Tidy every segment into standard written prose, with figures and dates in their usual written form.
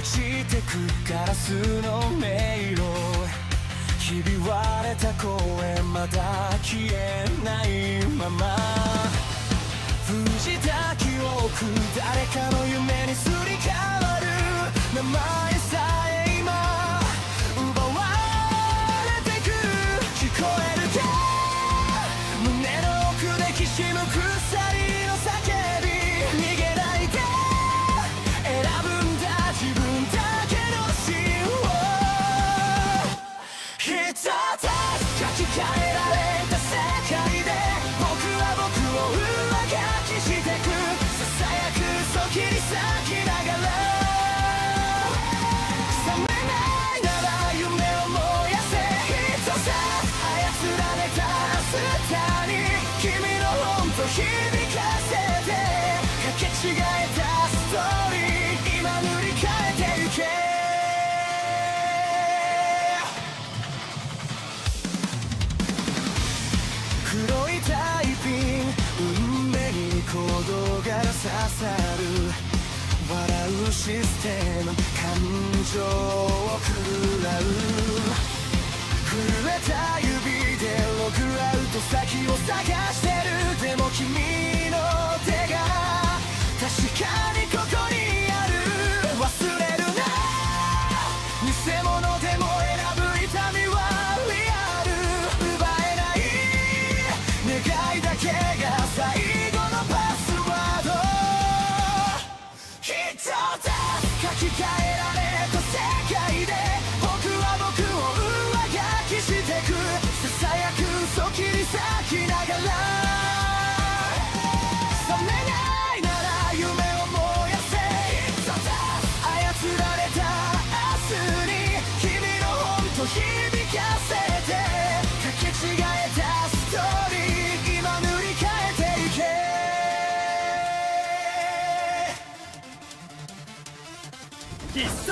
してくガラスの迷路ひび割れた声まだ消えないまま藤滝を置く誰かの夢にすり替わる名前さえ今奪われてく聞こえるか胸の奥できしむ鎖の叫び逃げないで選ぶんだ自分だけの芯を一つ書き換えられた世界で僕は僕を上書きしてくささやく嘘切り裂きながら冷めないなら夢を燃やせ一つ操られたスターに君の本と響かせてかけ違えたストーリー今塗り替えてゆけ黒いタイピン運命に鼓動が刺さる笑うシステム感情を食らう震えた指でログアウト先を探してるでも君の手が確かにここにある忘れるな偽物でも選ぶ痛みはリアル奪えない願いだけが最後のパスワード一つ書き換えられた世界で僕は僕を上書きしてくささやく嘘切り裂きながら冷めないなら夢を燃やせ一つ操られた明日に君の本と響かせてかけ違えたストーリー今塗り替えてゆけ必殺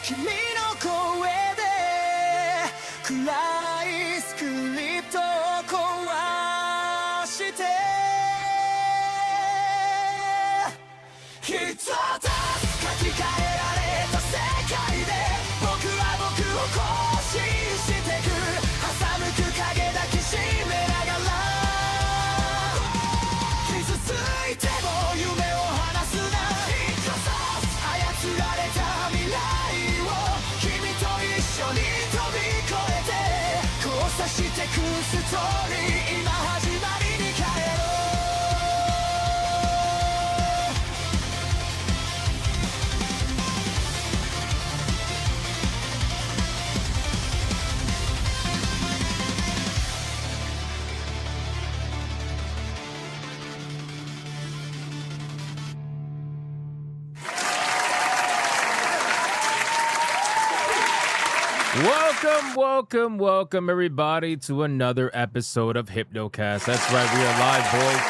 君の声で暗いスクリプトを壊して一つ書き換えられた世界で僕は僕を更新してく挟むく影抱きしめながら傷ついても夢を離すな一つ操られた未来君と一緒に飛び越えて交差してくストーリー今始まりに変えろWelcome, everybody, to another episode of Hypnocast. That's right, we are live, boys.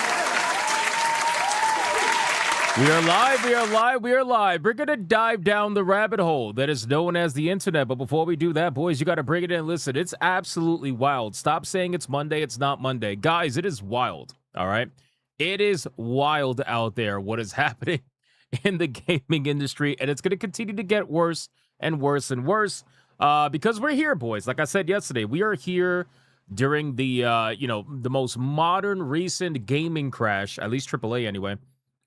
We are live. We're going to dive down the rabbit hole that is known as the internet. But before we do that, boys, you got to bring it in and listen. It's absolutely wild. Stop saying it's Monday. It's not Monday. Guys, it is wild, all right? It is wild out there what is happening in the gaming industry, and it's going to continue to get worse and worse and worse. Because we're here, boys. Like I said yesterday, we are here during the, the most modern recent gaming crash, at least AAA anyway.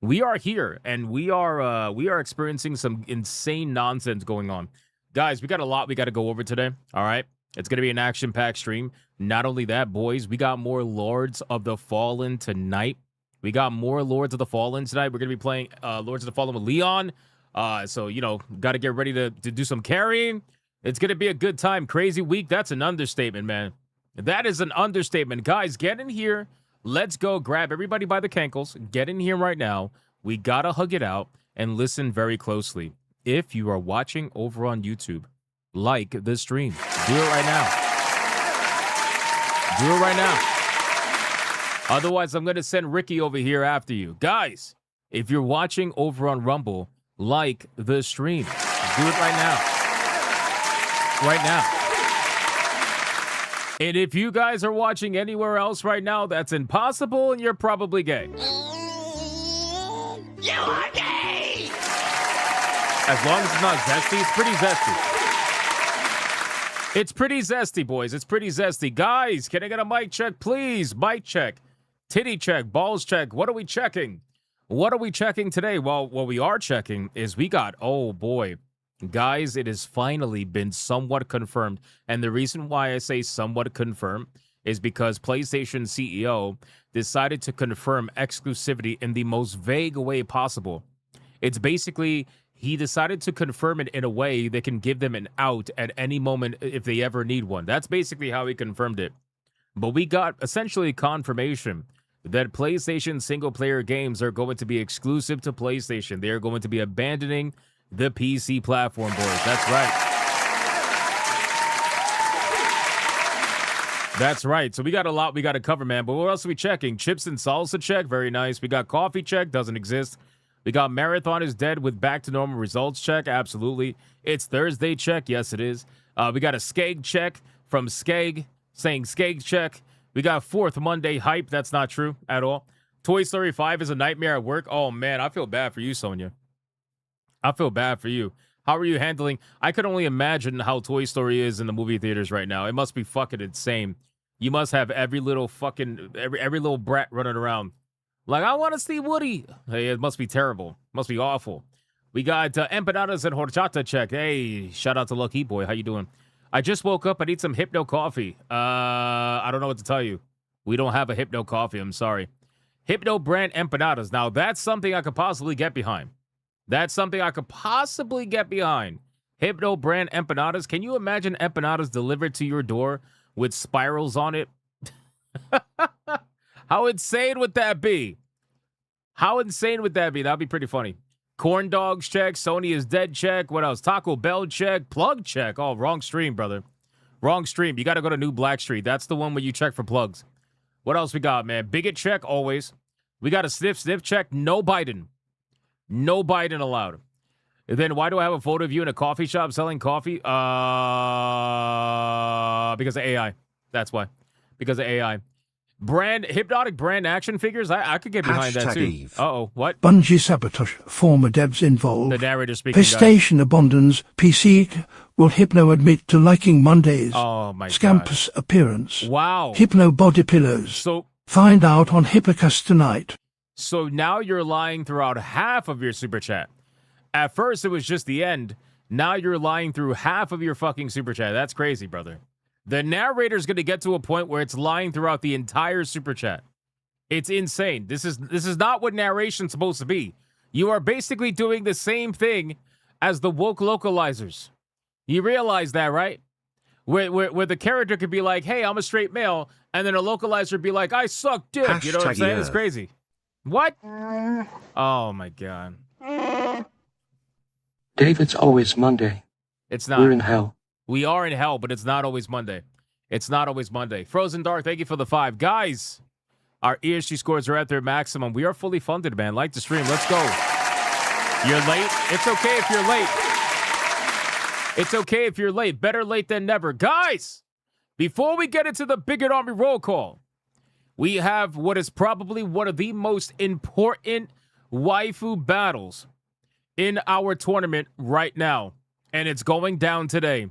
We are here, and we are experiencing some insane nonsense going on. Guys, we got a lot we got to go over today, all right? It's going to be an action-packed stream. Not only that, boys, we got more Lords of the Fallen tonight. We're going to be playing Lords of the Fallen with Leon. So, got to get ready to do some carrying. It's going to be a good time. Crazy week. That's an understatement, man. That is an understatement. Guys, get in here. Let's go grab everybody by the cankles. Get in here right now. We got to hug it out and listen very closely. if you are watching over on YouTube, like the stream. Do it right now. Do it right now. Otherwise, I'm going to send Ricky over here after you. Guys, if you're watching over on Rumble, like the stream. Do it right now. Right now. And if you guys are watching anywhere else right now, that's impossible and you're probably gay. You are gay! As long as it's not zesty, it's pretty zesty. It's pretty zesty, boys. It's pretty zesty. Guys, can I get a mic check, please? Mic check. Titty check. Balls check. What are we checking? What are we checking today? Well, what we are checking is we got, oh boy. Guys, it has finally been somewhat confirmed. And the reason why I say somewhat confirmed is because PlayStation CEO decided to confirm exclusivity in the most vague way possible. It's basically, he decided to confirm it in a way that can give them an out at any moment if they ever need one. That's basically how he confirmed it. But we got essentially confirmation that PlayStation single-player games are going to be exclusive to PlayStation. They are going to be abandoning the PC platform, boys. That's right. That's right. So we got a lot we got to cover, man. But what else are we checking? Chips and salsa check. Very nice. We got coffee check. Doesn't exist. We got marathon is dead with back to normal results check. Absolutely. It's Thursday check. Yes, it is. We got a Skeg check from Skeg saying Skeg check. We got fourth Monday hype. That's not true at all. Toy Story 5 is a nightmare at work. Oh, man. I feel bad for you, Sonia. I feel bad for you. How are you handling? I could only imagine how Toy Story is in the movie theaters right now. It must be fucking insane. You must have every little fucking, every little brat running around. Like, I want to see Woody. Hey, it must be terrible. Must be awful. We got empanadas and horchata check. Hey, shout out to Lucky Boy. How you doing? I just woke up. I need some Hypno coffee. I don't know what to tell you. We don't have a Hypno coffee. I'm sorry. Hypno brand empanadas. Now, that's something I could possibly get behind. That's something I could possibly get behind. Hypno brand empanadas. Can you imagine empanadas delivered to your door with spirals on it? How insane would that be? How insane would that be? That'd be pretty funny. Corn dogs check. Sony is dead check. What else? Taco Bell check. Plug check. Oh, wrong stream, brother. Wrong stream. You got to go to New Black Street. That's the one where you check for plugs. What else we got, man? Bigot check, always. We got a sniff check. No Biden. No Biden allowed. And then why do I have a photo of you in a coffee shop selling coffee? Because of AI. That's why. Because of AI. Hypnotic brand action figures? I could get behind that too. Eve. Uh-oh, what? Bungie sabotage, former devs involved. The narrator speaking. PlayStation abandons PC. Will Hypno admit to liking Monday's oh my Scampus God. appearance? Wow. Hypno body pillows. So find out on Hypnocast tonight. So now you're lying throughout half of your super chat. At first, it was just the end. Now you're lying through half of your fucking super chat. That's crazy, brother. The narrator's going to get to a point where it's lying throughout the entire super chat. It's insane. This is not what narration's supposed to be. You are basically doing the same thing as the woke localizers. You realize that, right? Where the character could be like, hey, I'm a straight male, and then a localizer would be like, I suck dick. You know what I'm saying? Yeah. It's crazy. What? Oh, my God. Dave, it's always Monday. It's not. We're in hell. We are in hell, but it's not always Monday. It's not always Monday. Frozen Dark, thank you for the 5. Guys, our ESG scores are at their maximum. We are fully funded, man. Like the stream. Let's go. You're late? It's okay if you're late. It's okay if you're late. Better late than never. Guys, before we get into the Bigot Army roll call, we have what is probably one of the most important waifu battles in our tournament right now. And it's going down today.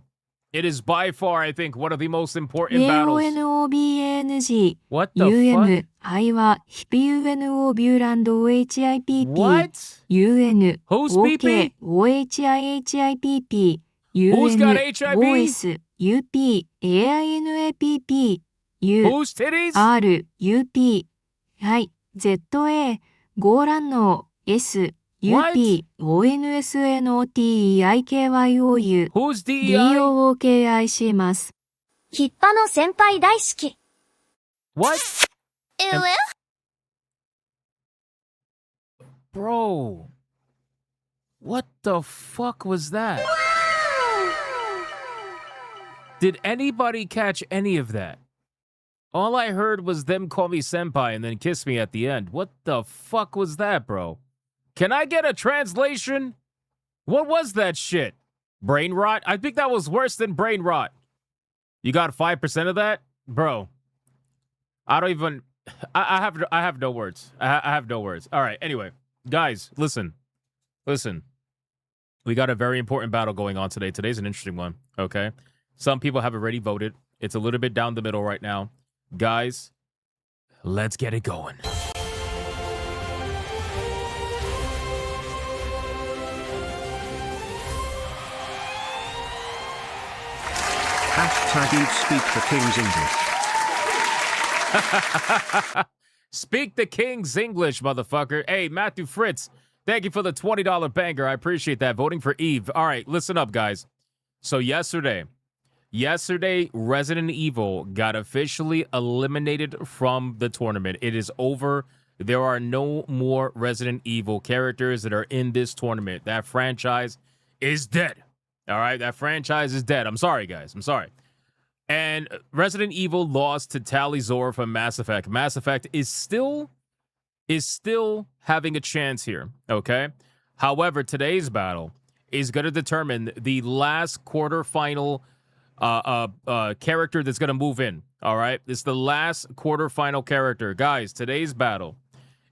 It is by far, I think, one of the most important battles. UNOBNG What the UM fuck? 愛は HIPUNO ビューランド OHIPP What? UN Who's OK PP? OHIHIPP Who's got UN HIV? Voice UP AINAPP U Whose titties? R UP はい ZA ゴーランノ S What? UP ONSNOTEIKYOU Who's DEI? DOOKI します。ヒッパの先輩大好き。What? え Bro. What the fuck was that? Did anybody catch any of that? All I heard was them call me senpai and then kiss me at the end. What the fuck was that, bro? Can I get a translation? What was that shit? Brain rot? I think that was worse than brain rot. You got 5% of that? Bro. I don't even... I have no words. I have no words. All right, anyway. Guys, listen. Listen. We got a very important battle going on today. Today's an interesting one, okay? Some people have already voted. It's a little bit down the middle right now. Guys, let's get it going. Hashtag Eve speak the King's English. Speak the King's English, motherfucker. Hey, Matthew Fritz, thank you for the $20 banger. I appreciate that. Voting for Eve. All right, listen up, guys. So yesterday, Resident Evil got officially eliminated from the tournament. It is over. There are no more Resident Evil characters that are in this tournament. That franchise is dead. All right, that franchise is dead. I'm sorry, guys. I'm sorry. And Resident Evil lost to Tali'Zorah from Mass Effect. Mass Effect is still having a chance here, okay? However, today's battle is going to determine the last quarterfinal character that's going to move in, all right? It's the last quarterfinal character. Guys, today's battle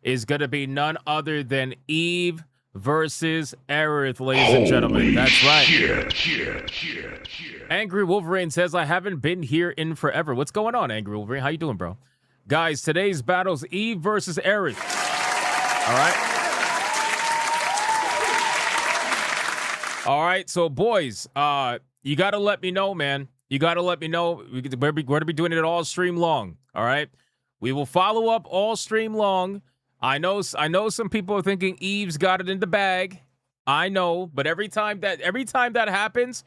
is going to be none other than Eve versus Aerith, ladies and gentlemen. That's right. Angry Wolverine says, I haven't been here in forever. What's going on, Angry Wolverine? How you doing, bro? Guys, today's battle's Eve versus Aerith. All right? All right, so boys, you got to let me know, man. You got to let me know. We're going to be doing it all stream long, all right? We will follow up all stream long. I know some people are thinking Eve's got it in the bag. I know, but every time that happens,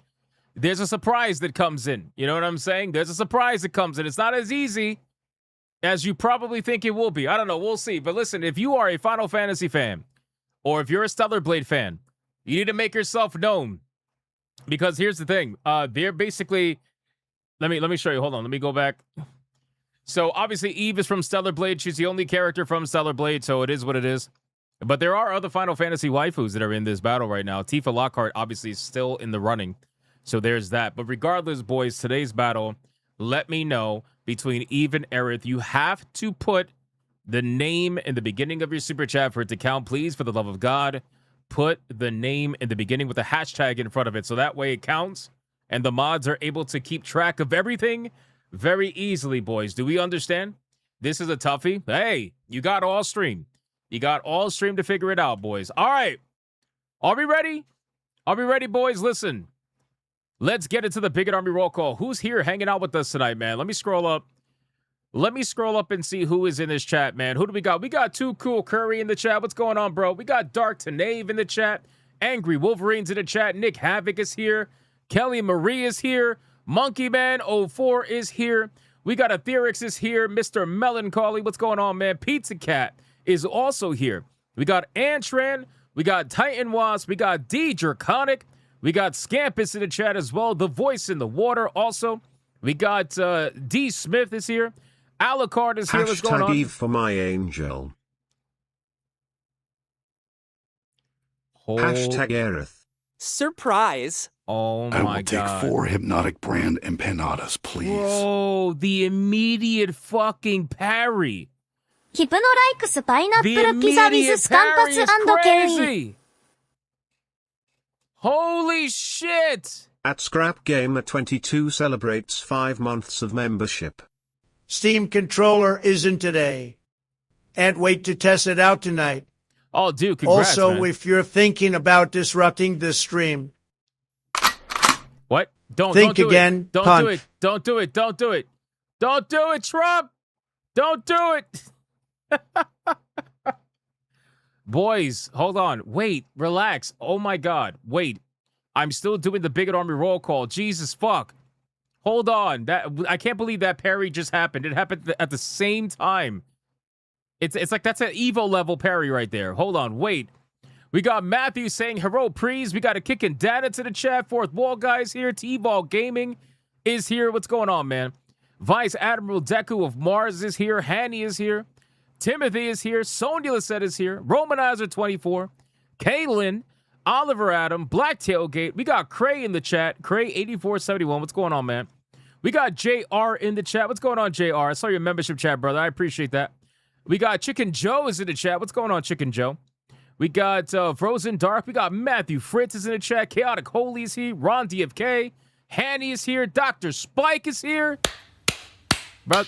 there's a surprise that comes in. You know what I'm saying? There's a surprise that comes in. It's not as easy as you probably think it will be. I don't know. We'll see. But listen, if you are a Final Fantasy fan, or if you're a Stellar Blade fan, you need to make yourself known. Because here's the thing. They're basically... Let me show you. Hold on. Let me go back. So, obviously, Eve is from Stellar Blade. She's the only character from Stellar Blade, so it is what it is. But there are other Final Fantasy waifus that are in this battle right now. Tifa Lockhart, obviously, is still in the running. So, there's that. But regardless, boys, today's battle, let me know, between Eve and Aerith, you have to put the name in the beginning of your super chat for it to count. Please, for the love of God, put the name in the beginning with a hashtag in front of it. So that way it counts, and the mods are able to keep track of everything very easily, boys. Do we understand? This is a toughie. Hey, you got all stream. You got all stream to figure it out, boys. All right. Are we ready? Are we ready, boys? Listen. Let's get into the Bigot Army roll call. Who's here hanging out with us tonight, man? Let me scroll up. Let me scroll up and see who is in this chat, man. Who do we got? We got Too Cool Curry in the chat. What's going on, bro? We got Dark Tanave in the chat. Angry Wolverine's in the chat. Nick Havoc is here. Kelly Marie is here. Monkey Man 04 is here. We got Etherix is here. Mr. Melancholy. What's going on, man? Pizza Cat is also here. We got Antran. We got Titan Wasp. We got D Draconic. We got Scampus in the chat as well. The Voice in the Water also. We got D Smith is here. Alucard is here. What's going on? Hashtag Eve for my angel. Hashtag Aerith. Surprise. Oh I my will take God. 4 hypnotic brand empanadas, please. Bro, the immediate fucking parry. ヒプノライクスパイナップ The ルピザ with immediate スカンパ parry ス is ケンイン。 crazy. Holy shit. At Scrap Gamer 22 celebrates 5 months of membership. Steam controller isn't today. Can't wait to test it out tonight. Oh, dude, congrats, Also, man. if you're thinking about disrupting the stream, What? Don't Think do again, It. Don't punch. do it. Don't do it. Don't do it. Don't do it, Trump. Don't do it. Boys, hold on. Wait, relax. Oh my God. Wait. I'm still doing the Bigot Army roll call. Jesus fuck. Hold on. I can't believe that parry just happened. It happened at the same time. It's like that's an Evo level parry right there. Hold on. Wait. We got Matthew saying, hello, please. We got a kicking data to the chat. Fourth Wall guys here. T-Ball Gaming is here. What's going on, man? Vice Admiral Deku of Mars is here. Hanny is here. Timothy is here. Sonia Lissette is here. Romanizer 24. Kaylin. Oliver Adam. Black Tailgate. We got Cray in the chat. Cray 8471. What's going on, man? We got JR in the chat. What's going on, JR? I saw your membership chat, brother. I appreciate that. We got Chicken Joe is in the chat. What's going on, Chicken Joe? We got Frozen Dark. We got Matthew Fritz is in the chat. Chaotic Holy is here. Ron DFK. Hanny is here. Dr. Spike is here. Bro.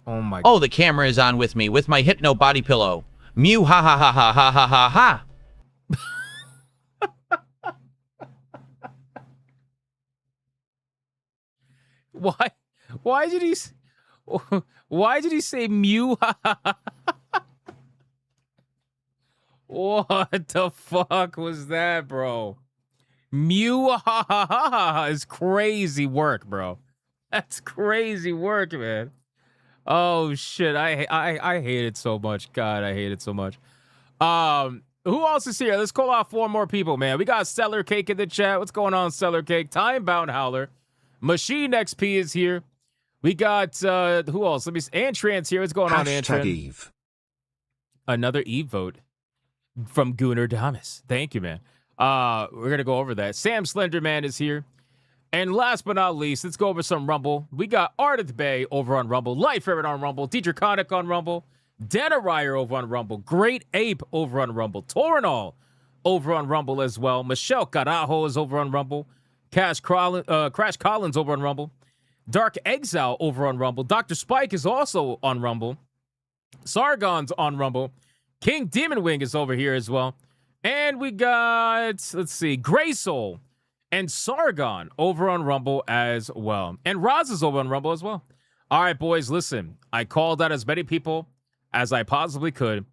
Oh my. Oh, the camera is on with me with my Hypno body pillow. Mew ha ha ha ha ha ha ha ha. Why did he say Mew? What the fuck was that, bro? Mew is crazy work, bro. That's crazy work, man. Oh shit, I hate it so much. God, I hate it so much. Who else is here? Let's call out 4 more people, man. We got Stellar Cake in the chat. What's going on, Stellar Cake? Time Bound Howler. Machine XP is here. We got who else? Let me see. Antrans here. What's going on, Antran? Eve. Another Eve vote from Gunnar Damas. Thank you, man. We're gonna go over that. Sam Slenderman is here. And last but not least, let's go over some Rumble. We got Ardith Bay over on Rumble, Life Ferret on Rumble, Dietrich Koenig on Rumble, Denarier over on Rumble, Great Ape over on Rumble, Torinol over on Rumble as well. Michelle Carajo is over on Rumble. Crash Collins over on Rumble. Dark Exile over on Rumble. Dr. Spike is also on Rumble. Sargon's on Rumble. King Demon Wing is over here as well. And we got, let's see, Gray Soul and Sargon over on Rumble as well. And Roz is over on Rumble as well. All right, boys, listen. I called out as many people as I possibly could.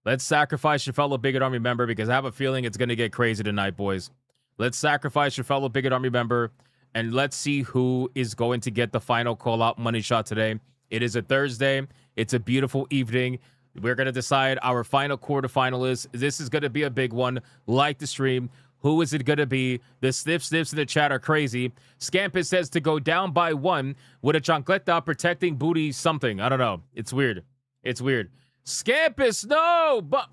Let's sacrifice your fellow Bigot Army member because I have a feeling it's going to get crazy tonight, boys. Let's sacrifice your fellow Bigot Army member, and let's see who is going to get the final call-out money shot today. It is a Thursday. It's a beautiful evening. We're going to decide our final quarterfinalists. This is going to be a big one. Like the stream. Who is it going to be? The sniffs in the chat are crazy. Scampus says to go down by 1 with a chancleta protecting booty something. I don't know. It's weird. It's weird. Scampus, no! But...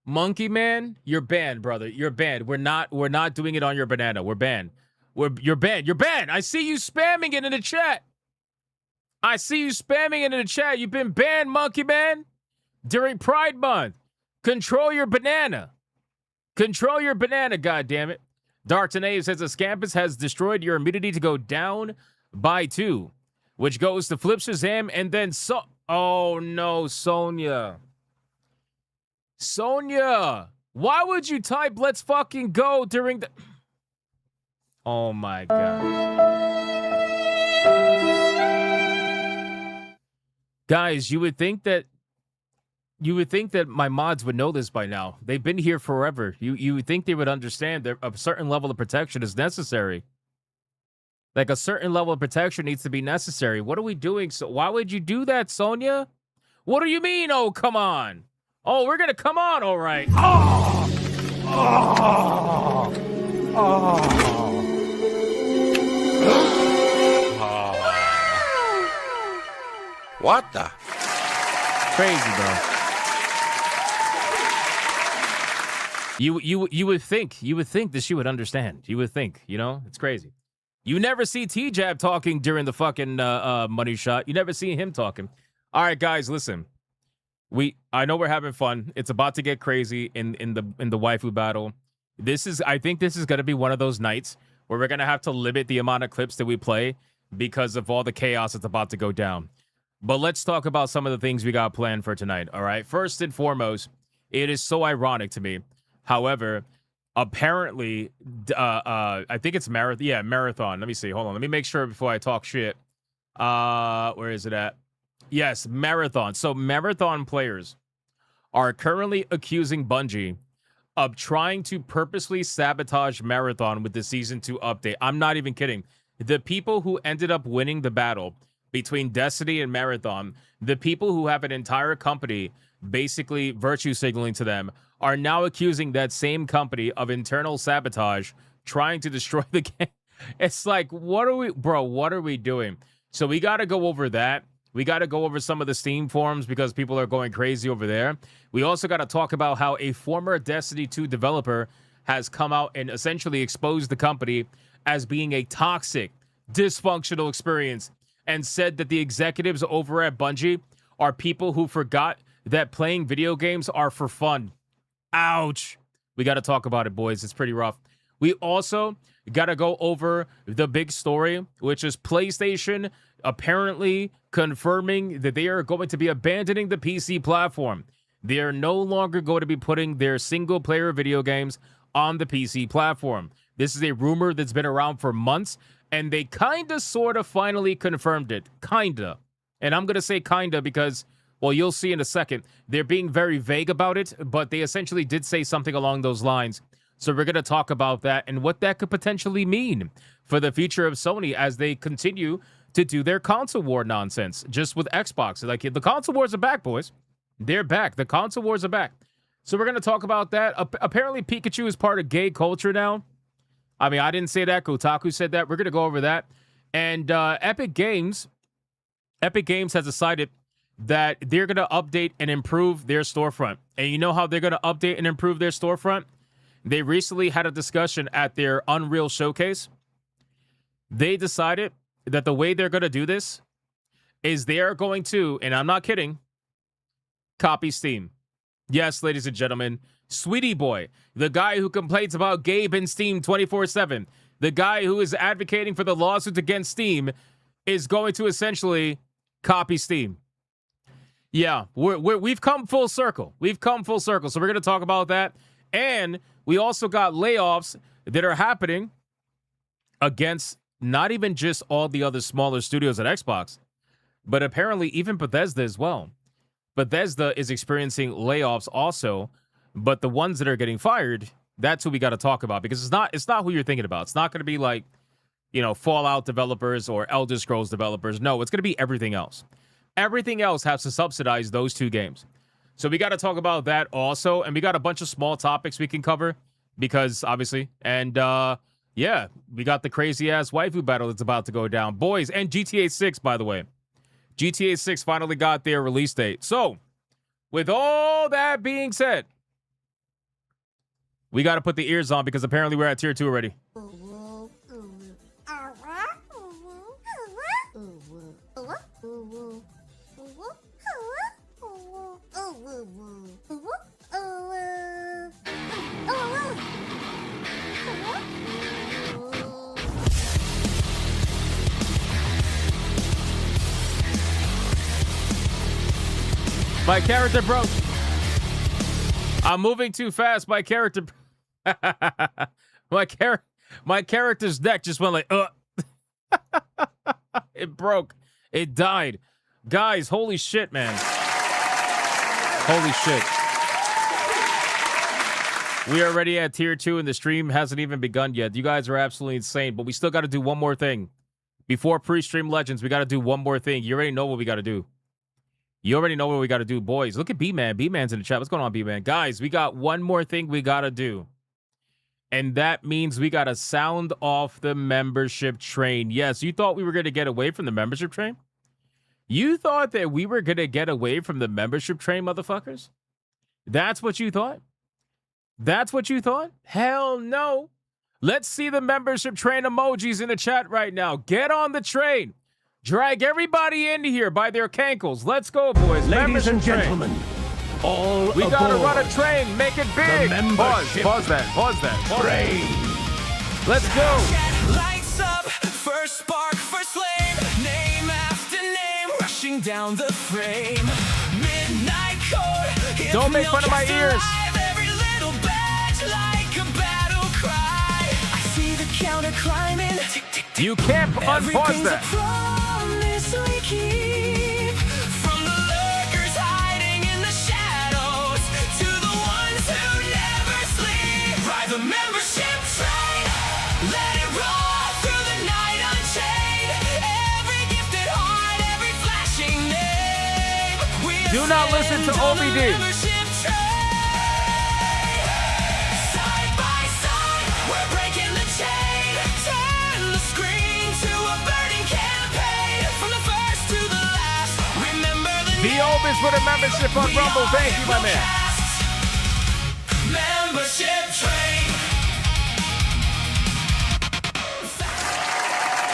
Monkey Man, you're banned, brother. You're banned. We're not doing it on your banana. We're banned. You're banned. You're banned. I see you spamming it in the chat. I see you spamming it in the chat. You've been banned, Monkey Man, during Pride Month. Control your banana. Control your banana, goddammit. Dartanave says the Scampus has destroyed your immunity to go down by 2, which goes to Flip Shazam and then oh no, Sonia. Sonia, why would you type let's fucking go during the... Oh my God. Guys, you would think that my mods would know this by now. They've been here forever. You would think they would understand that a certain level of protection is necessary. Like a certain level of protection needs to be necessary. What are we doing? So why would you do that, Sonia? What do you mean? Oh, come on. Oh, we're going to come on, all right. Oh! Oh! Oh! What the? Crazy, bro. You would think that she would understand. You would think, you know? It's crazy. You never see T-Jab talking during the fucking money shot. You never see him talking. All right, guys, listen. I know we're having fun. It's about to get crazy in the waifu battle. I think this is going to be one of those nights where we're going to have to limit the amount of clips that we play because of all the chaos that's about to go down. But let's talk about some of the things we got planned for tonight, all right? First and foremost, it is so ironic to me. However, apparently, I think it's Marathon. Yeah, Marathon. Let me see. Hold on. Let me make sure before I talk shit. Where is it at? Yes, Marathon. So Marathon players are currently accusing Bungie of trying to purposely sabotage Marathon with the Season 2 update. I'm not even kidding. the people who ended up winning the battle between Destiny and Marathon, the people who have an entire company basically virtue signaling to them, are now accusing that same company of internal sabotage, trying to destroy the game. It's like, what are we doing? So we got to go over that. We got to go over some of the Steam forums because people are going crazy over there. We also got to talk about how a former Destiny 2 developer has come out and essentially exposed the company as being a toxic, dysfunctional experience and said that the executives over at Bungie are people who forgot that playing video games are for fun. Ouch. We got to talk about it, boys. It's pretty rough. We also got to go over the big story, which is PlayStation apparently confirming that they are going to be abandoning the PC platform. They are no longer going to be putting their single-player video games on the PC platform. This is a rumor that's been around for months, and they kind of, sort of finally confirmed it. Kinda. And I'm going to say kinda because, well, you'll see in a second. They're being very vague about it, but they essentially did say something along those lines. So we're going to talk about that and what that could potentially mean for the future of Sony as they continue to do their console war nonsense just with Xbox. Like, the console wars are back, boys. They're back. The console wars are back. So we're going to talk about that. Apparently, Pikachu is part of gay culture now. I mean, I didn't say that. Kotaku said that. We're going to go over that. And Epic Games has decided that they're going to update and improve their storefront. And you know how they're going to update and improve their storefront? They recently had a discussion at their Unreal Showcase. They decided that the way they're going to do this is they are going to, and I'm not kidding, copy Steam. Yes, ladies and gentlemen, Sweetie Boy, the guy who complains about Gabe and Steam 24/7, the guy who is advocating for the lawsuits against Steam, is going to essentially copy Steam. Yeah, we've come full circle. We've come full circle. So we're going to talk about that. And we also got layoffs that are happening against not even just all the other smaller studios at Xbox, but apparently even Bethesda as well. Bethesda is experiencing layoffs also, but the ones that are getting fired, that's who we got to talk about because it's not who you're thinking about. It's not going to be like, you know, Fallout developers or Elder Scrolls developers. No, it's going to be everything else. Everything else has to subsidize those two games. So we got to talk about that also, and we got a bunch of small topics we can cover because obviously, and yeah, we got the crazy ass waifu battle that's about to go down, boys, and GTA 6, by the way. GTA 6 finally got their release date. So, with all that being said, we got to put the ears on because apparently we're at tier 2 already. My character broke. I'm moving too fast. My character... my character's neck just went like, It broke. It died. Guys, holy shit, man. Holy shit. We are already at tier 2 and the stream hasn't even begun yet. You guys are absolutely insane, but we still got to do one more thing. Before pre-stream legends, we got to do one more thing. You already know what we got to do. You already know what we got to do, boys. Look at B-Man. B-Man's in the chat. What's going on, B-Man? Guys, we got one more thing we got to do. And that means we got to sound off the membership train. Yes, you thought we were going to get away from the membership train? You thought that we were going to get away from the membership train, motherfuckers? That's what you thought? That's what you thought? Hell no. Let's see the membership train emojis in the chat right now. Get on the train. Drag everybody in here by their cankles. Let's go, boys. Ladies and train. gentlemen, all we gotta aboard. run a train. Make it big. Pause that. Pause that. Train. Let's go. Lights up, first spark, first flame, name after name, rushing down the frame. Midnight code. Don't make fun of my ears. Every little badge like a battle cry. I see the counter climbing. You can't unpause that. We keep from the lurkers hiding in the shadows to the ones who never sleep. Ride the membership train, let it roll through the night Do not listen to OBD. The Ovis for the membership on Rumble. Thank you, my man. Membership train.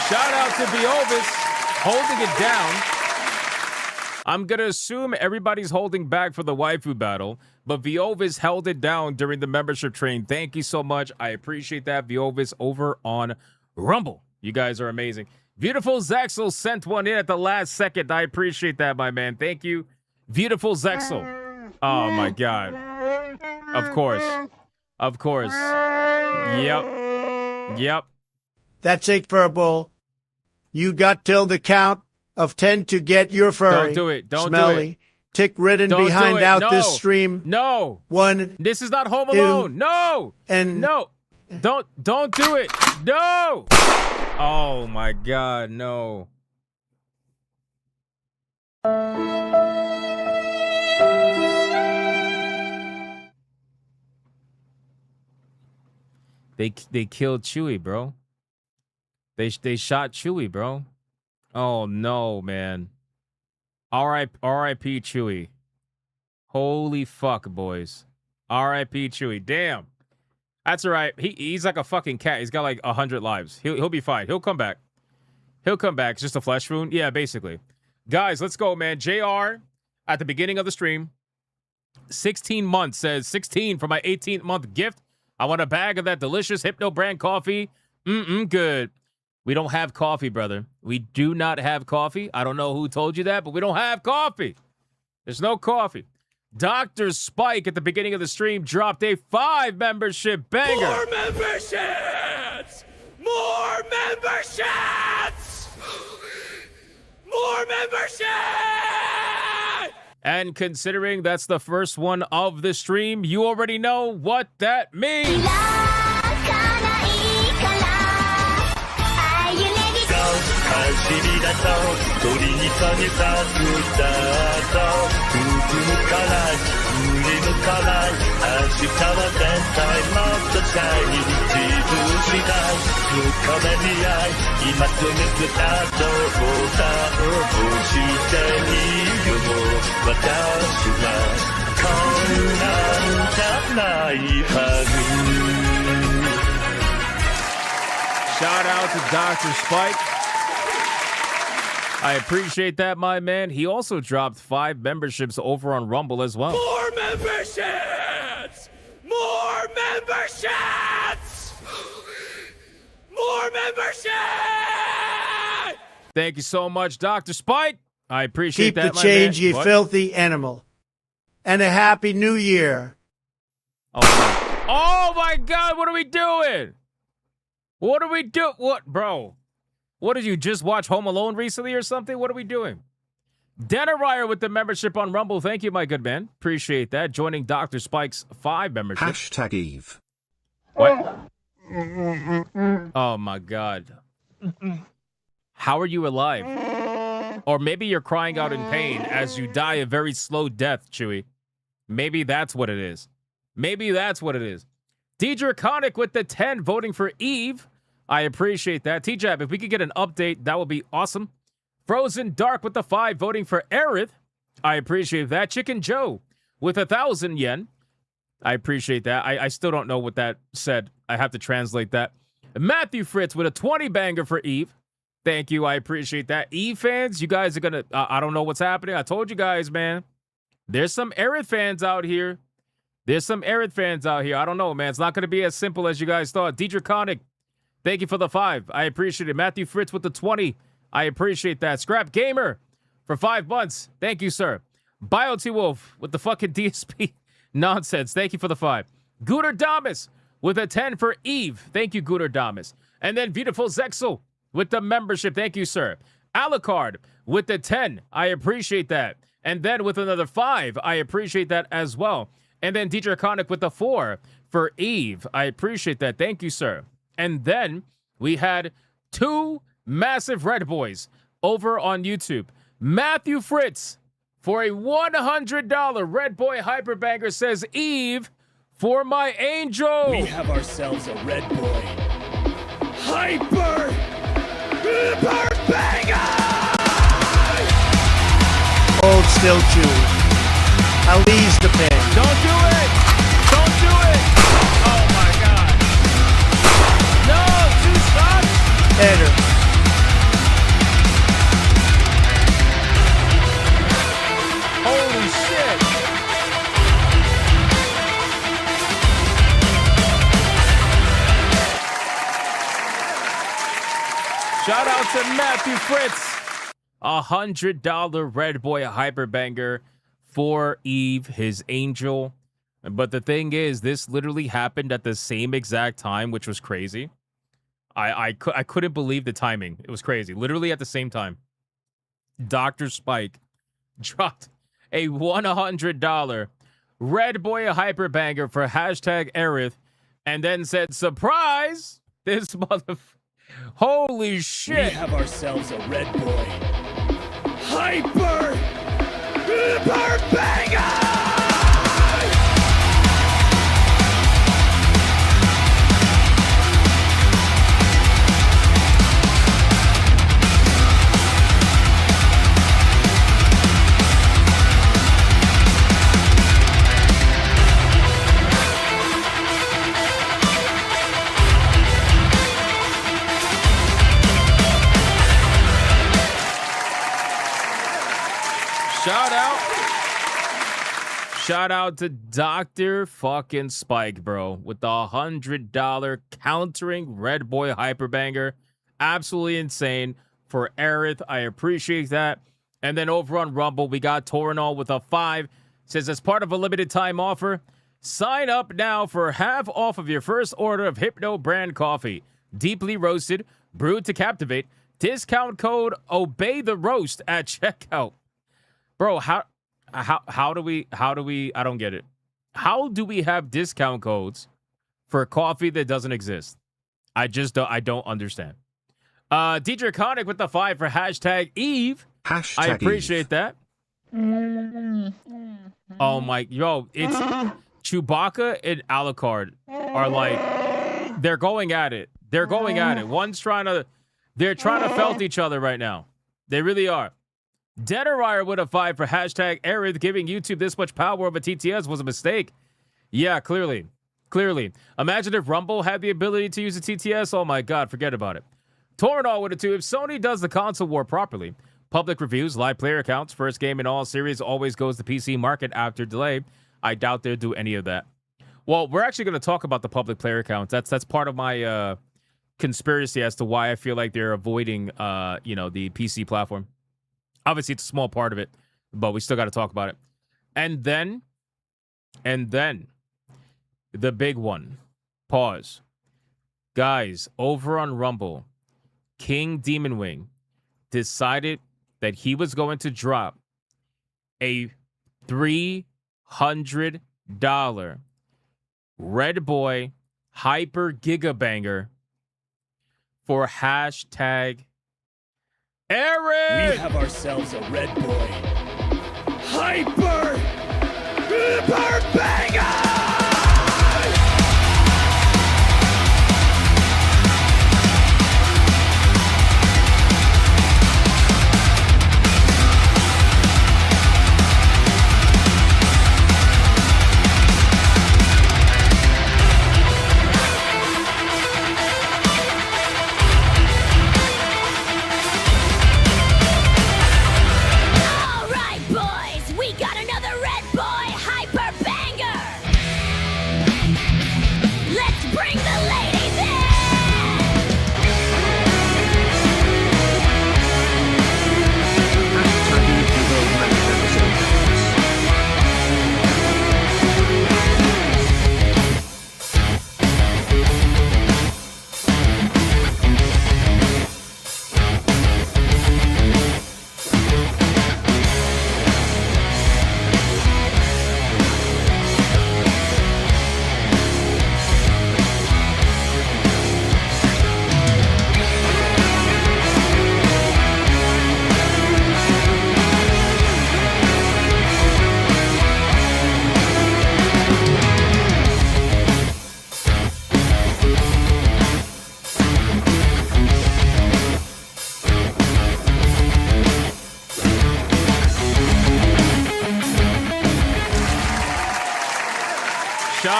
Shout out to the Ovis holding it down. I'm going to assume everybody's holding back for the waifu battle, but Viovis held it down during the membership train. Thank you so much. I appreciate that, Viovis, over on Rumble. You guys are amazing. Beautiful Zexel sent one in at the last second. I appreciate that, my man. Thank you, beautiful Zexel. Oh, my God. Of course. Of course. Yep. Yep. That's it, Purple. You got till the count of 10 to get your furry, Don't do it. Don't smelly, do it. tick-ridden Don't behind do it. out No. this stream. No. 1, This is not Home 2, Alone. No. and No. Don't do it. No. Oh my God, no. They killed Chewie, bro. They shot Chewie, bro. Oh no, man. R.I.P. Chewie. Holy fuck, boys. R.I.P. Chewie. Damn. That's all right. He's like a fucking cat. He's got like 100 lives. He'll be fine. He'll come back. He'll come back. It's just a flesh wound. Yeah, basically. Guys, let's go, man. JR at the beginning of the stream. 16 months says 16 for my 18th month gift. I want a bag of that delicious Hypno brand coffee. Good. We don't have coffee, brother. We do not have coffee. I don't know who told you that, but we don't have coffee. There's no coffee. Dr. Spike at the beginning of the stream dropped a 5 membership banger. More memberships! More memberships! More memberships! And considering that's the first one of the stream, you already know what that means. Shout out to Dr. Spike. I appreciate that, my man. He also dropped 5 memberships over on Rumble as well. More memberships! More memberships! More memberships! Thank you so much, Dr. Spike. I appreciate Keep that, the change, my man. ye What? filthy animal. And a happy new year. Oh my God, what are we doing? What are we doing? What, bro? What, did you just watch Home Alone recently or something? What are we doing? Denarier with the membership on Rumble. Thank you, my good man. Appreciate that. Joining Dr. Spike's 5 membership. Hashtag Eve. What? Oh my God. How are you alive? Or maybe you're crying out in pain as you die a very slow death, Chewie. Maybe that's what it is. Maybe that's what it is. D-Draconic with the 10 voting for Eve. I appreciate that. T-Jab, if we could get an update, that would be awesome. Frozen Dark with the 5 voting for Aerith. I appreciate that. Chicken Joe with 1,000 yen. I appreciate that. I still don't know what that said. I have to translate that. Matthew Fritz with a 20 banger for Eve. Thank you. I appreciate that. Eve fans, you guys are going to... I don't know what's happening. I told you guys, man. There's some Aerith fans out here. There's some Aerith fans out here. I don't know, man. It's not going to be as simple as you guys thought. D-Draconic, thank you for the 5. I appreciate it. Matthew Fritz with the 20. I appreciate that. Scrap Gamer for 5 months. Thank you, sir. BioT Wolf with the fucking DSP nonsense. Thank you for the 5. Gooter Damas with a 10 for Eve. Thank you, Gooter Damas. And then Beautiful Zexel with the membership. Thank you, sir. Alucard with the 10. I appreciate that. And then with another 5, I appreciate that as well. And then DJ Conic with the 4 for Eve. I appreciate that. Thank you, sir. And then we had 2 massive red boys over on YouTube. Matthew Fritz, For a $100 Red Boy Hyperbanger, says Eve, for my angel. We have ourselves a Red Boy Hyper Banger! Hold still, Chewie. I'll ease the pain. Don't do it! Don't do it! Oh my god. No, 2 shots! Enter. Holy shit! Shout out to Matthew Fritz. $100 Red Boy Hyperbanger for Eve, his angel. But the thing is, this literally happened at the same exact time, which was crazy. I couldn't believe the timing. It was crazy. Literally at the same time. Dr. Spike dropped a $100 Red Boy Hyperbanger for hashtag Aerith and then said, surprise! This motherfucker. Holy shit. We have ourselves a Red Boy Hyper Banger! Shout out to Dr. fucking Spike, bro, with the $100 countering Red Boy Hyperbanger. Absolutely insane for Aerith. I appreciate that. And then over on Rumble, we got Torinol with a 5. Says, as part of a limited time offer, sign up now for half off of your first order of Hypno brand coffee. Deeply roasted, brewed to captivate. Discount code Obey the Roast at checkout. Bro, how do we, I don't get it. How do we have discount codes for coffee that doesn't exist? I don't understand. Deidre Connick with the 5 for hashtag Eve. Hashtag I appreciate that. Oh my, yo, it's Chewbacca and Alucard are like, they're going at it. They're going at it. They're trying to felt each other right now. They really are. Denerier with a 5 for hashtag Aerith. Giving YouTube this much power over TTS was a mistake. Yeah, clearly. Imagine if Rumble had the ability to use a TTS. Oh my god, forget about it. Torinol with a 2. If Sony does the console war properly, public reviews, live player accounts, first game in all series always goes to PC market after delay. I doubt they'll do any of that. Well, we're actually going to talk about the public player accounts. That's part of my conspiracy as to why I feel like they're avoiding the PC platform. Obviously, it's a small part of it, but we still got to talk about it. And then, the big one. Pause. Guys, over on Rumble, King Demon Wing decided that he was going to drop a $300 Red Boy Hyper Gigabanger for hashtag Aaron! We have ourselves a Red Boy Hyper Banger!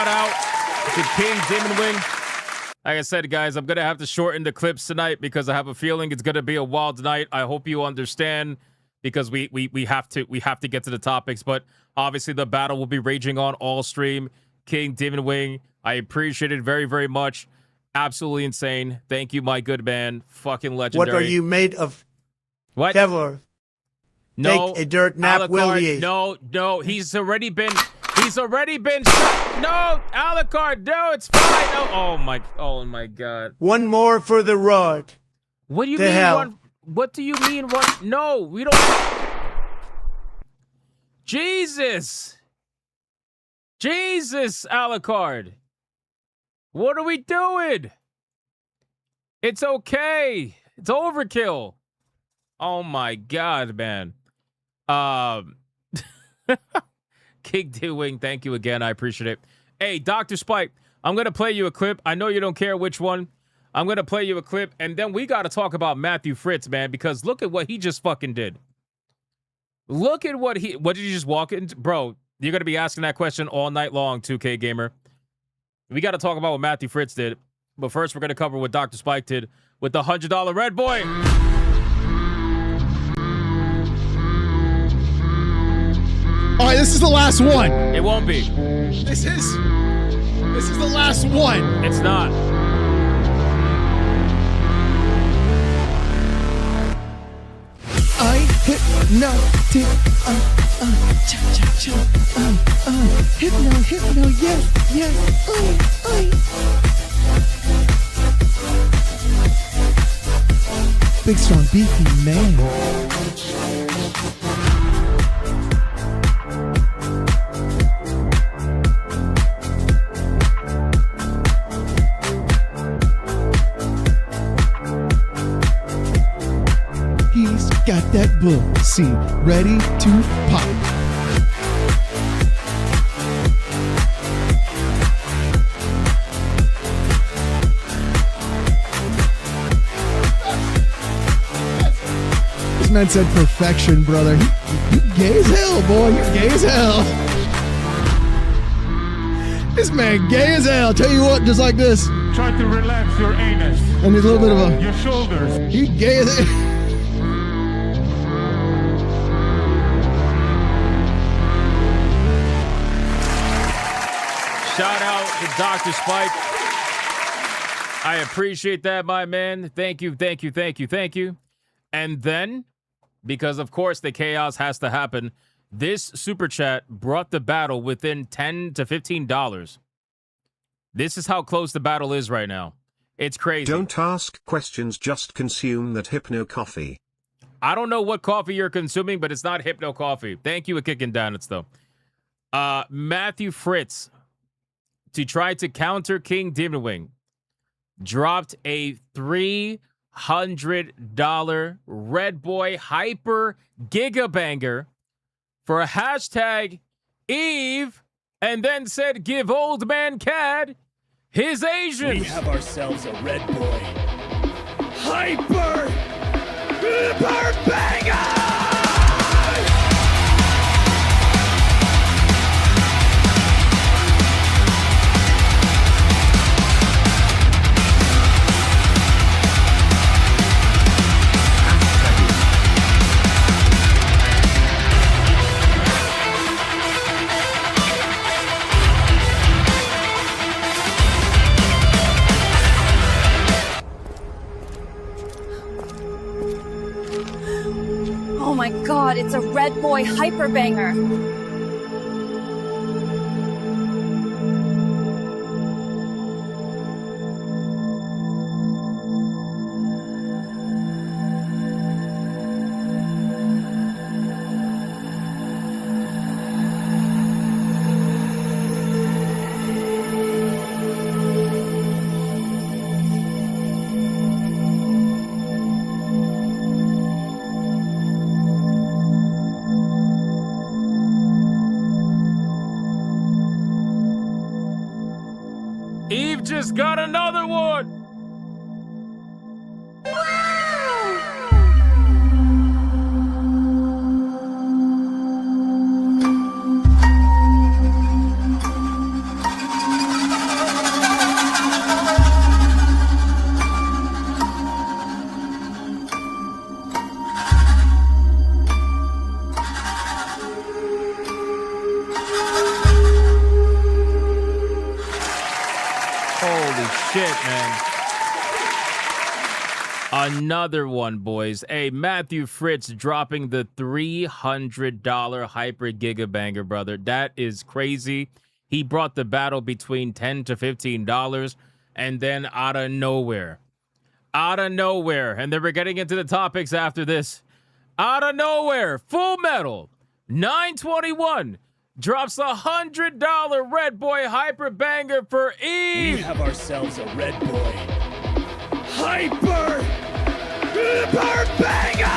Shout out to King Demon Wing. Like I said, guys, I'm going to have to shorten the clips tonight because I have a feeling it's going to be a wild night. I hope you understand because we have to get to the topics. But obviously, the battle will be raging on all stream. King Demon Wing, I appreciate it very, very much. Absolutely insane. Thank you, my good man. Fucking legendary. What are you made of? What? Kevlar. No. Take a dirt nap, will ye? No. He's already been. No, Alucard. No, it's fine. No. Oh my God. One more for the rod. What do you to mean? Hell. What do you mean? What? No, we don't. Jesus, Alucard. What are we doing? It's okay. It's overkill. Oh my God, man. King Dewing, thank you again. I appreciate it. Hey, Dr. Spike, I'm going to play you a clip. I know you don't care which one. I'm going to play you a clip, and then we got to talk about Matthew Fritz, man, because look at what he just fucking did. Look at what did he just walk in? Bro, you're going to be asking that question all night long, 2K Gamer. We got to talk about what Matthew Fritz did. But first, we're going to cover what Dr. Spike did with the $100 Red Boy. All right, this is the last one. It won't be. This is the last one. It's not. I hypnotic, hypno, yes, big strong beefy man. He's got that bull seed ready to pop. This man said perfection, brother. You gay as hell, boy. You're gay as hell. This man gay as hell. Tell you what, just like this. Try to relax your anus. And a little bit of your shoulders. You gay as hell. Shout out to Dr. Spike. I appreciate that, my man. Thank you. And then, because of course the chaos has to happen, this super chat brought the battle within $10 to $15. This is how close the battle is right now. It's crazy. Don't ask questions, just consume that Hypno coffee. I don't know what coffee you're consuming, but it's not Hypno coffee. Thank you for kicking down it, though. Matthew Fritz, to try to counter King Demon Wing, dropped a $300 Red Boy Hyper Gigabanger for a hashtag Eve, and then said, give old man Cad his Asian. We have ourselves a Red Boy Hyper Banger! Oh my God, it's a Red Boy Hyper Banger. Eve just got another one. man. Another one, boys. Hey, Matthew Fritz dropping the $300 Hyper Giga Banger, brother. That is crazy. He brought the battle between $10 to $15, and then out of nowhere, and then we're getting into the topics after this. Out of nowhere, Full Metal 921 drops a $100 Red Boy Hyper Banger for Eve. We have ourselves a Red Boy Hyper Banger!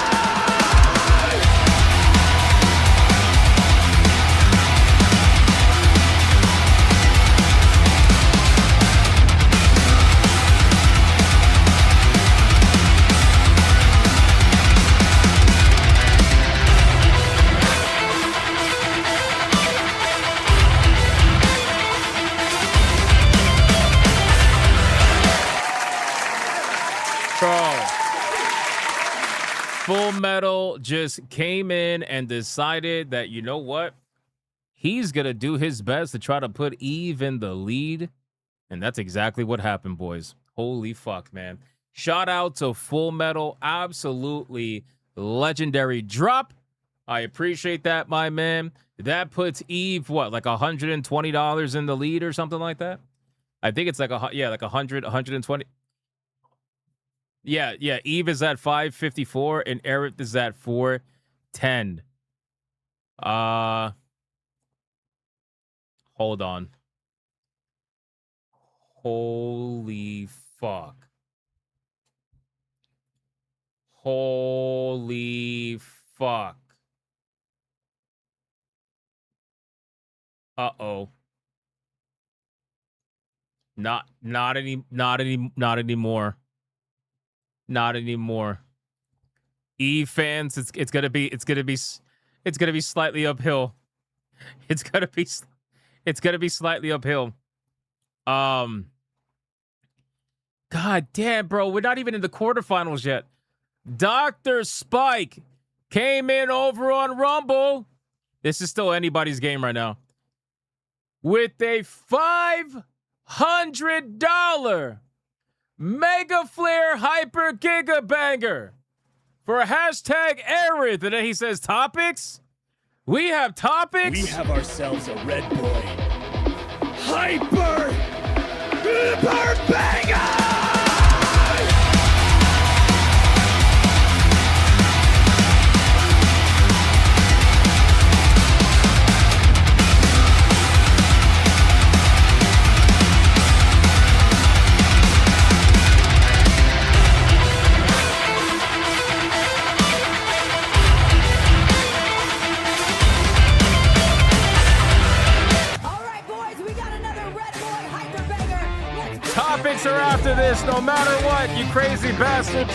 Full Metal just came in and decided that, you know what? He's going to do his best to try to put Eve in the lead. And that's exactly what happened, boys. Holy fuck, man. Shout out to Full Metal. Absolutely legendary drop. I appreciate that, my man. That puts Eve, what, like $120 in the lead or something like that? I think it's like like 100, 120. Yeah, Eve is at 554 and Eric is at 410. Hold on. Holy fuck. Holy fuck. Uh-oh. Not anymore. Not anymore. Eve fans, it's gonna be slightly uphill. It's gonna be slightly uphill. God damn, bro, we're not even in the quarterfinals yet. Dr. Spike came in over on Rumble. This is still anybody's game right now. With a $500 Mega Flare Hyper Giga Banger for hashtag Aerith. And then he says, topics? We have topics? We have ourselves a Red Boy Hyper Banger! Topics are after this, no matter what, you crazy bastards.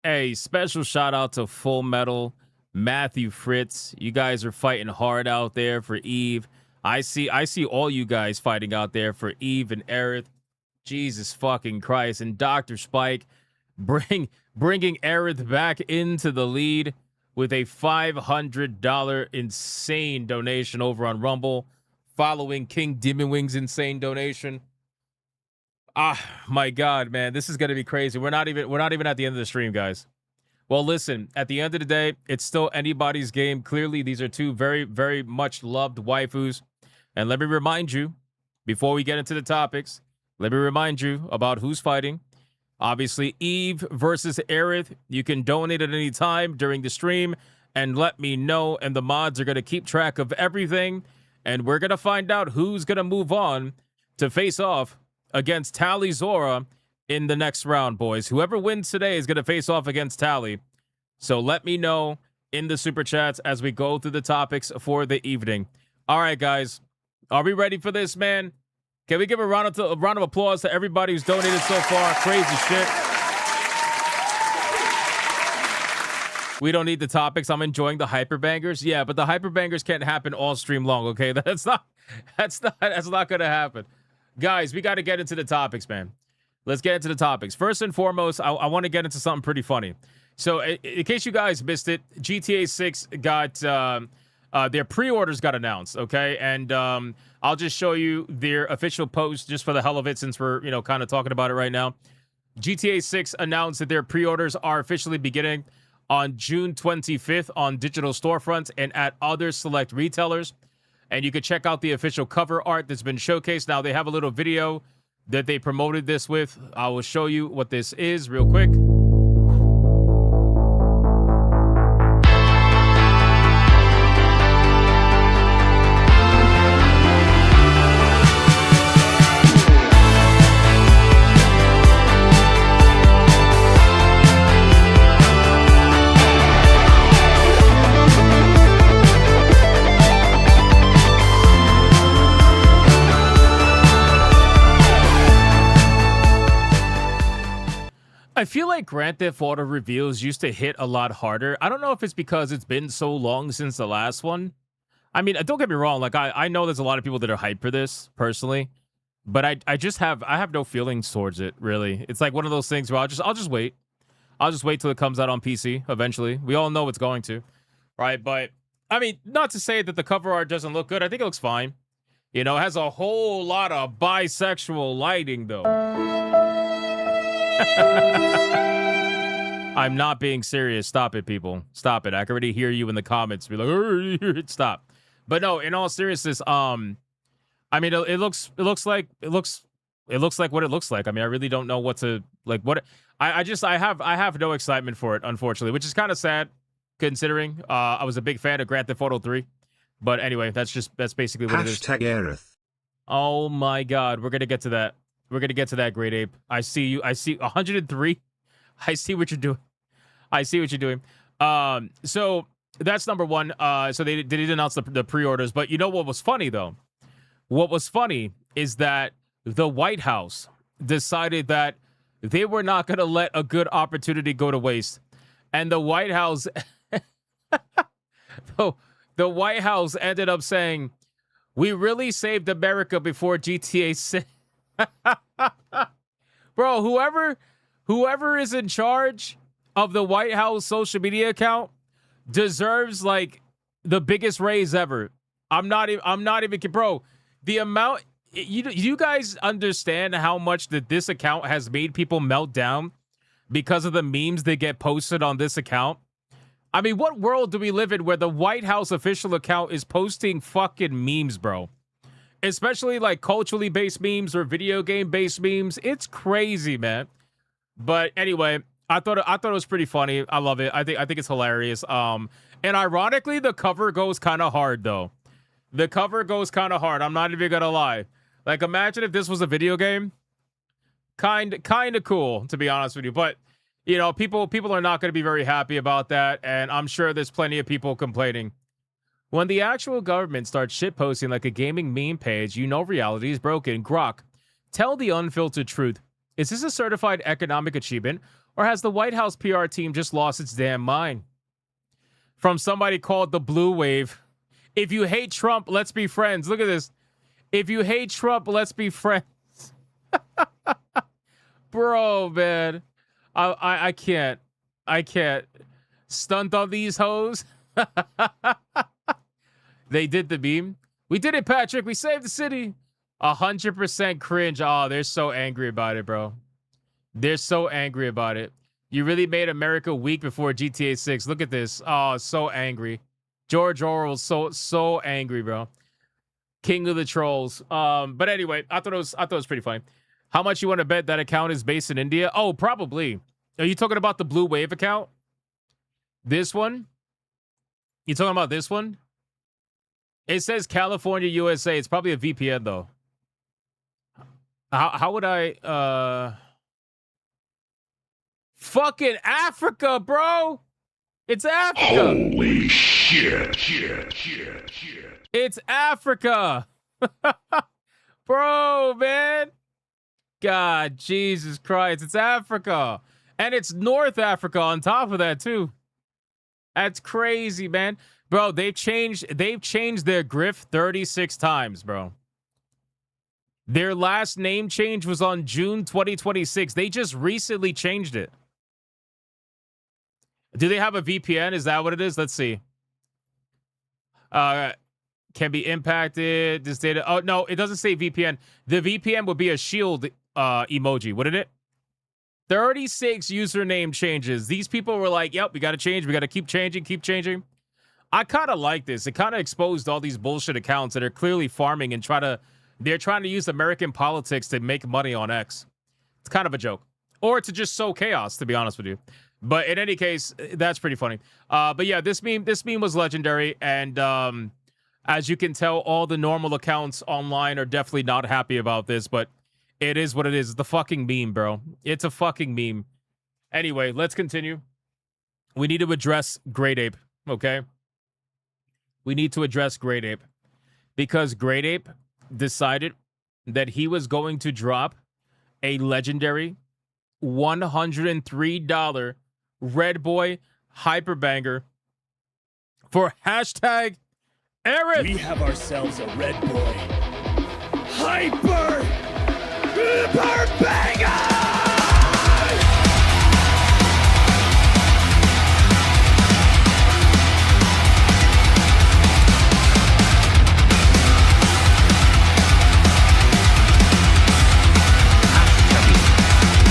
Hey, special shout out to Full Metal, Matthew Fritz. You guys are fighting hard out there for Eve. I see all you guys fighting out there for Eve and Aerith. Jesus fucking Christ. And Dr. Spike bringing Aerith back into the lead with a $500 insane donation over on Rumble, following King Demon Wing's insane donation. Ah, my God, man, this is gonna be crazy. We're not even at the end of the stream, guys. Well, listen, at the end of the day, it's still anybody's game. Clearly, these are two very, very much loved waifus. And let me remind you, before we get into the topics, Let me remind you about who's fighting. Obviously, Eve versus Aerith. You can donate at any time during the stream and let me know. And the mods are going to keep track of everything. And we're going to find out who's going to move on to face off against Tally Zora in the next round, boys. Whoever wins today is going to face off against Tally. So let me know in the super chats as we go through the topics for the evening. All right, guys. Are we ready for this, man? Can we give a round of applause to everybody who's donated so far? Crazy shit. We don't need the topics. I'm enjoying the hyperbangers. Yeah, but the hyperbangers can't happen all stream long, okay? That's not gonna happen. Guys, we got to get into the topics, man. Let's get into the topics. First and foremost, I want to get into something pretty funny. So, in case you guys missed it, GTA 6 got their pre-orders got announced, okay? And I'll just show you their official post just for the hell of it, since we're kind of talking about it right now. GTA 6 announced that their pre-orders are officially beginning on June 25th on digital storefronts and at other select retailers. And you can check out the official cover art that's been showcased. Now, they have a little video that they promoted this with. I will show you what this is real quick. I feel like Grand Theft Auto reveals used to hit a lot harder. I don't know if it's because it's been so long since the last one. I mean, don't get me wrong. Like, I know there's a lot of people that are hyped for this, personally. But I have no feelings towards it, really. It's like one of those things where I'll just wait. I'll just wait till it comes out on PC eventually. We all know it's going to, right? But, I mean, not to say that the cover art doesn't look good. I think it looks fine. It has a whole lot of bisexual lighting, though. I'm not being serious. Stop it, people. Stop it. I can already hear you in the comments. Be like, stop. But no, in all seriousness, I mean, it looks like what it looks like. I mean, I really don't know what to like. What I have no excitement for it, unfortunately, which is kind of sad, considering I was a big fan of Grand Theft Auto 3. But anyway, that's basically what it is. Aerith. Oh my God, we're gonna get to that. We're going to get to that, Great Ape. I see you. I see 103. I see what you're doing. I see what you're doing. So that's number one. So they did announce the pre-orders. But you know what was funny, though? What was funny is that the White House decided that they were not going to let a good opportunity go to waste. And the White House... the White House ended up saying, we really saved America before GTA 6. Bro, whoever is in charge of the White House social media account deserves like the biggest raise ever. I'm not even bro. The amount you guys understand how much that this account has made people melt down because of the memes that get posted on this account? I mean, what world do we live in where the White House official account is posting fucking memes, bro? Especially like culturally based memes or video game based memes. It's crazy, man. But anyway, I thought it was pretty funny. I love it. I think it's hilarious. And ironically, the cover goes kind of hard though. The cover goes kind of hard. I'm not even gonna lie. Like, imagine if this was a video game. Kind of cool, to be honest with you. But people are not going to be very happy about that, and I'm sure there's plenty of people complaining. When the actual government starts shitposting like a gaming meme page, reality is broken. Grok, tell the unfiltered truth. Is this a certified economic achievement, or has the White House PR team just lost its damn mind? From somebody called the Blue Wave. If you hate Trump, let's be friends. Look at this. If you hate Trump, let's be friends. Bro, man. I can't. Stunt on these hoes. They did the meme. We did it, Patrick. We saved the city. 100% cringe. Oh, they're so angry about it, bro. They're so angry about it. You really made America weak before GTA 6. Look at this. Oh, so angry. George Orwell, so angry, bro. King of the trolls. But anyway, I thought it was pretty funny. How much you want to bet that account is based in India? Oh, probably. Are you talking about the Blue Wave account? This one? You talking about this one? It says California, USA. It's probably a VPN, though. How would I... Fucking Africa, bro! It's Africa! Holy shit. It's Africa! Bro, man! God, Jesus Christ, it's Africa! And it's North Africa on top of that, too. That's crazy, man. Bro, they've changed their grift 36 times, bro. Their last name change was on June 2026. They just recently changed it. Do they have a VPN? Is that what it is? Let's see. Can be impacted. This data. Oh, no, it doesn't say VPN. The VPN would be a shield emoji, wouldn't it? 36 username changes. These people were like, yep, we got to change. We got to keep changing. I kind of like this. It kind of exposed all these bullshit accounts that are clearly farming and they're trying to use American politics to make money on X. It's kind of a joke. Or to just sow chaos, to be honest with you. But in any case, that's pretty funny. But yeah, this meme was legendary. And as you can tell, all the normal accounts online are definitely not happy about this. But it is what it is. It's the fucking meme, bro. It's a fucking meme. Anyway, let's continue. We need to address Great Ape, okay? We need to address Great Ape. Because Great Ape decided that he was going to drop a legendary $103 Red Boy Hyperbanger for hashtag Aerith. We have ourselves a Red Boy Hyperbanger!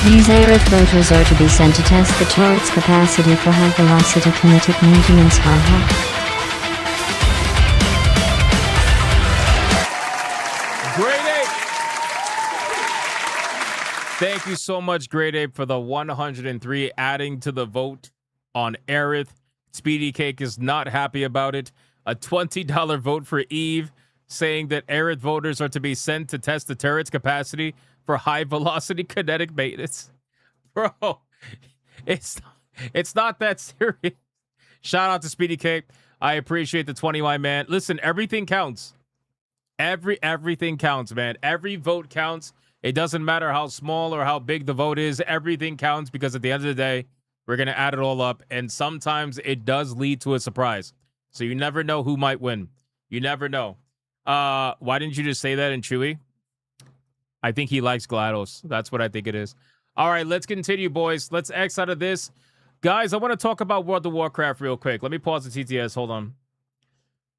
These Aerith voters are to be sent to test the turret's capacity for high-velocity kinetic maintenance. Great Ape! Thank you so much, Great Ape, for the 103 adding to the vote on Aerith. Speedy Cake is not happy about it. A $20 vote for Eve, saying that Aerith voters are to be sent to test the turret's capacity for high-velocity kinetic maintenance. Bro, it's not that serious. Shout out to Speedy Cake. I appreciate the 20, my man. Listen, everything counts. Everything counts, man. Every vote counts. It doesn't matter how small or how big the vote is. Everything counts because at the end of the day, we're going to add it all up. And sometimes it does lead to a surprise. So you never know who might win. You never know. Why didn't you just say that in Chewy? I think he likes GLaDOS. That's what I think it is. All right, let's continue, boys. Let's X out of this. Guys, I want to talk about World of Warcraft real quick. Let me pause the TTS. Hold on.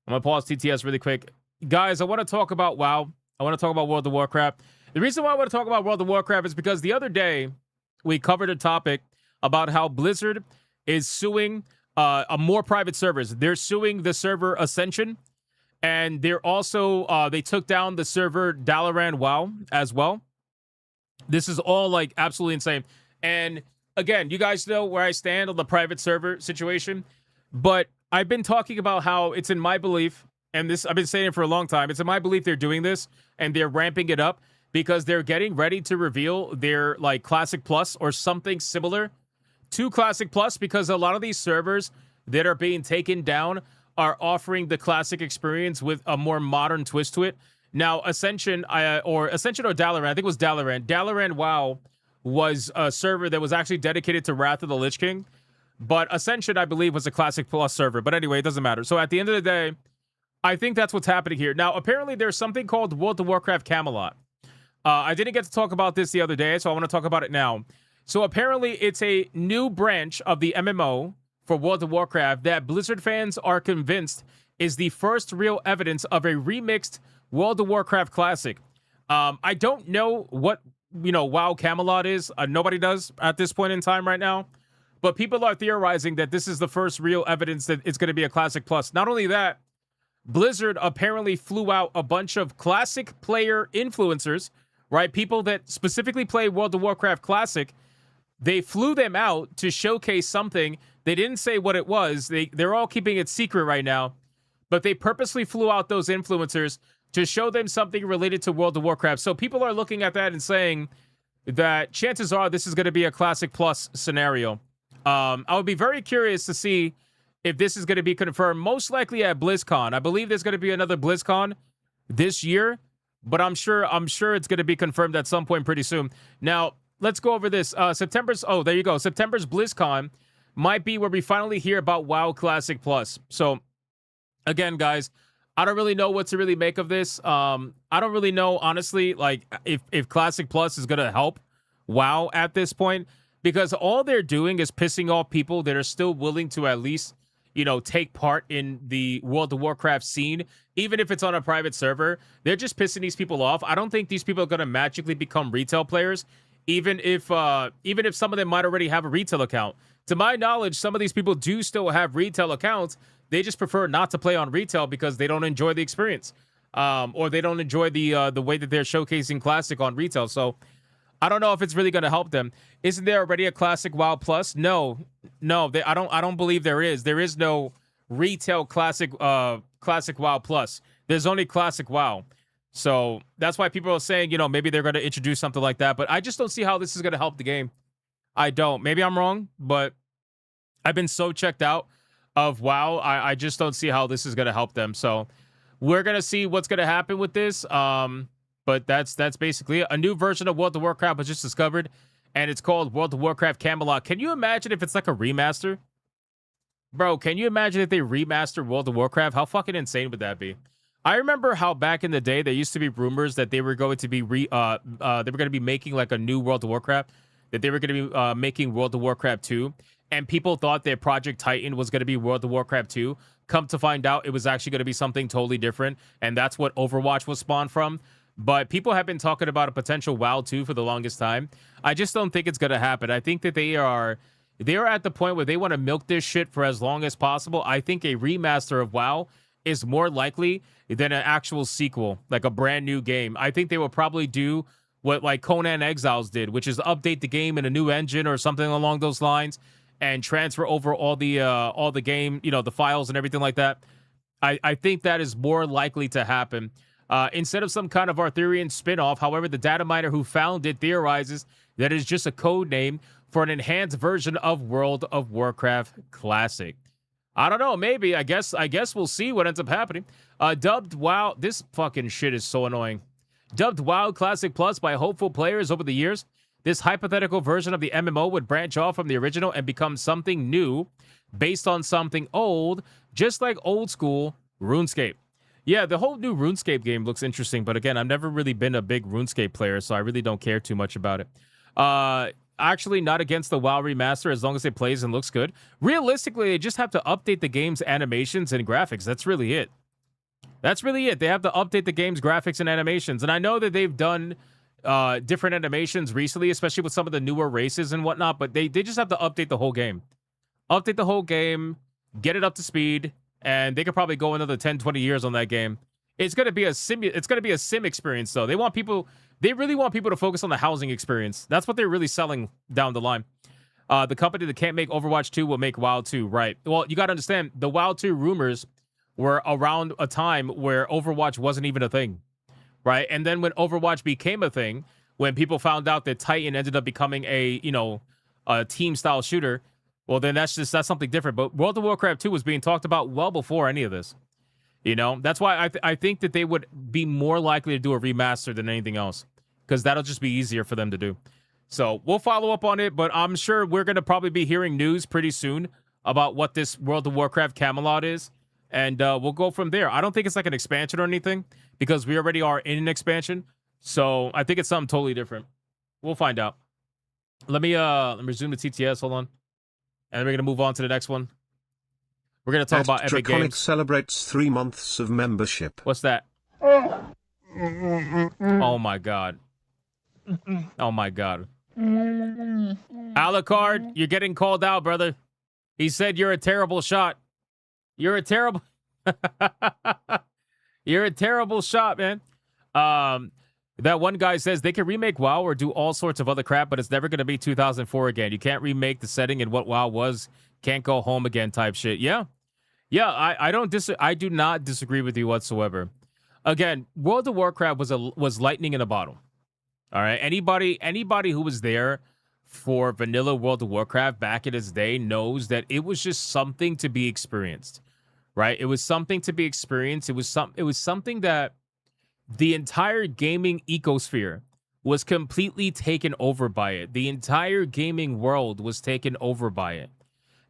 I'm going to pause TTS really quick. Guys, I want to talk about WoW. I want to talk about World of Warcraft. The reason why I want to talk about World of Warcraft is because the other day we covered a topic about how Blizzard is suing more private servers. They're suing the server Ascension. And they're also, they took down the server Dalaran WoW as well. This is all, like, absolutely insane. And, again, you guys know where I stand on the private server situation. But I've been talking about how it's in my belief, and this I've been saying it for a long time, it's in my belief they're doing this, and they're ramping it up, because they're getting ready to reveal their, like, Classic Plus or something similar to Classic Plus, because a lot of these servers that are being taken down are offering the classic experience with a more modern twist to it. Now, Ascension or Dalaran, I think it was Dalaran. Dalaran WoW was a server that was actually dedicated to Wrath of the Lich King. But Ascension, I believe, was a Classic Plus server. But anyway, it doesn't matter. So at the end of the day, I think that's what's happening here. Now, apparently, there's something called World of Warcraft Camelot. I didn't get to talk about this the other day, so I want to talk about it now. So apparently, it's a new branch of the MMO for World of Warcraft that Blizzard fans are convinced is the first real evidence of a remixed World of Warcraft classic. I don't know what, WoW Camelot is. Nobody does at this point in time right now. But people are theorizing that this is the first real evidence that it's going to be a Classic Plus. Not only that, Blizzard apparently flew out a bunch of classic player influencers right? People that specifically play World of Warcraft Classic, they flew them out to showcase something. They didn't say what it was. They're all keeping it secret right now, but they purposely flew out those influencers to show them something related to World of Warcraft. So people are looking at that and saying that chances are this is going to be a Classic Plus scenario. I would be very curious to see if this is going to be confirmed, most likely at BlizzCon. I believe there's going to be another BlizzCon this year, but I'm sure it's going to be confirmed at some point pretty soon. Now, let's go over this. September's BlizzCon might be where we finally hear about WoW Classic Plus. So, again, guys, I don't really know what to really make of this. I don't really know, honestly, like if Classic Plus is going to help WoW at this point, because all they're doing is pissing off people that are still willing to at least, take part in the World of Warcraft scene, even if it's on a private server. They're just pissing these people off. I don't think these people are going to magically become retail players, even if some of them might already have a retail account. To my knowledge, some of these people do still have retail accounts. They just prefer not to play on retail because they don't enjoy the experience, or they don't enjoy the way that they're showcasing Classic on retail. So I don't know if it's really going to help them. Isn't there already a Classic WoW Plus? No. I don't believe there is. There is no retail Classic WoW Plus. There's only Classic WoW. So that's why people are saying, maybe they're going to introduce something like that. But I just don't see how this is going to help the game. I don't. Maybe I'm wrong, but I've been so checked out of WoW. I just don't see how this is going to help them. So we're going to see what's going to happen with this. But that's basically it. A new version of World of Warcraft was just discovered, and it's called World of Warcraft Camelot. Can you imagine if it's like a remaster? Bro, can you imagine if they remaster World of Warcraft? How fucking insane would that be? I remember how back in the day there used to be rumors that they were going to be making like a new World of Warcraft, that they were going to be making World of Warcraft 2, and people thought that Project Titan was going to be World of Warcraft 2. Come to find out, it was actually going to be something totally different, and that's what Overwatch was spawned from. But people have been talking about a potential WoW 2 for the longest time. I just don't think it's going to happen. I think that they are at the point where they want to milk this shit for as long as possible. I think a remaster of WoW is more likely than an actual sequel, like a brand new game. I think they will probably do what like Conan Exiles did, which is update the game in a new engine or something along those lines and transfer over all the game, the files and everything like that. I think that is more likely to happen. Instead of some kind of Arthurian spin-off. However, the data miner who found it theorizes that it is just a code name for an enhanced version of World of Warcraft Classic. I don't know, maybe. I guess we'll see what ends up happening. Dubbed WoW, this fucking shit is so annoying. Dubbed WoW Classic Plus by hopeful players over the years, this hypothetical version of the MMO would branch off from the original and become something new based on something old, just like old school RuneScape. Yeah, the whole new RuneScape game looks interesting, but again, I've never really been a big RuneScape player, so I really don't care too much about it. Actually, not against the WoW remaster as long as it plays and looks good. Realistically, they just have to update the game's animations and graphics. That's really it. They have to update the game's graphics and animations. And I know that they've done different animations recently, especially with some of the newer races and whatnot, but they just have to update the whole game. Update the whole game, get it up to speed, and they could probably go another 10, 20 years on that game. It's going to be a sim experience, though. They really want people to focus on the housing experience. That's what they're really selling down the line. The company that can't make Overwatch 2 will make WoW 2, right? Well, you got to understand, the WoW 2 rumors were around a time where Overwatch wasn't even a thing, right? And then when Overwatch became a thing, when people found out that Titan ended up becoming a team-style shooter, well, then that's something different. But World of Warcraft 2 was being talked about well before any of this. That's why I think that they would be more likely to do a remaster than anything else, because that'll just be easier for them to do. So we'll follow up on it, but I'm sure we're going to probably be hearing news pretty soon about what this World of Warcraft Camelot is, and we'll go from there. I don't think it's like an expansion or anything, because we already are in an expansion. So I think it's something totally different. We'll find out. Let me resume the TTS. Hold on. And we're going to move on to the next one. We're going to talk about Epic Draconic Mm. Games. celebrates 3 months of membership. What's that? Oh my god. Oh my god. Alucard, you're getting called out, brother. He said you're a terrible shot. You're a terrible You're a terrible shot, man. That one guy says they can remake WoW or do all sorts of other crap, but it's never going to be 2004 again. You can't remake the setting and what WoW was. Can't go home again type shit. Yeah. Yeah, I do not disagree with you whatsoever. Again, World of Warcraft was lightning in a bottle. All right. Anybody who was there for vanilla World of Warcraft back in its day knows that it was just something to be experienced. Right? It was something to be experienced. It was something that the entire gaming ecosphere was completely taken over by it. The entire gaming world was taken over by it.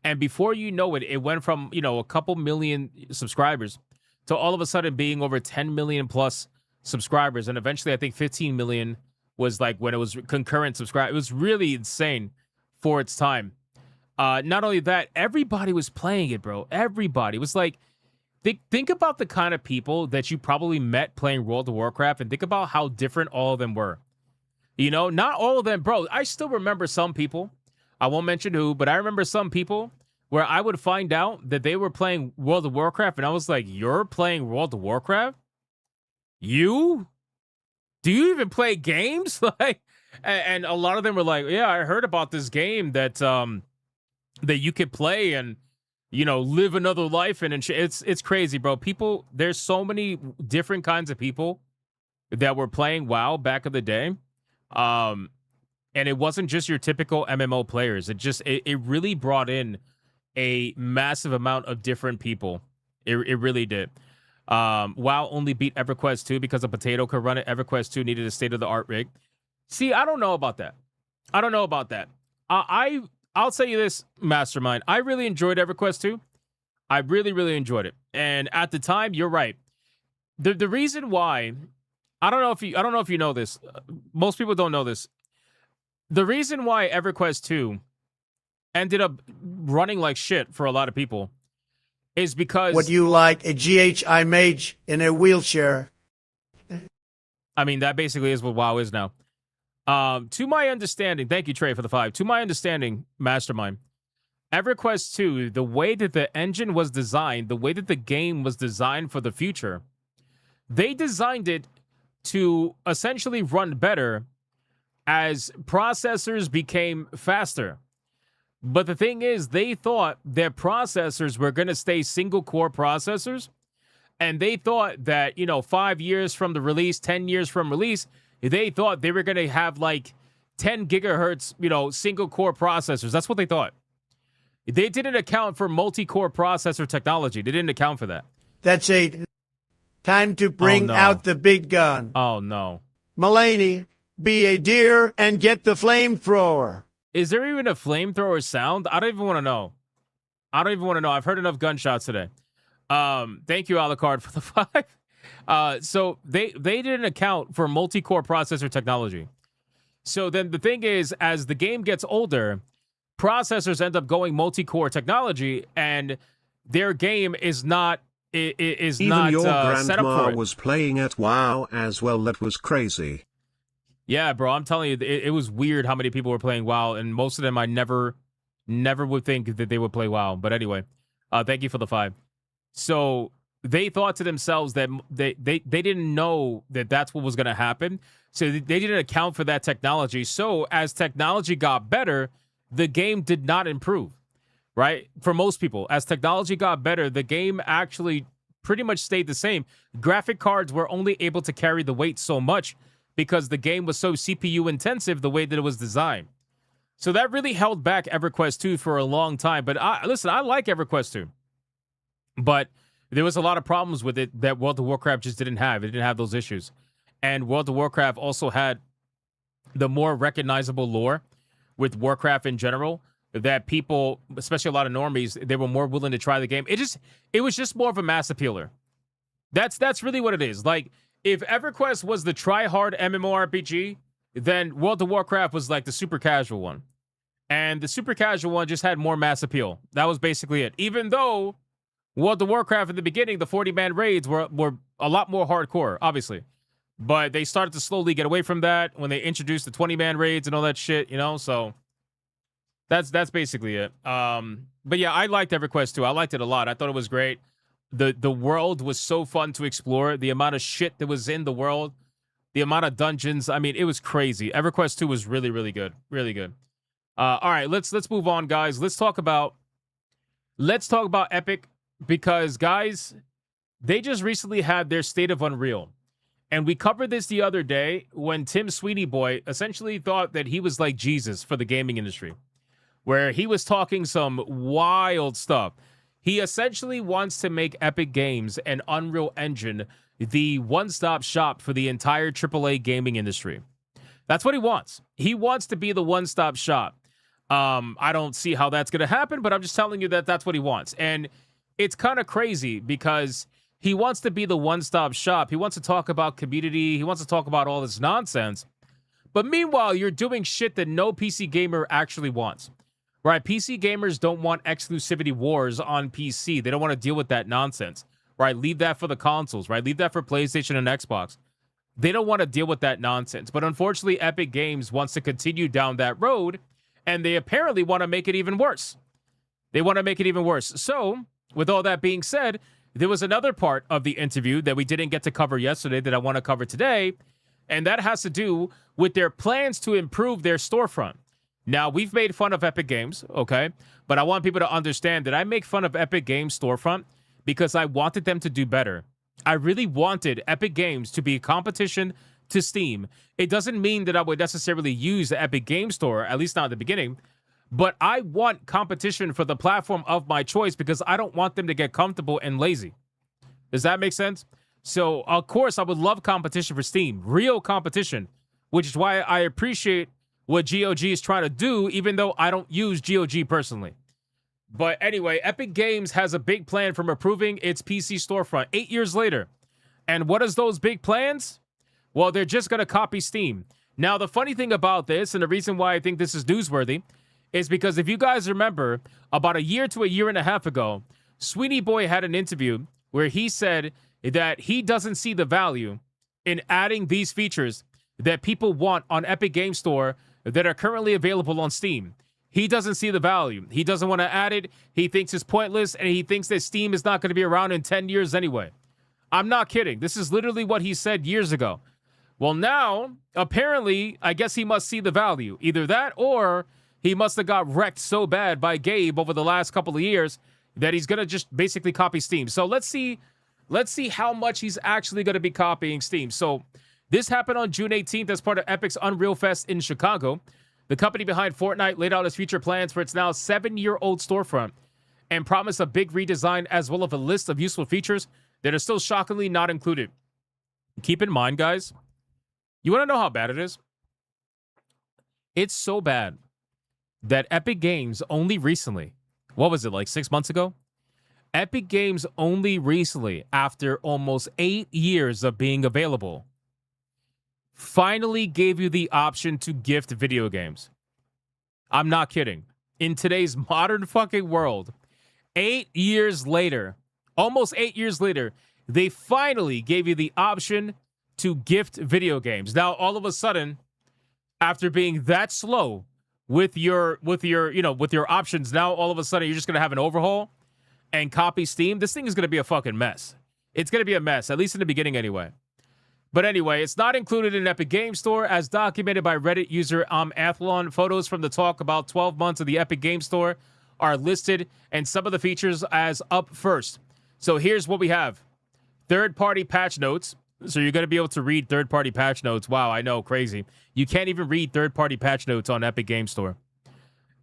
And before you know it, it went from, a couple million subscribers to all of a sudden being over 10 million plus subscribers. And eventually, I think 15 million was like when it was concurrent subscribers. It was really insane for its time. Not only that, everybody was playing it, bro. Everybody. It was like, think about the kind of people that you probably met playing World of Warcraft and think about how different all of them were. Not all of them, bro. I still remember some people. I won't mention who, but I remember some people where I would find out that they were playing World of Warcraft, and I was like, you're playing World of Warcraft? You? Do you even play games? And a lot of them were like, yeah, I heard about this game that that you could play and, live another life. And it's crazy, bro. People, there's so many different kinds of people that were playing WoW back in the day. And it wasn't just your typical MMO players. It really brought in a massive amount of different people. It really did. WoW only beat EverQuest 2 because a potato could run it. EverQuest 2 needed a state-of-the-art rig. See, I don't know about that. I'll tell you this, Mastermind. I really enjoyed EverQuest 2. I really, really enjoyed it. And at the time, you're right. The reason why, I don't know if you know this. Most people don't know this. The reason why EverQuest 2 ended up running like shit for a lot of people is because... What you like, a GHI mage in a wheelchair? I mean, that basically is what WoW is now. To my understanding, thank you, Trey, for the 5. To my understanding, Mastermind, EverQuest 2, the way that the engine was designed, the way that the game was designed for the future, they designed it to essentially run better as processors became faster. But the thing is, they thought their processors were going to stay single-core processors, and they thought that, 5 years from the release, 10 years from release, they thought they were going to have, 10 gigahertz, single-core processors. That's what they thought. They didn't account for multi-core processor technology. They didn't account for that. That's it. Time to bring out the big gun. Oh, no. Mulaney, be a deer and get the flamethrower. Is there even a flamethrower sound? I don't even want to know. I've heard enough gunshots today. Thank you, Alucard, for the 5. So they didn't account for multi-core processor technology. So then the thing is, as the game gets older, processors end up going multi-core technology, and their game is not Even not your set up for grandma it. was playing at WoW as well. That was crazy. Yeah, bro, I'm telling you, it was weird how many people were playing WoW, and most of them I never would think that they would play WoW. But anyway, thank you for the 5. So they thought to themselves that they didn't know that that's what was going to happen. So they didn't account for that technology. So as technology got better, the game did not improve, right? For most people, as technology got better, the game actually pretty much stayed the same. Graphic cards were only able to carry the weight so much because the game was so CPU intensive the way that it was designed. So that really held back EverQuest 2 for a long time. But listen, I like EverQuest 2. But there was a lot of problems with it that World of Warcraft just didn't have. It didn't have those issues. And World of Warcraft also had the more recognizable lore with Warcraft in general that people, especially a lot of normies, they were more willing to try the game. It was just more of a mass appealer. That's really what it is. Like, if EverQuest was the try-hard MMORPG, then World of Warcraft was like the super casual one. And the super casual one just had more mass appeal. That was basically it. Even though World of Warcraft in the beginning, the 40-man raids were a lot more hardcore, obviously. But they started to slowly get away from that when they introduced the 20-man raids and all that shit, so that's basically it. But yeah, I liked EverQuest 2. I liked it a lot. I thought it was great. The world was so fun to explore. The amount of shit that was in the world, The amount of dungeons, I mean, it was crazy. EverQuest 2 was really, really good. Really good. All right, let's move on, guys. Let's talk about Epic because, guys, they just recently had their State of Unreal. And we covered this the other day when Tim Sweeney Boy essentially thought that he was like Jesus for the gaming industry, where he was talking some wild stuff. He essentially wants to make Epic Games and Unreal Engine the one-stop shop for the entire AAA gaming industry. That's what he wants. He wants to be the one-stop shop. I don't see how that's going to happen, but I'm just telling you that that's what he wants. And it's kind of crazy because he wants to be the one-stop shop. He wants to talk about community. He wants to talk about all this nonsense. But meanwhile, you're doing shit that no PC gamer actually wants. Right? PC gamers don't want exclusivity wars on PC. They don't want to deal with that nonsense. Right? Leave that for the consoles. Right? Leave that for PlayStation and Xbox. They don't want to deal with that nonsense. But unfortunately, Epic Games wants to continue down that road, and they apparently want to make it even worse. They want to make it even worse. So, with all that being said, there was another part of the interview that we didn't get to cover yesterday that I want to cover today, and that has to do with their plans to improve their storefront. Now, we've made fun of Epic Games, okay? But I want people to understand that I make fun of Epic Games storefront because I wanted them to do better. I really wanted Epic Games to be a competition to Steam. It doesn't mean that I would necessarily use the Epic Game Store, at least not at the beginning, but I want competition for the platform of my choice because I don't want them to get comfortable and lazy. Does that make sense? So, of course, I would love competition for Steam, real competition, which is why I appreciate what GOG is trying to do, even though I don't use GOG personally. But anyway, Epic Games has a big plan from improving its PC storefront 8 years later. And what is those big plans? Well, they're just going to copy Steam. Now, the funny thing about this, and the reason why I think this is newsworthy, is because if you guys remember, about a year to a year and a half ago, Sweeney Boy had an interview where he said that he doesn't see the value in adding these features that people want on Epic Game Store that are currently available on Steam. He doesn't see the value. He doesn't want to add it. He thinks it's pointless, and he thinks that Steam is not going to be around in 10 years anyway. I'm not kidding. This is literally what he said years ago. Well, now, apparently, I guess he must see the value. Either that or he must have got wrecked so bad by Gabe over the last couple of years that he's going to just basically copy Steam. So let's see how much he's actually going to be copying Steam. So this happened on June 18th as part of Epic's Unreal Fest in Chicago. The company behind Fortnite laid out its future plans for its now 7-year-old storefront and promised a big redesign as well as a list of useful features that are still shockingly not included. Keep in mind, guys, you want to know how bad it is? It's so bad that Epic Games only recently, what was it, like 6 months ago? Epic Games only recently, after almost 8 years of being available, finally gave you the option to gift video games. I'm not kidding. In today's modern fucking world, 8 years later, almost 8 years later, they finally gave you the option to gift video games. Now, all of a sudden, after being that slow with your options, now all of a sudden you're just gonna have an overhaul and copy Steam. This thing is gonna be a fucking mess. It's gonna be a mess, at least in the beginning anyway. But anyway, it's not included in Epic Game Store, as documented by Reddit user Athlon. Photos from the talk about 12 months of the Epic Game Store are listed, and some of the features as up first. So here's what we have. Third-party patch notes. So you're going to be able to read third-party patch notes. Wow, I know, crazy. You can't even read third-party patch notes on Epic Game Store.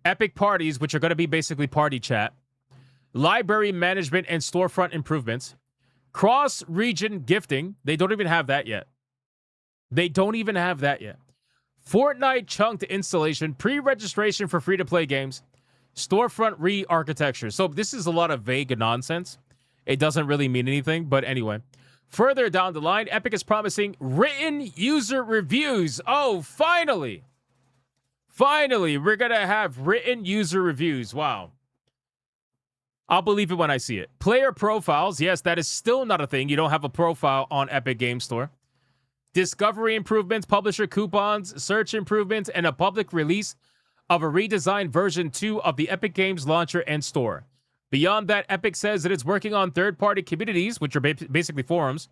Epic Parties, which are going to be basically party chat. Library management and storefront improvements. Cross-region gifting. They don't even have that yet. They don't even have that yet. Fortnite chunked installation. Pre-registration for free-to-play games. Storefront re-architecture. So this is a lot of vague nonsense. It doesn't really mean anything, but anyway. Further down the line, Epic is promising written user reviews. Oh, finally. Finally, we're going to have written user reviews. Wow. I'll believe it when I see it. Player profiles. Yes, that is still not a thing. You don't have a profile on Epic Game Store. Discovery improvements, publisher coupons, search improvements, and a public release of a redesigned version 2 of the Epic Games launcher and store. Beyond that, Epic says that it's working on third-party communities, which are basically forums,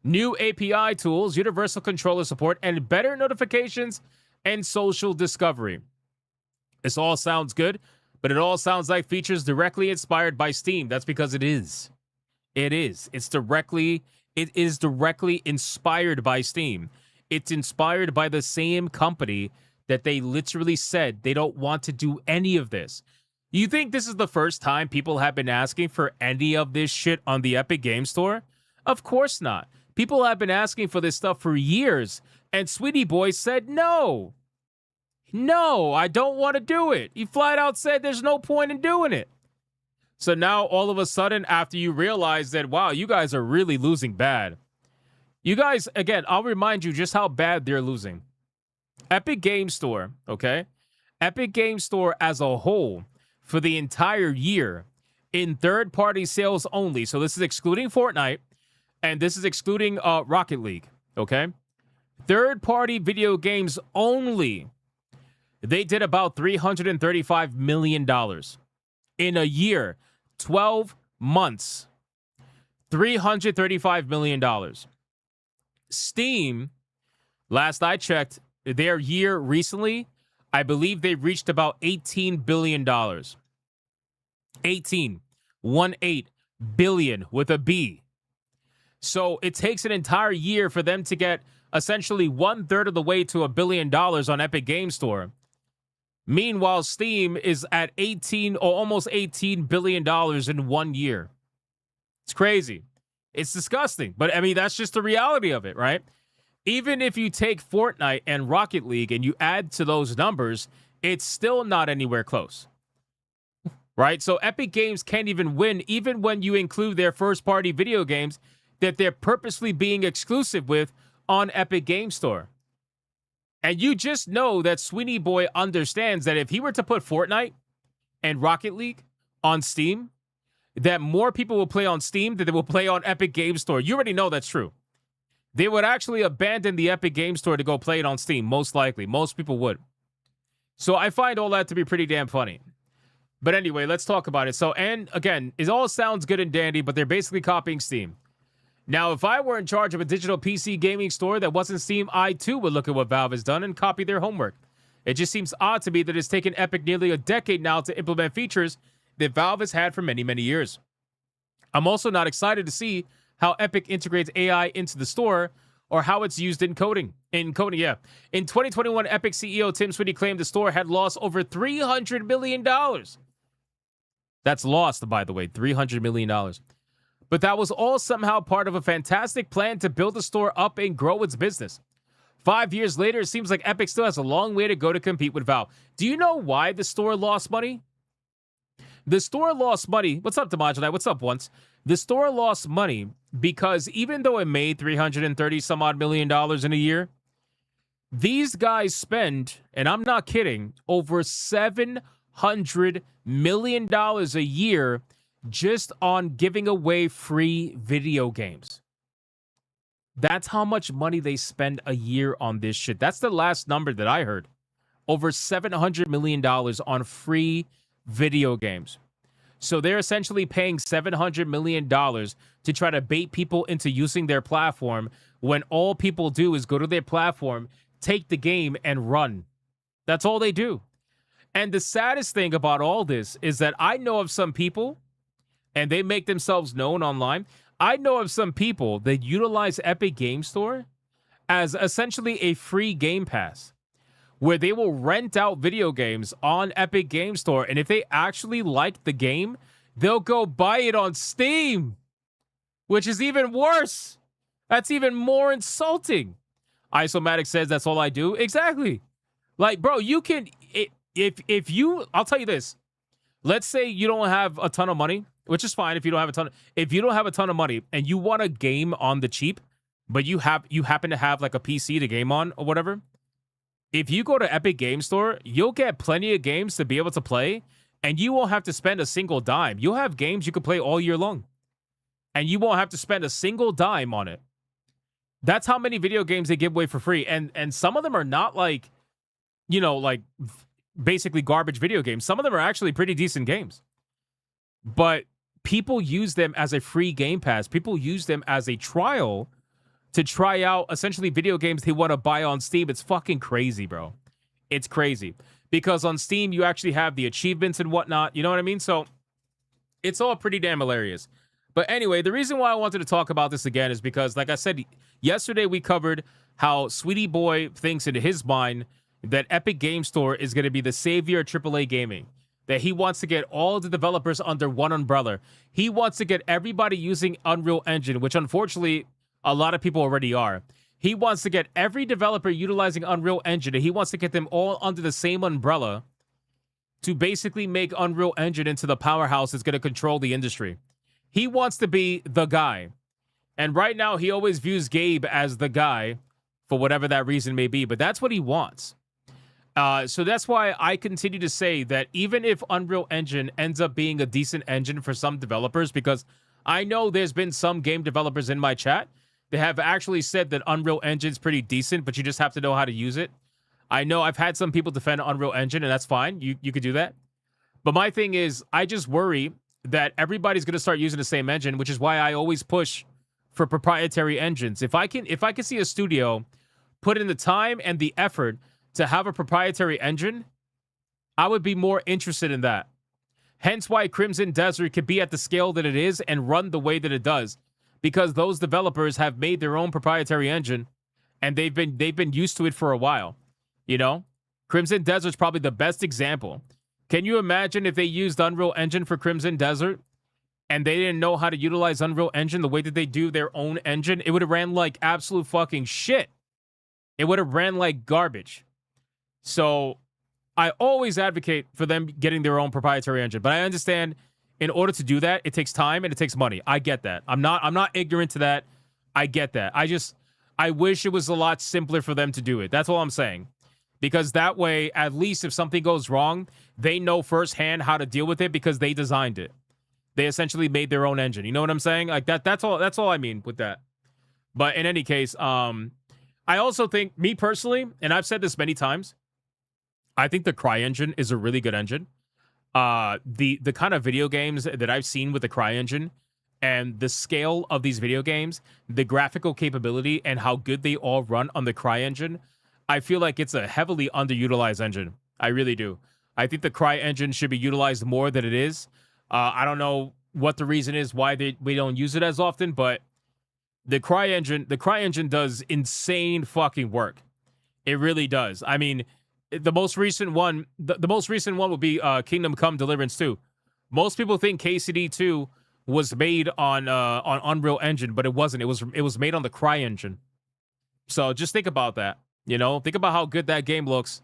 new API tools, universal controller support, and better notifications and social discovery. This all sounds good, but it all sounds like features directly inspired by Steam. That's because it is. It is. It is directly inspired by Steam. It's inspired by the same company that they literally said they don't want to do any of this. You think this is the first time people have been asking for any of this shit on the Epic Game Store? Of course not. People have been asking for this stuff for years, and Sweetie Boy said no. No, I don't want to do it. He flat out said there's no point in doing it. So now, all of a sudden, after you realize that, wow, you guys are really losing bad. You guys, again, I'll remind you just how bad they're losing. Epic Game Store, okay? Epic Game Store as a whole, for the entire year, in third-party sales only, so this is excluding Fortnite, and this is excluding Rocket League, okay? Third-party video games only, they did about $335 million in a year, 12 months. $335 million. Steam, last I checked, their year recently, I believe they reached about $18 billion. 18 billion with a B. So it takes an entire year for them to get essentially 1/3 of the way to $1 billion on Epic Game Store. Meanwhile, Steam is at 18 or almost $18 billion in 1 year. It's crazy. It's disgusting. But I mean, that's just the reality of it, right? Even if you take Fortnite and Rocket League and you add to those numbers, it's still not anywhere close. Right? So Epic Games can't even win, even when you include their first-party video games that they're purposely being exclusive with on Epic Game Store. And you just know that Sweeney Boy understands that if he were to put Fortnite and Rocket League on Steam, that more people will play on Steam than they will play on Epic Game Store. You already know that's true. They would actually abandon the Epic Game Store to go play it on Steam, most likely. Most people would. So I find all that to be pretty damn funny. But anyway, let's talk about it. So, and again, it all sounds good and dandy, but they're basically copying Steam. Now, if I were in charge of a digital PC gaming store that wasn't Steam, I too would look at what Valve has done and copy their homework. It just seems odd to me that it's taken Epic nearly a decade now to implement features that Valve has had for many, many years. I'm also not excited to see how Epic integrates AI into the store or how it's used in coding. In 2021, Epic CEO Tim Sweeney claimed the store had lost over $300 million. That's lost, by the way, $300 million. But that was all somehow part of a fantastic plan to build the store up and grow its business. 5 years later, it seems like Epic still has a long way to go to compete with Valve. Do you know why the store lost money? The store lost money. What's up, Demajinite? What's up, Once? The store lost money because even though it made $330 some odd million in a year, these guys spend, and I'm not kidding, over $700 million a year just on giving away free video games. That's how much money they spend a year on this shit. That's the last number that I heard. Over $700 million on free video games. So they're essentially paying $700 million to try to bait people into using their platform when all people do is go to their platform, take the game, and run. That's all they do. And the saddest thing about all this is that I know of some people, and they make themselves known online. I know of some people that utilize Epic Game Store as essentially a free Game Pass, where they will rent out video games on Epic Game Store, and if they actually like the game, they'll go buy it on Steam, which is even worse. That's even more insulting. Isomatic says that's all I do. Exactly. Like, bro, you can, if you, I'll tell you this. Let's say you don't have a ton of money, which is fine if you don't have a ton of money and you want a game on the cheap, but you happen to have like a PC to game on or whatever. If you go to Epic Game Store, you'll get plenty of games to be able to play, and you won't have to spend a single dime. You'll have games you can play all year long, and you won't have to spend a single dime on it. That's how many video games they give away for free, and some of them are not like, you know, like basically garbage video games. Some of them are actually pretty decent games, but people use them as a free Game Pass. People use them as a trial to try out essentially video games they want to buy on Steam. It's fucking crazy, bro. It's crazy. Because on Steam, you actually have the achievements and whatnot. You know what I mean? So it's all pretty damn hilarious. But anyway, the reason why I wanted to talk about this again is because, like I said, yesterday we covered how Sweetie Boy thinks in his mind that Epic Game Store is going to be the savior of AAA gaming. That he wants to get all the developers under one umbrella. He wants to get everybody using Unreal Engine, which unfortunately a lot of people already are. He wants to get every developer utilizing Unreal Engine, and he wants to get them all under the same umbrella to basically make Unreal Engine into the powerhouse that's going to control the industry. He wants to be the guy. And right now, he always views Gabe as the guy for whatever that reason may be, but that's what he wants. So that's why I continue to say that even if Unreal Engine ends up being a decent engine for some developers, because I know there's been some game developers in my chat that have actually said that Unreal Engine's pretty decent, but you just have to know how to use it. I know I've had some people defend Unreal Engine, and that's fine. You could do that. But my thing is, I just worry that everybody's going to start using the same engine, which is why I always push for proprietary engines. If I can see a studio put in the time and the effort to have a proprietary engine, I would be more interested in that. Hence why Crimson Desert could be at the scale that it is and run the way that it does, because those developers have made their own proprietary engine and they've been used to it for a while. You know, Crimson Desert's probably the best example. Can you imagine if they used Unreal Engine for Crimson Desert and they didn't know how to utilize Unreal Engine the way that they do their own engine? It would have ran like absolute fucking shit. It would have ran like garbage. So I always advocate for them getting their own proprietary engine, but I understand in order to do that, it takes time and it takes money. I get that. I'm not ignorant to that. I get that. I wish it was a lot simpler for them to do it. That's all I'm saying. Because that way, at least if something goes wrong, they know firsthand how to deal with it because they designed it. They essentially made their own engine. You know what I'm saying? Like that's all I mean with that. But in any case, I also think, me personally, and I've said this many times, I think the CryEngine is a really good engine. The kind of video games that I've seen with the CryEngine and the scale of these video games, the graphical capability and how good they all run on the CryEngine, I feel like it's a heavily underutilized engine. I really do. I think the CryEngine should be utilized more than it is. I don't know what the reason is why we don't use it as often, but the CryEngine does insane fucking work. It really does. I mean, the most recent one would be Kingdom Come Deliverance 2. Most people think KCD 2 was made on Unreal Engine, but it wasn't. It was made on the CryEngine. So just think about that. You know, think about how good that game looks.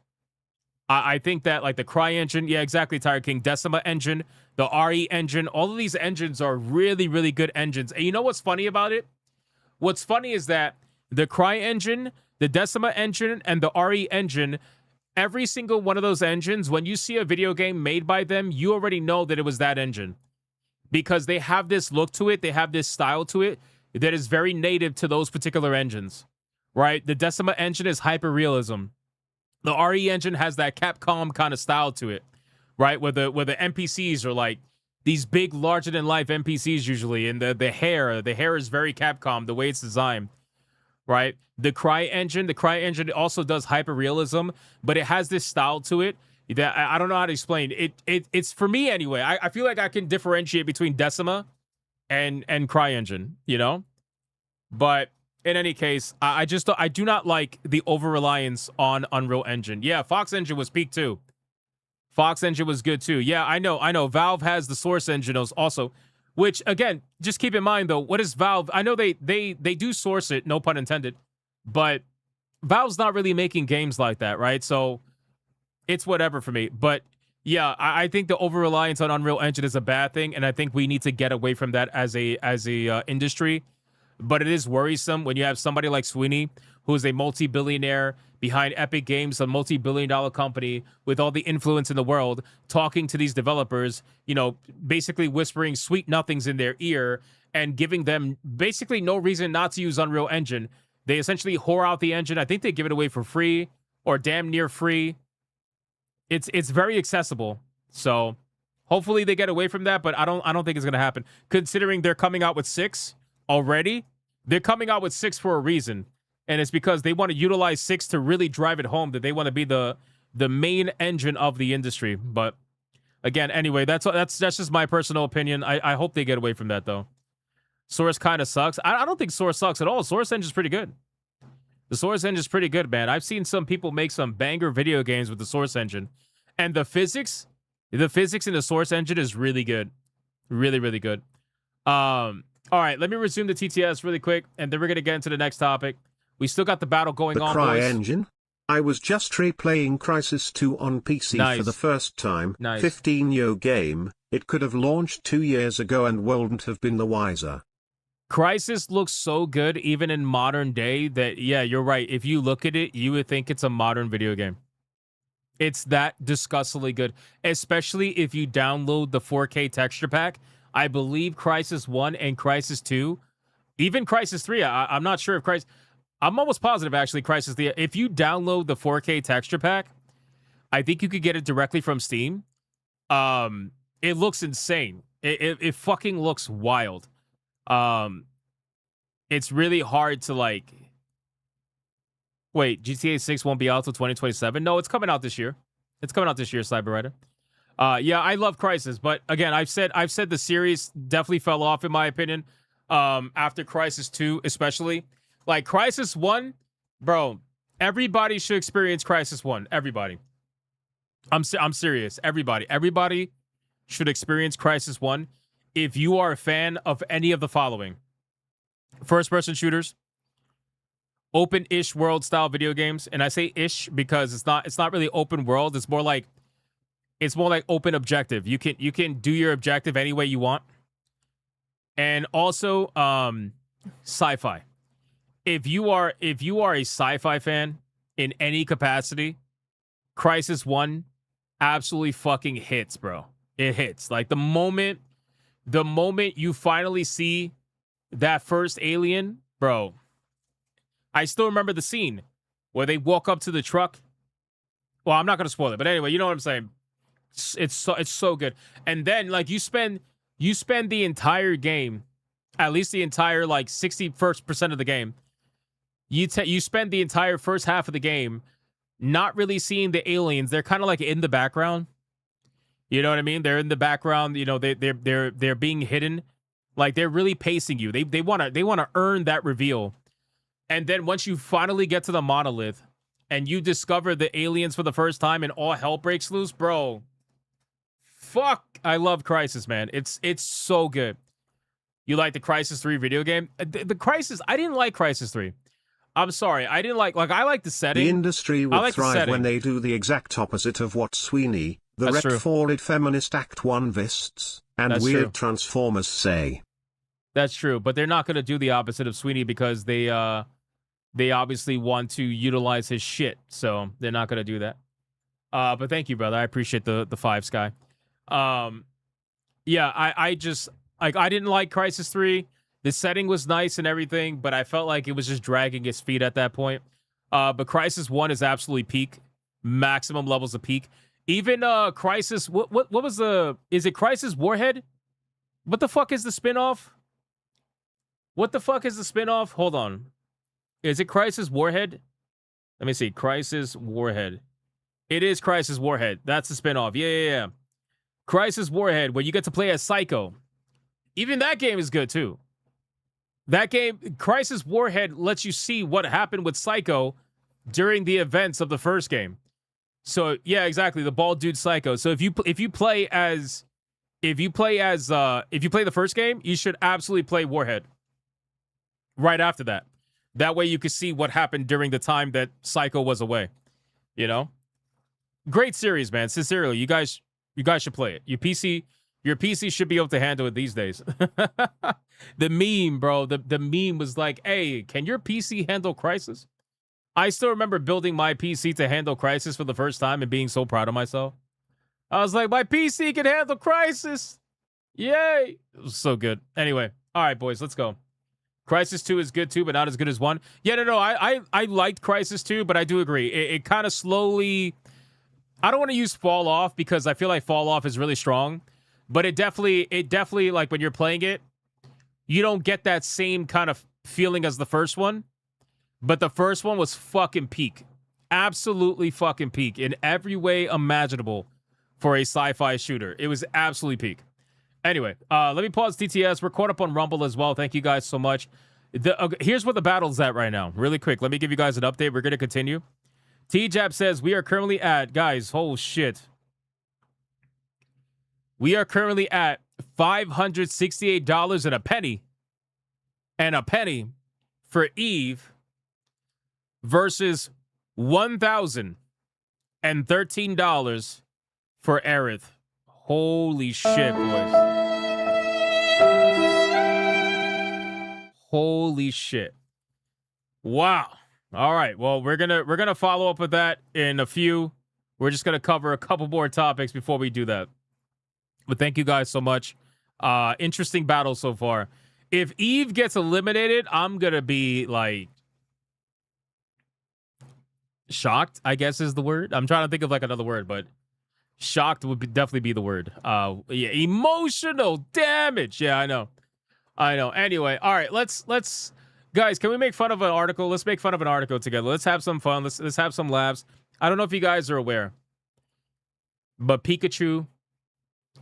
I think that like the CryEngine, yeah, exactly, Tiger King, Decima engine, the RE engine, all of these engines are really, really good engines. And you know what's funny about it? What's funny is that the CryEngine, the Decima engine, and the RE engine, every single one of those engines, when you see a video game made by them, you already know that it was that engine. Because they have this look to it, they have this style to it that is very native to those particular engines. Right? The Decima engine is hyper-realism. The RE engine has that Capcom kind of style to it. Right? Where the NPCs are like these big, larger-than-life NPCs usually. And the hair is very Capcom, the way it's designed. Right? The CryEngine also does hyper-realism, but it has this style to it that I don't know how to explain. It's for me anyway. I feel like I can differentiate between Decima and CryEngine, you know? But in any case, I do not like the over-reliance on Unreal Engine. Yeah, Fox Engine was peak too. Fox Engine was good too. Yeah, I know. Valve has the Source Engine also, which again, just keep in mind though, what is Valve? I know they do source it, no pun intended, but Valve's not really making games like that, right? So it's whatever for me. But yeah, I think the over-reliance on Unreal Engine is a bad thing, and I think we need to get away from that as a industry. But it is worrisome when you have somebody like Sweeney, who is a multi-billionaire behind Epic Games, a multi-billion-dollar company with all the influence in the world, talking to these developers, you know, basically whispering sweet nothings in their ear and giving them basically no reason not to use Unreal Engine. They essentially whore out the engine. I think they give it away for free or damn near free. It's very accessible. So hopefully they get away from that, but I don't think it's going to happen. Considering they're coming out with 6 already, They're coming out with 6 for a reason, and it's because they want to utilize 6 to really drive it home that they want to be the main engine of the industry. But again, anyway, that's just my personal opinion. I hope they get away from that though. Source kind of sucks. I don't think Source sucks at all. Source Engine's pretty good. The Source Engine's pretty good, man. I've seen some people make some banger video games with the Source Engine, and the physics in the Source Engine is really good, really, really good. All right, let me resume the TTS really quick, and then we're going to get into the next topic. We still got the battle going on, Cry boys. Engine? I was just replaying Crysis 2 on PC for the first time. Nice. 15-year game. It could have launched 2 years ago and wouldn't have been the wiser. Crysis looks so good, even in modern day, that, yeah, you're right. If you look at it, you would think it's a modern video game. It's that disgustingly good, especially if you download the 4K texture pack. I believe Crysis 1 and Crysis 2, even Crysis 3, I'm not sure if Crysis... I'm almost positive, actually, Crysis 3. If you download the 4K texture pack, I think you could get it directly from Steam. It looks insane. It fucking looks wild. It's really hard to, like... Wait, GTA 6 won't be out till 2027? No, it's coming out this year. It's coming out this year, Cyberwriter. Yeah, I love Crysis, but again, I've said the series definitely fell off in my opinion. After Crysis 2, especially. Like Crysis 1, bro, everybody should experience Crysis 1. Everybody. I'm serious. Everybody should experience Crysis 1 if you are a fan of any of the following. First-person shooters, open-ish world style video games, and I say ish because it's not really open world. It's more like open objective. You can do your objective any way you want. And also sci-fi. If you are a sci-fi fan in any capacity, Crysis 1 absolutely fucking hits, bro. It hits. Like the moment you finally see that first alien, bro. I still remember the scene where they walk up to the truck. Well, I'm not going to spoil it, but anyway, you know what I'm saying? It's so good. And then like you spend the entire game, at least the entire like 61% of the game. You spend the entire first half of the game not really seeing the aliens. They're kind of like in the background. You know what I mean? They're in the background, you know, they're being hidden. Like they're really pacing you. They want to earn that reveal. And then once you finally get to the monolith and you discover the aliens for the first time and all hell breaks loose, bro. Fuck, I love Crysis, man. It's so good. You like the Crysis 3 video game? The Crysis, I didn't like Crysis 3. I'm sorry, I didn't like I like the setting. The industry would thrive when they do the exact opposite of what Sweeney, the retro-forward feminist Act 1 vists, and weird Transformers say. That's true, but they're not going to do the opposite of Sweeney because they obviously want to utilize his shit, so they're not going to do that. But thank you, brother. I appreciate the 5 Sky. Yeah, I just I didn't like Crysis 3. The setting was nice and everything, but I felt like it was just dragging its feet at that point. But Crysis 1 is absolutely peak, maximum levels of peak. Even Crysis, what was is it Crysis Warhead? What the fuck is the spinoff? What the fuck is the spinoff? Hold on. Is it Crysis Warhead? Let me see. Crysis Warhead. It is Crysis Warhead. That's the spinoff. Yeah. Crysis Warhead, where you get to play as Psycho. Even that game is good, too. That game, Crysis Warhead, lets you see what happened with Psycho during the events of the first game. So, yeah, exactly. The bald dude Psycho. So if you play the first game, you should absolutely play Warhead right after that. That way you can see what happened during the time that Psycho was away. You know? Great series, man. Sincerely, you guys should play it. Your PC should be able to handle it these days. The meme, bro. The meme was like, hey, can your PC handle Crysis? I still remember building my PC to handle Crysis for the first time and being so proud of myself. I was like, my PC can handle Crysis. Yay. It was so good. Anyway. All right, boys, let's go. Crysis 2 is good too, but not as good as 1. Yeah, no. I liked Crysis 2, but I do agree. It kind of slowly... I don't want to use Fall Off because I feel like Fall Off is really strong. But it definitely, like when you're playing it, you don't get that same kind of feeling as the first one, but the first one was fucking peak. Absolutely fucking peak in every way imaginable for a sci-fi shooter. It was absolutely peak. Anyway, let me pause TTS. We're caught up on Rumble as well. Thank you guys so much. Here's where the battle's at right now. Really quick, let me give you guys an update. We're going to continue. T-Jab says we are currently at, guys, oh shit. We are currently at $568 and a penny for Eve versus $1,013 for Aerith. Holy shit, boys. Holy shit. Wow. All right. Well, we're gonna follow up with that in a few. We're just gonna cover a couple more topics before we do that. But thank you guys so much. Interesting battle so far. If Eve gets eliminated, I'm gonna be like shocked, I guess is the word. I'm trying to think of like another word, but shocked would definitely be the word. Yeah, emotional damage. Yeah, I know. Anyway, all right, let's guys, can we make fun of an article? Let's make fun of an article together. Let's have some fun. Let's have some laughs. I don't know if you guys are aware, but Pikachu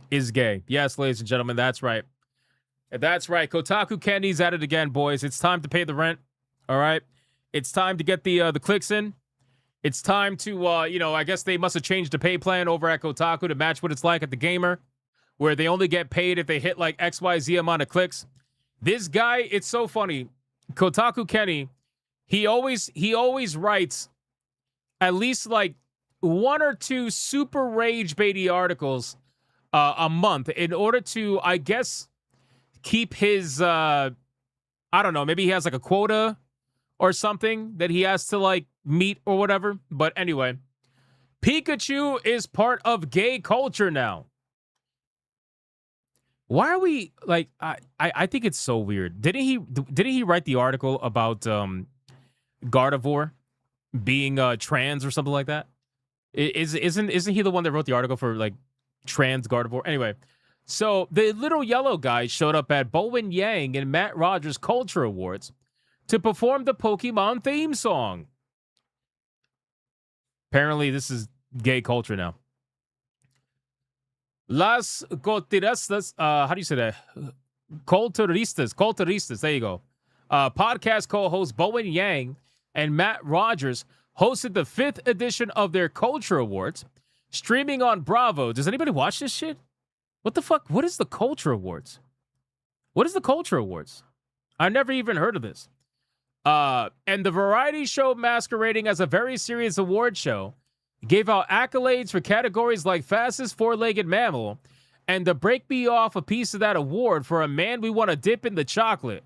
is gay. Yes, ladies and gentlemen, that's right. That's right. Kotaku Kenny's at it again, boys. It's time to pay the rent. All right. It's time to get the clicks in. It's time to, I guess they must have changed the pay plan over at Kotaku to match what it's like at the Gamer, where they only get paid if they hit like XYZ amount of clicks. This guy, it's so funny. Kotaku Kenny, he always writes at least like one or two super rage baity articles a month in order to, I guess, keep his, I don't know, maybe he has like a quota or something that he has to like meet or whatever. But anyway, Pikachu is part of gay culture now. Why are we like? I think it's so weird. Didn't he write the article about Gardevoir being trans or something like that? Isn't he the one that wrote the article for like trans Gardevoir? Anyway, so the little yellow guy showed up at Bowen Yang and Matt Rogers Culture Awards to perform the Pokemon theme song. Apparently, this is gay culture now. Las Culturistas, how do you say that? Culturistas, there you go. Podcast co-host Bowen Yang and Matt Rogers hosted the 5th edition of their Culture Awards, streaming on Bravo. Does anybody watch this shit? What the fuck? What is the Culture Awards? What is the Culture Awards? I've never even heard of this. And the variety show masquerading as a very serious award show gave out accolades for categories like fastest four-legged mammal and to break me off a piece of that award for a man we want to dip in the chocolate.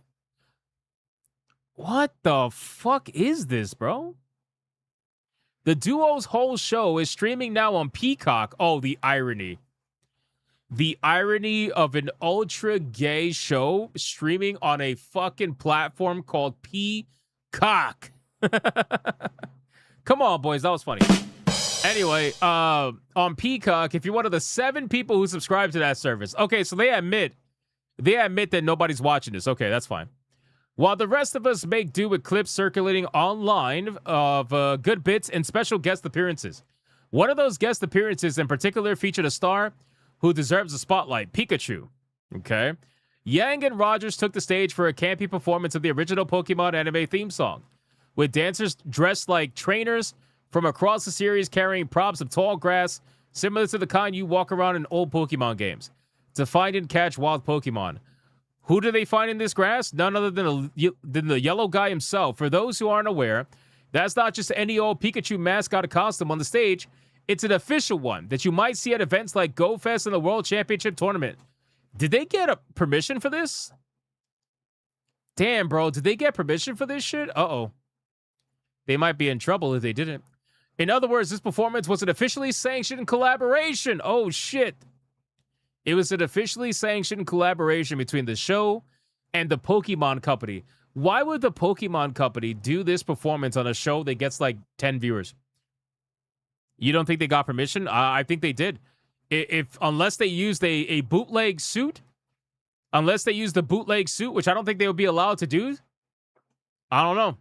What the fuck is this, bro? The duo's whole show is streaming now on Peacock. Oh, the irony. The irony of an ultra-gay show streaming on a fucking platform called Peacock. Come on, boys. That was funny. Anyway, on Peacock, if you're one of the 7 people who subscribe to that service. Okay, so they admit that nobody's watching this. Okay, that's fine. While the rest of us make do with clips circulating online of good bits and special guest appearances. One of those guest appearances in particular featured a star who deserves a spotlight, Pikachu. Okay. Yang and Rogers took the stage for a campy performance of the original Pokemon anime theme song, with dancers dressed like trainers from across the series carrying props of tall grass, similar to the kind you walk around in old Pokemon games, to find and catch wild Pokemon. Who do they find in this grass? None other than the yellow guy himself. For those who aren't aware, that's not just any old Pikachu mascot costume on the stage. It's an official one that you might see at events like Go Fest and the World Championship Tournament. Did they get a permission for this? Damn, bro. Did they get permission for this shit? Uh-oh. They might be in trouble if they didn't. In other words, this performance was an officially sanctioned collaboration. Oh, shit. It was an officially sanctioned collaboration between the show and the Pokemon Company. Why would the Pokemon Company do this performance on a show that gets like 10 viewers? You don't think they got permission? I think they did. Unless they used a bootleg suit, unless they used the bootleg suit, which I don't think they would be allowed to do. I don't know.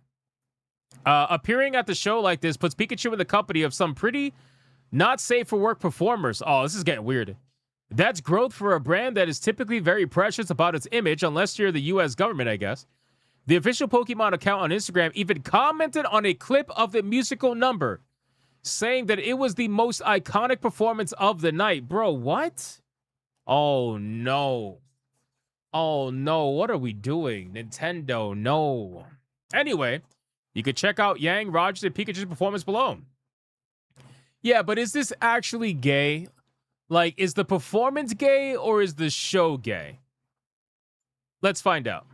Appearing at the show like this puts Pikachu in the company of some pretty not safe for work performers. Oh, this is getting weird. That's growth for a brand that is typically very precious about its image, unless you're the U.S. government, I guess. The official Pokemon account on Instagram even commented on a clip of the musical number, saying that it was the most iconic performance of the night. Bro, what? Oh, no. Oh, no. What are we doing? Nintendo, no. Anyway, you could check out Yang, Rogers, and Pikachu's performance below. Yeah, but is this actually gay? Like, is the performance gay or is the show gay? Let's find out.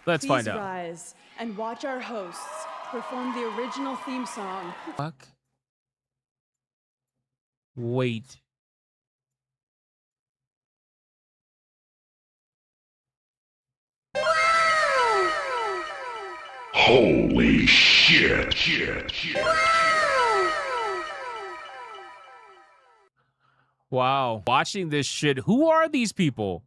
Let's find out. Please rise and watch our hosts perform the original theme song. Fuck. Wait. Holy shit. Wow. Watching this shit. Who are these people?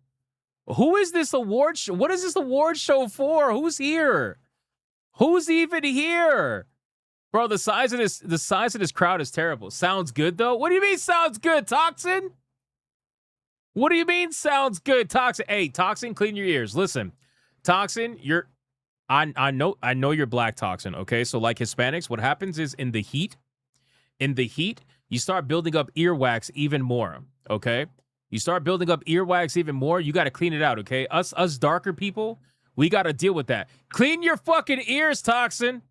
Who is this award show? What is this award show for? Who's here? Who's even here? Bro, the size of this crowd is terrible. Sounds good though. What do you mean sounds good, Toxin? What do you mean sounds good, Toxin? Hey, Toxin, clean your ears. Listen, Toxin, I know you're black, Toxin, okay? So like Hispanics, what happens is in the heat, you start building up earwax even more, okay? You start building up earwax even more, you got to clean it out, okay? Us darker people, we got to deal with that. Clean your fucking ears, Toxin.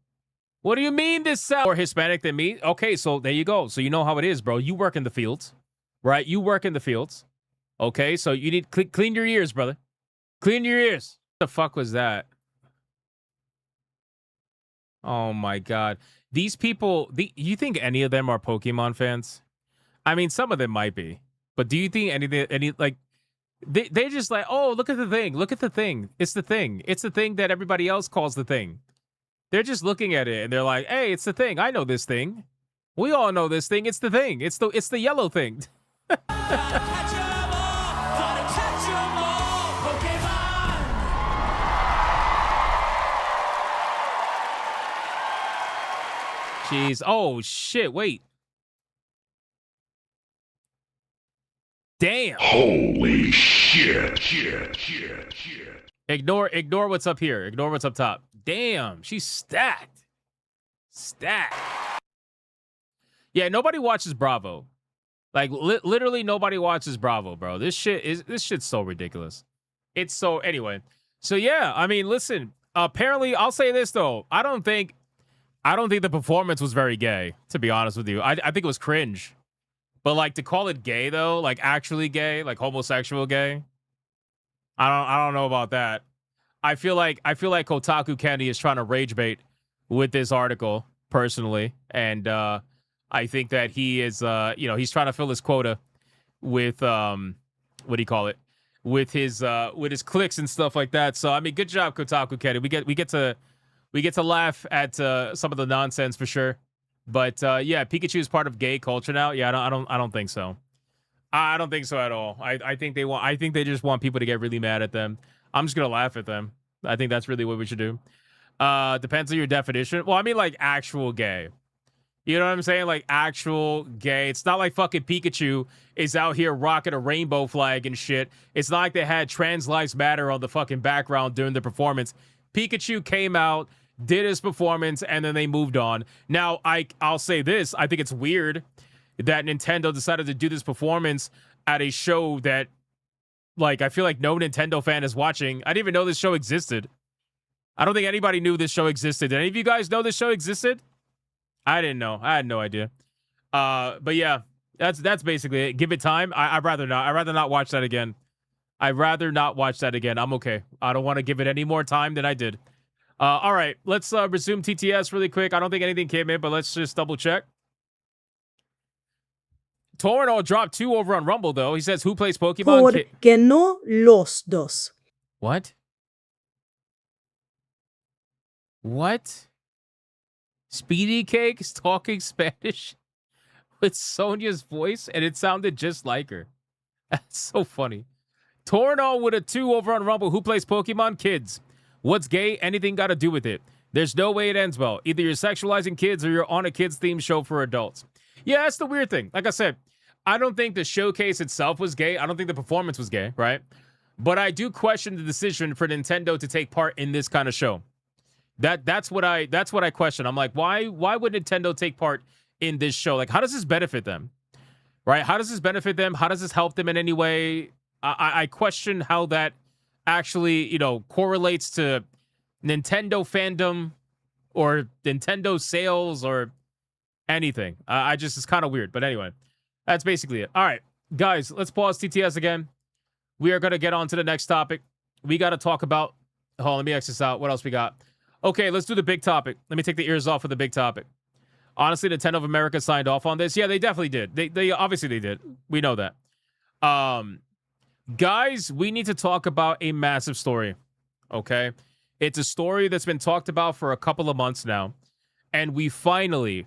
What do you mean this sound more Hispanic than me? Okay, so there you go. So you know how it is, bro. You work in the fields, right? You work in the fields, okay? So you need clean your ears, brother. Clean your ears. What the fuck was that? Oh my God. These people, you think any of them are Pokemon fans? I mean, some of them might be. But do you think any like, they just like, oh, look at the thing. Look at the thing. It's the thing. It's the thing that everybody else calls the thing. They're just looking at it and they're like, hey, it's the thing. I know this thing. We all know this thing. It's the thing. It's the yellow thing. Jeez. Oh, shit. Wait. Damn. Holy shit. Ignore what's up here. Ignore what's up top. Damn. She's stacked. Yeah, nobody watches Bravo. Like, literally nobody watches Bravo, bro. This shit's so ridiculous. It's so... Anyway. So, yeah. I mean, listen. Apparently, I'll say this, though. I don't think the performance was very gay, to be honest with you. I think it was cringe. But like to call it gay though, like actually gay, like homosexual gay, I don't know about that. I feel like Kotaku Kenny is trying to rage bait with this article personally, and I think that he is he's trying to fill his quota with what do you call it? With his clicks and stuff like that. So I mean, good job, Kotaku Kenny. We get to laugh at some of the nonsense for sure. But yeah, Pikachu is part of gay culture now. Yeah, I don't think so. I don't think so at all. I think they just want people to get really mad at them. I'm just gonna laugh at them. I think that's really what we should do. Depends on your definition. Well, I mean like actual gay. You know what I'm saying? Like actual gay. It's not like fucking Pikachu is out here rocking a rainbow flag and shit. It's not like they had Trans Lives Matter on the fucking background during the performance. Pikachu came out, did his performance, and then they moved on. Now, I'll say this. I think it's weird that Nintendo decided to do this performance at a show that, like, I feel like no Nintendo fan is watching. I didn't even know this show existed. I don't think anybody knew this show existed. Did any of you guys know this show existed? I didn't know. I had no idea. But yeah, that's basically it. Give it time. I'd rather not. I'd rather not watch that again. I'd rather not watch that again. I'm okay. I don't want to give it any more time than I did. All right, let's resume TTS really quick. I don't think anything came in, but let's just double check. Torino dropped 2 over on Rumble, though. He says, who plays Pokemon? Porque no los dos. What? What? Speedy Cake is talking Spanish with Sonia's voice, and it sounded just like her. That's so funny. Torino with a 2 over on Rumble. Who plays Pokemon? Kids. What's gay? Anything got to do with it? There's no way it ends well. Either you're sexualizing kids or you're on a kids-themed show for adults. Yeah, that's the weird thing. Like I said, I don't think the showcase itself was gay. I don't think the performance was gay, right? But I do question the decision for Nintendo to take part in this kind of show. That's what I question. I'm like, why would Nintendo take part in this show? Like, how does this benefit them? Right? How does this benefit them? How does this help them in any way? I question how that actually, correlates to Nintendo fandom or Nintendo sales or anything. It's kind of weird. But anyway, that's basically it. All right, guys, let's pause TTS again. We are going to get on to the next topic. We got to talk about, hold on, let me X this out. What else we got? Okay, let's do the big topic. Let me take the ears off for the big topic. Honestly, Nintendo of America signed off on this. Yeah, they definitely did. They obviously they did. We know that. Guys, we need to talk about a massive story. Okay? It's a story that's been talked about for a couple of months now. And we finally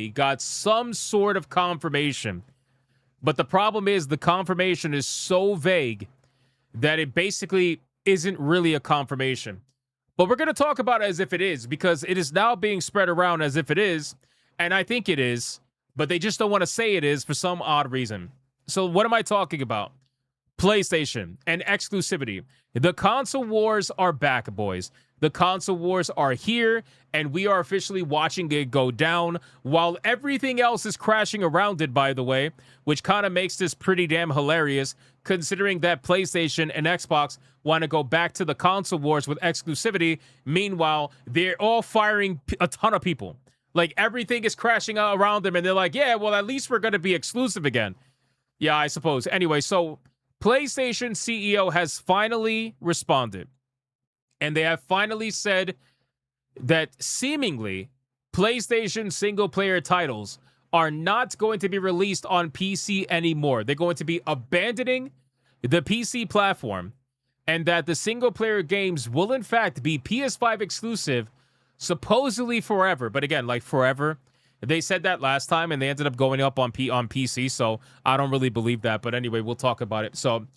got some sort of confirmation. But the problem is the confirmation is so vague that it basically isn't really a confirmation. But we're going to talk about it as if it is, because it is now being spread around as if it is, and I think it is, but they just don't want to say it is for some odd reason. So what am I talking about? PlayStation and exclusivity. The console wars are back, boys. The console wars are here, and we are officially watching it go down while everything else is crashing around it, by the way, which kind of makes this pretty damn hilarious, considering that PlayStation and Xbox want to go back to the console wars with exclusivity. Meanwhile, they're all firing a ton of people. Like, everything is crashing out around them, and they're like, yeah, well, at least we're going to be exclusive again. Yeah, I suppose. Anyway, so PlayStation CEO has finally responded. And they have finally said that seemingly PlayStation single-player titles are not going to be released on PC anymore. They're going to be abandoning the PC platform, and that the single-player games will, in fact, be PS5 exclusive, supposedly forever. But again, like forever. They said that last time, and they ended up going up on PC, so I don't really believe that. But anyway, we'll talk about it. So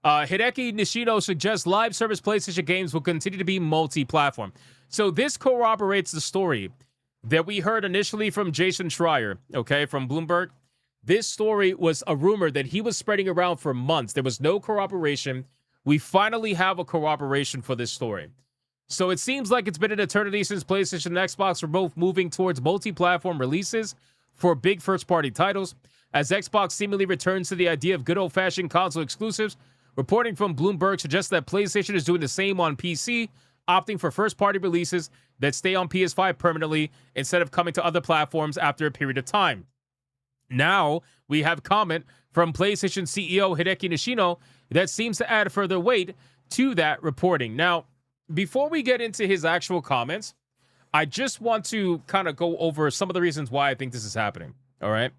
Hideki Nishino suggests live service PlayStation games will continue to be multi-platform. So this corroborates the story that we heard initially from Jason Schreier, okay, from Bloomberg. This story was a rumor that he was spreading around for months. There was no corroboration. We finally have a corroboration for this story. So it seems like it's been an eternity since PlayStation and Xbox were both moving towards multi-platform releases for big first-party titles, as Xbox seemingly returns to the idea of good old-fashioned console exclusives. Reporting from Bloomberg suggests that PlayStation is doing the same on PC, opting for first-party releases that stay on PS5 permanently instead of coming to other platforms after a period of time. Now, we have comment from PlayStation CEO Hideki Nishino that seems to add further weight to that reporting. Now, before we get into his actual comments, I just want to kind of go over some of the reasons why I think this is happening, all right?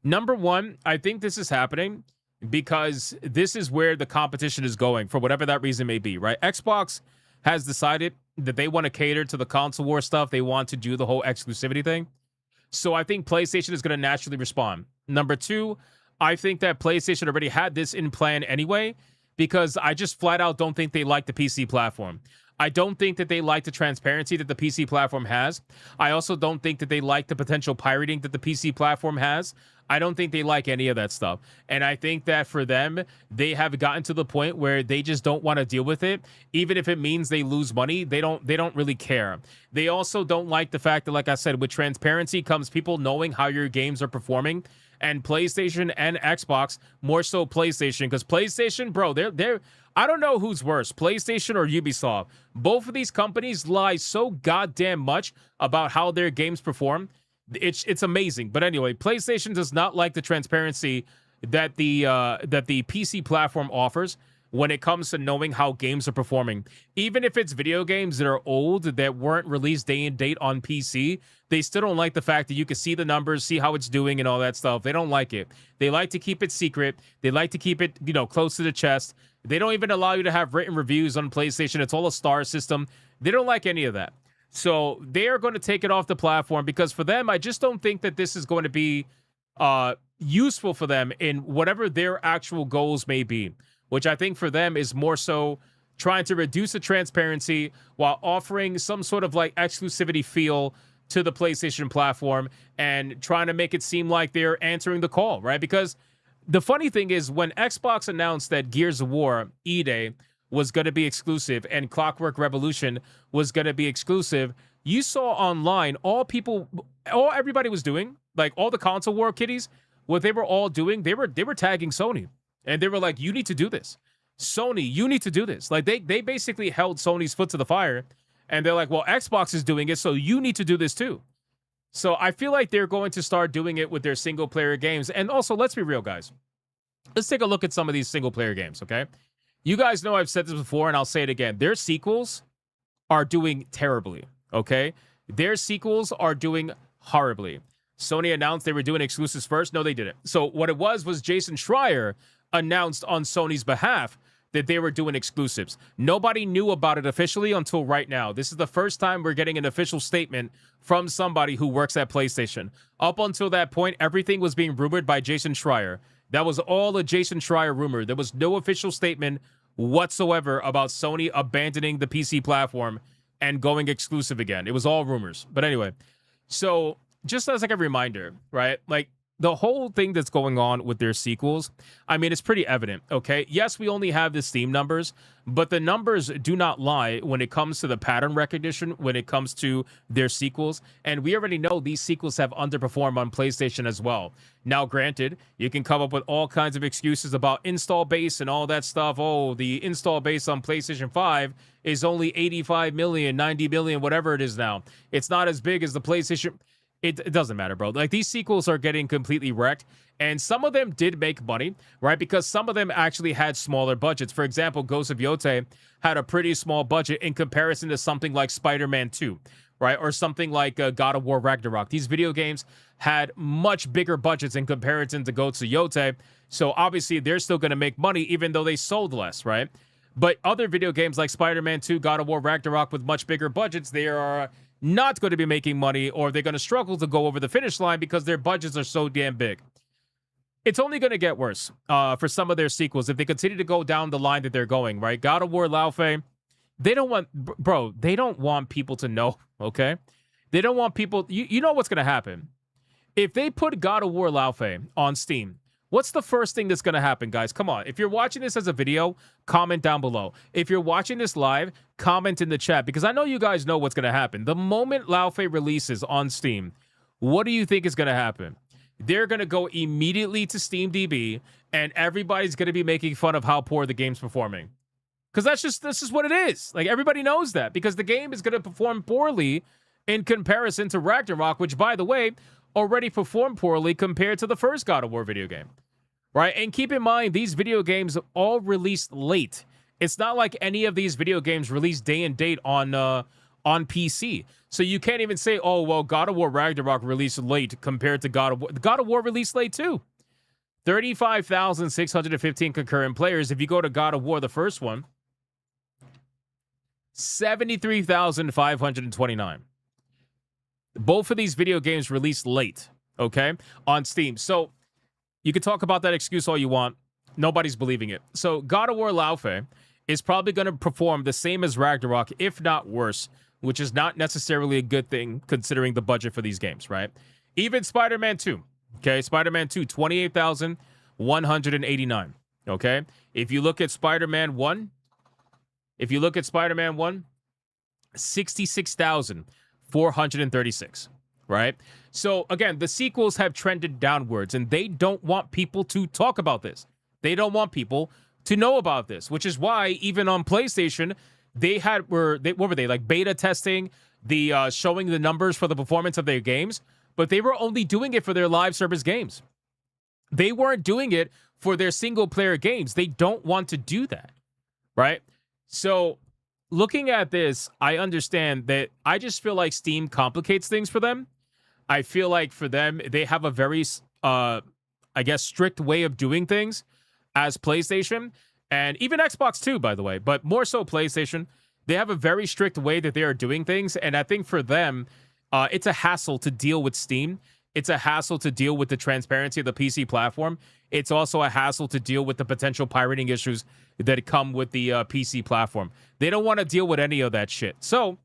Number one, I think this is happening because this is where the competition is going, for whatever that reason may be, right? Xbox has decided that they want to cater to the console war stuff. They want to do the whole exclusivity thing. So I think PlayStation is going to naturally respond. Number two, I think that PlayStation already had this in plan anyway, because I just flat out don't think they like the PC platform. I don't think that they like the transparency that the PC platform has. I also don't think that they like the potential pirating that the PC platform has. I don't think they like any of that stuff. And I think that for them, they have gotten to the point where they just don't want to deal with it. Even if it means they lose money, they don't really care. They also don't like the fact that, like I said, with transparency comes people knowing how your games are performing. And PlayStation and Xbox, more so PlayStation, because PlayStation, bro, they're I don't know who's worse, PlayStation or Ubisoft. Both of these companies lie so goddamn much about how their games perform. It's amazing. But anyway, PlayStation does not like the transparency that the PC platform offers when it comes to knowing how games are performing. Even if it's video games that are old, that weren't released day and date on PC, they still don't like the fact that you can see the numbers, see how it's doing and all that stuff. They don't like it. They like to keep it secret. They like to keep it, close to the chest. They don't even allow you to have written reviews on PlayStation. It's all a star system. They don't like any of that. So they are going to take it off the platform because for them, I just don't think that this is going to be useful for them in whatever their actual goals may be, which I think for them is more so trying to reduce the transparency while offering some sort of like exclusivity feel to the PlayStation platform and trying to make it seem like they're answering the call, right? Because the funny thing is when Xbox announced that Gears of War E-Day was going to be exclusive and Clockwork Revolution was going to be exclusive, you saw online all everybody was doing, like all the console war kiddies, what they were all doing, they were tagging Sony. And they were like, you need to do this. Sony, you need to do this. Like they basically held Sony's foot to the fire. And they're like, well, Xbox is doing it, so you need to do this too. So I feel like they're going to start doing it with their single player games. And also, let's be real, guys. Let's take a look at some of these single player games, okay? You guys know I've said this before, and I'll say it again. Their sequels are doing terribly, okay? Their sequels are doing horribly. Sony announced they were doing exclusives first. No, they didn't. So what it was Jason Schreier announced on Sony's behalf that they were doing exclusives. Nobody knew about it officially until right now. This is the first time we're getting an official statement from somebody who works at PlayStation. Up until that point, everything was being rumored by Jason Schreier. That was all a Jason Schreier rumor. There was no official statement whatsoever about Sony abandoning the PC platform and going exclusive again. It was all rumors. But anyway, so just as like a reminder, right? Like, the whole thing that's going on with their sequels, I mean, it's pretty evident, okay? Yes, we only have the Steam numbers, but the numbers do not lie when it comes to the pattern recognition, when it comes to their sequels. And we already know these sequels have underperformed on PlayStation as well. Now, granted, you can come up with all kinds of excuses about install base and all that stuff. Oh, the install base on PlayStation 5 is only 85 million, 90 million, whatever it is now. It's not as big as the PlayStation... It doesn't matter, bro. Like, these sequels are getting completely wrecked, and some of them did make money, right? Because some of them actually had smaller budgets. For example, Ghost of Yotei had a pretty small budget in comparison to something like Spider-Man 2, right? Or something like God of War Ragnarok. These video games had much bigger budgets in comparison to Ghost of Yotei, so obviously they're still going to make money even though they sold less, right? But other video games like Spider-Man 2, God of War Ragnarok with much bigger budgets, they are not going to be making money, or they're going to struggle to go over the finish line because their budgets are so damn big. It's only going to get worse for some of their sequels if they continue to go down the line that they're going, right? God of War Laufey, they don't want, bro, they don't want people to know, okay? They don't want people, you know what's going to happen. If they put God of War Laufey on Steam, what's the first thing that's going to happen, guys? Come on. If you're watching this as a video, comment down below. If you're watching this live, comment in the chat, because I know you guys know what's going to happen. The moment Laufey releases on Steam, what do you think is going to happen? They're going to go immediately to SteamDB, and everybody's going to be making fun of how poor the game's performing. Because this is what it is. Like, everybody knows that, because the game is going to perform poorly in comparison to Ragnarok, which, by the way, already performed poorly compared to the first God of War video game, right? And keep in mind, these video games all released late. It's not like any of these video games released day and date on PC. So you can't even say, oh, well, God of War Ragnarok released late compared to God of War. God of War released late too. 35,615 concurrent players. If you go to God of War, the first one, 73,529. Both of these video games released late, okay, on Steam. So you can talk about that excuse all you want. Nobody's believing it. So God of War Laufey is probably going to perform the same as Ragnarok, if not worse, which is not necessarily a good thing considering the budget for these games, right? Even Spider-Man 2, okay? Spider-Man 2, 28,189, okay? If you look at Spider-Man 1, 66,436, right? So again, the sequels have trended downwards, and they don't want people to talk about this. They don't want people to know about this, which is why even on PlayStation, what were they like beta testing the showing the numbers for the performance of their games, but they were only doing it for their live service games. They weren't doing it for their single player games. They don't want to do that, right? So looking at this, I understand that. I just feel like Steam complicates things for them. I feel like for them, they have a very, I guess, strict way of doing things as PlayStation, and even Xbox too, by the way, but more so PlayStation. They have a very strict way that they are doing things, and I think for them, it's a hassle to deal with Steam it's a hassle to deal with the transparency of the PC platform. It's also a hassle to deal with the potential pirating issues that come with the PC platform. They don't want to deal with any of that shit. So,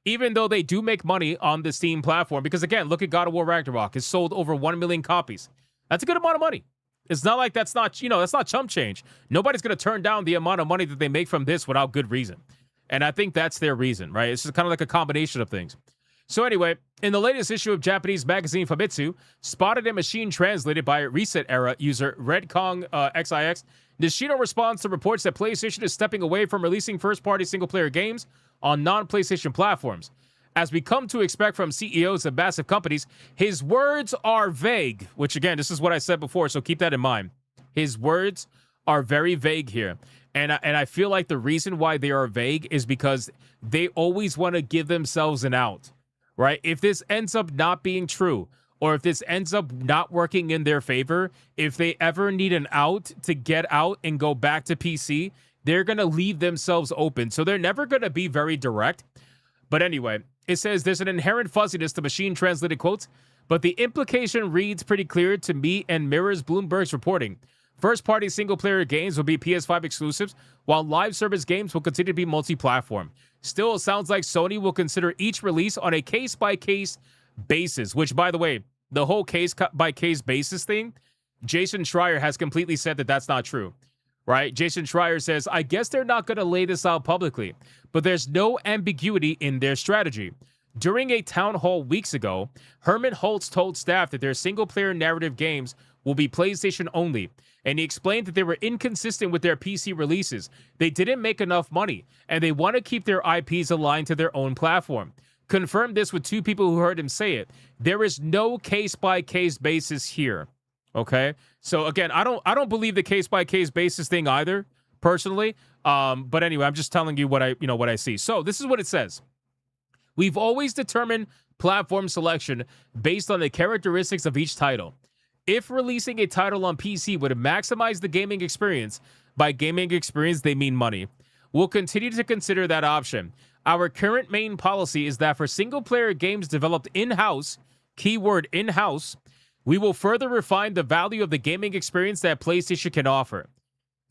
even though they do make money on the Steam platform, because again, look at God of War Ragnarok. It's sold over 1 million copies. That's a good amount of money. It's not like that's not chump change. Nobody's going to turn down the amount of money that they make from this without good reason. And I think that's their reason, right? It's just kind of like a combination of things. So anyway, in the latest issue of Japanese magazine Famitsu, spotted and machine translated by Reset Era user Redkong XIX, Nishino responds to reports that PlayStation is stepping away from releasing first-party single-player games on non-PlayStation platforms. As we come to expect from CEOs of massive companies, his words are vague, which again, this is what I said before, so keep that in mind. His words are very vague here. And I feel like the reason why they are vague is because they always want to give themselves an out. Right? If this ends up not being true, or if this ends up not working in their favor, if they ever need an out to get out and go back to PC, they're going to leave themselves open. So they're never going to be very direct. But anyway, it says there's an inherent fuzziness to machine translated quotes, but the implication reads pretty clear to me and mirrors Bloomberg's reporting. First-party single-player games will be PS5 exclusives, while live service games will continue to be multi-platform. Still, it sounds like Sony will consider each release on a case-by-case basis, which, by the way, the whole case-by-case basis thing, Jason Schreier has completely said that that's not true, right? Jason Schreier says, I guess they're not going to lay this out publicly, but there's no ambiguity in their strategy. During a town hall weeks ago, Herman Holtz told staff that their single-player narrative games will be PlayStation only, and he explained that they were inconsistent with their PC releases. They didn't make enough money, and they want to keep their IPs aligned to their own platform. Confirmed this with two people who heard him say it. There is no case-by-case basis here. Okay? So again, I don't believe the case-by-case basis thing either, personally. But anyway, I'm just telling you what I see. So this is what it says. We've always determined platform selection based on the characteristics of each title. If releasing a title on PC would maximize the gaming experience, by gaming experience they mean money, we'll continue to consider that option. Our current main policy is that for single-player games developed in-house, keyword in-house, we will further refine the value of the gaming experience that PlayStation can offer.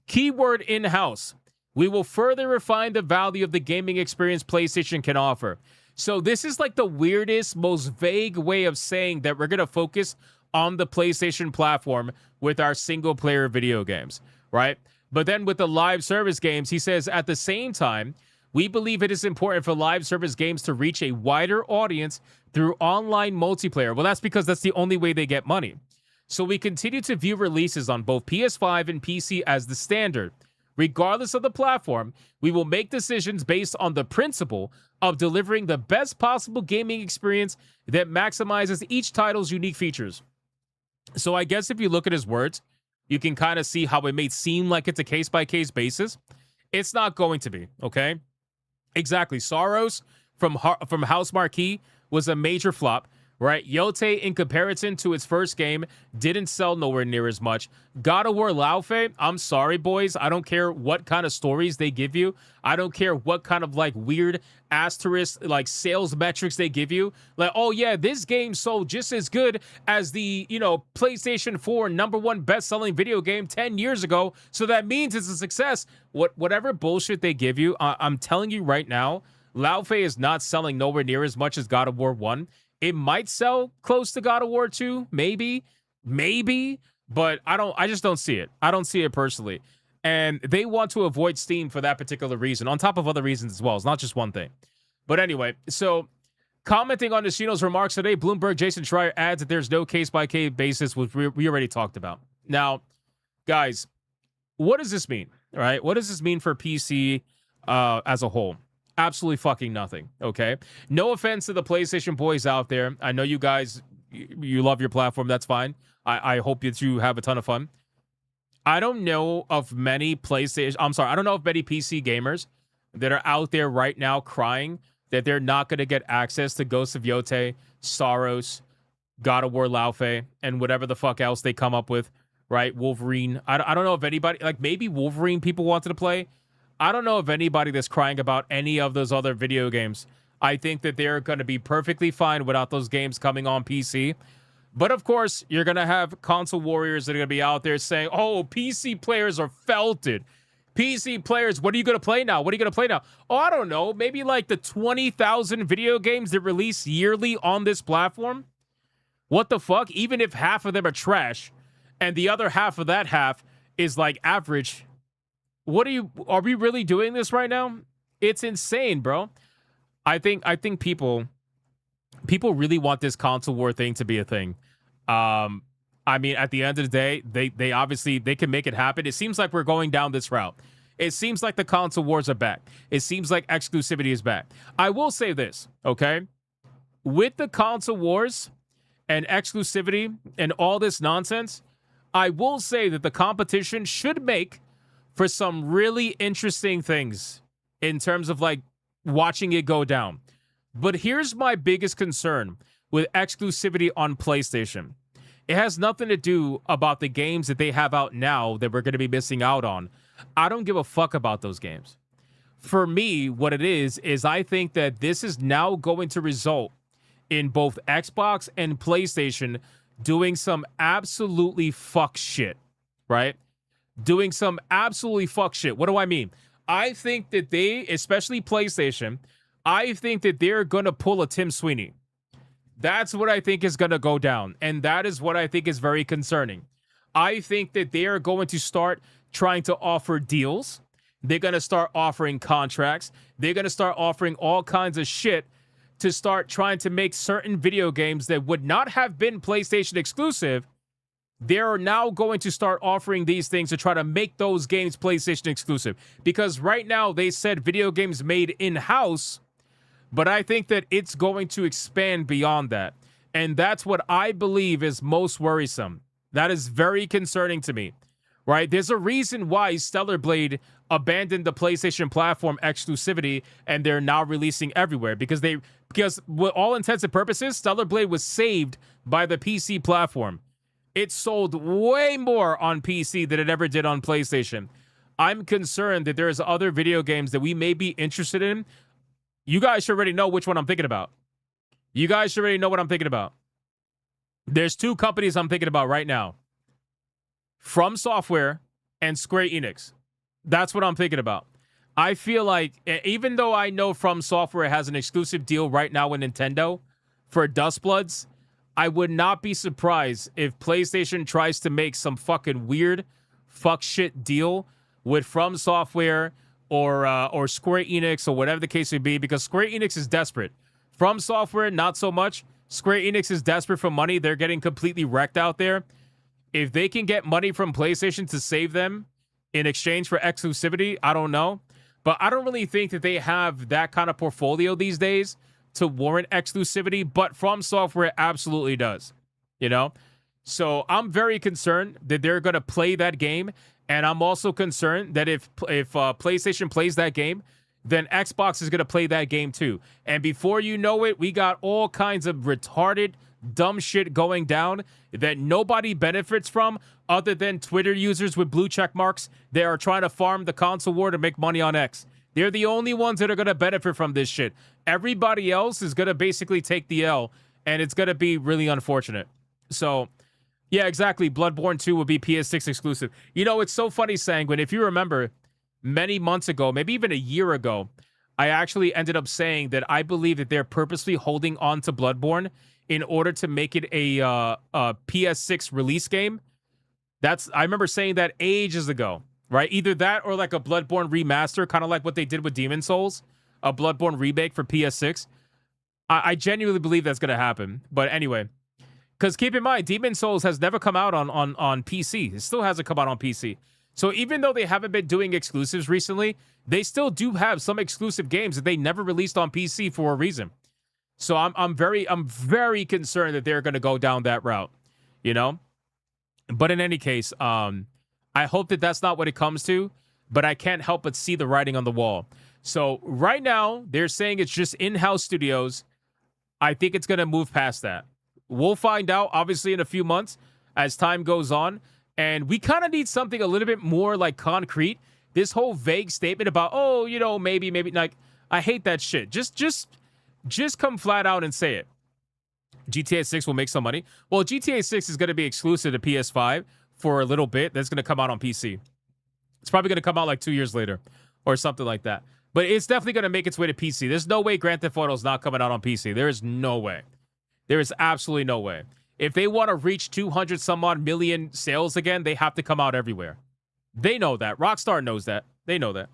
Keyword in-house. We will further refine the value of the gaming experience PlayStation can offer. So this is like the weirdest, most vague way of saying that we're going to focus on the PlayStation platform with our single-player video games, right? But then with the live service games, he says, at the same time, we believe it is important for live service games to reach a wider audience through online multiplayer. Well, that's because that's the only way they get money. So we continue to view releases on both PS5 and PC as the standard. Regardless of the platform, we will make decisions based on the principle of delivering the best possible gaming experience that maximizes each title's unique features. So I guess if you look at his words, you can kind of see how it may seem like it's a case-by-case basis. It's not going to be, okay? Exactly. Soros from House Marquee was a major flop, right? Yote, in comparison to its first game, didn't sell nowhere near as much. God of War Laufey, I'm sorry, boys. I don't care what kind of stories they give you. I don't care what kind of like weird asterisk like sales metrics they give you. Like, oh yeah, this game sold just as good as the, PlayStation 4 #1 best-selling video game 10 years ago. So that means it's a success. Whatever bullshit they give you, I'm telling you right now, Laufey is not selling nowhere near as much as God of War 1. It might sell close to God of War 2, maybe, but I just don't see it. I don't see it personally. And they want to avoid Steam for that particular reason, on top of other reasons as well. It's not just one thing. But anyway, so commenting on Nishino's remarks today, Bloomberg Jason Schreier adds that there's no case-by-case basis, which we already talked about. Now, guys, what does this mean, right? What does this mean for PC as a whole? Absolutely fucking nothing, okay? No offense to the PlayStation boys out there. I know you guys, you love your platform. That's fine. I hope that you have a ton of fun. I don't know of many PC gamers that are out there right now crying that they're not going to get access to Ghost of Yote, Soros, God of War Laufey, and whatever the fuck else they come up with, right? Wolverine. I don't know if anybody, like maybe Wolverine people wanted to play. I don't know of anybody that's crying about any of those other video games. I think that they're going to be perfectly fine without those games coming on PC. But of course, you're going to have console warriors that are going to be out there saying, oh, PC players are felted. PC players, what are you going to play now? What are you going to play now? Oh, I don't know. Maybe like the 20,000 video games that release yearly on this platform? What the fuck? Even if half of them are trash and the other half of that half is like average. Are we really doing this right now? It's insane, bro. I think people really want this console war thing to be a thing. I mean, at the end of the day, they obviously they can make it happen. It seems like we're going down this route. It seems like the console wars are back. It seems like exclusivity is back. I will say this, okay? With the console wars and exclusivity and all this nonsense, I will say that the competition should make for some really interesting things in terms of like watching it go down. But here's my biggest concern with exclusivity on PlayStation. It has nothing to do about the games that they have out now that we're going to be missing out on. I don't give a fuck about those games. For me, what it is I think that this is now going to result in both Xbox and PlayStation doing some absolutely fuck shit, right? Doing some absolutely fuck shit. What do I mean? I think that they, especially PlayStation, I think that they're going to pull a Tim Sweeney. That's what I think is going to go down. And that is what I think is very concerning. I think that they are going to start trying to offer deals. They're going to start offering contracts. They're going to start offering all kinds of shit to start trying to make certain video games that would not have been PlayStation exclusive. They're now going to start offering these things to try to make those games PlayStation exclusive. Because right now they said video games made in-house, but I think that it's going to expand beyond that. And that's what I believe is most worrisome. That is very concerning to me, right? There's a reason why Stellar Blade abandoned the PlayStation platform exclusivity and they're now releasing everywhere because with all intents and purposes, Stellar Blade was saved by the PC platform. It sold way more on PC than it ever did on PlayStation. I'm concerned that there's other video games that we may be interested in. You guys should already know which one I'm thinking about. You guys should already know what I'm thinking about. There's two companies I'm thinking about right now. From Software and Square Enix. That's what I'm thinking about. I feel like, even though I know From Software has an exclusive deal right now with Nintendo for Dustbloods, I would not be surprised if PlayStation tries to make some fucking weird fuck shit deal with From Software or Square Enix or whatever the case may be, because Square Enix is desperate. From Software, not so much. Square Enix is desperate for money. They're getting completely wrecked out there. If they can get money from PlayStation to save them in exchange for exclusivity, I don't know. But I don't really think that they have that kind of portfolio these days to warrant exclusivity, but From Software absolutely does, you know? So I'm very concerned that they're going to play that game, and I'm also concerned that if PlayStation plays that game, then Xbox is going to play that game too. And before you know it, we got all kinds of retarded, dumb shit going down that nobody benefits from other than Twitter users with blue check marks. They are trying to farm the console war to make money on X. They're the only ones that are going to benefit from this shit. Everybody else is going to basically take the L, and it's going to be really unfortunate. So, yeah, exactly. Bloodborne 2 will be PS6 exclusive. You know, it's so funny, Sanguine. If you remember, many months ago, maybe even a year ago, I actually ended up saying that I believe that they're purposely holding on to Bloodborne in order to make it a PS6 release game. I remember saying that ages ago, right? Either that or like a Bloodborne remaster, kind of like what they did with Demon Souls, a Bloodborne remake for PS6. I genuinely believe that's going to happen. But anyway, because keep in mind, Demon Souls has never come out on PC. It still hasn't come out on PC. So even though they haven't been doing exclusives recently, they still do have some exclusive games that they never released on PC for a reason. So I'm very concerned that they're going to go down that route, you know? But in any case, I hope that that's not what it comes to, but I can't help but see the writing on the wall. So right now, they're saying it's just in-house studios. I think it's going to move past that. We'll find out, obviously, in a few months as time goes on. And we kind of need something a little bit more, like, concrete. This whole vague statement about, oh, you know, maybe, like, I hate that shit. Just come flat out and say it. GTA 6 will make some money. Well, GTA 6 is going to be exclusive to PS5 for a little bit. That's going to come out on PC. It's probably going to come out like 2 years later or something like that. But it's definitely going to make its way to PC. There's no way Grand Theft Auto is not coming out on PC. There is no way. There is absolutely no way. If they want to reach 200 some odd million sales again, they have to come out everywhere. They know that. Rockstar knows that. They know that.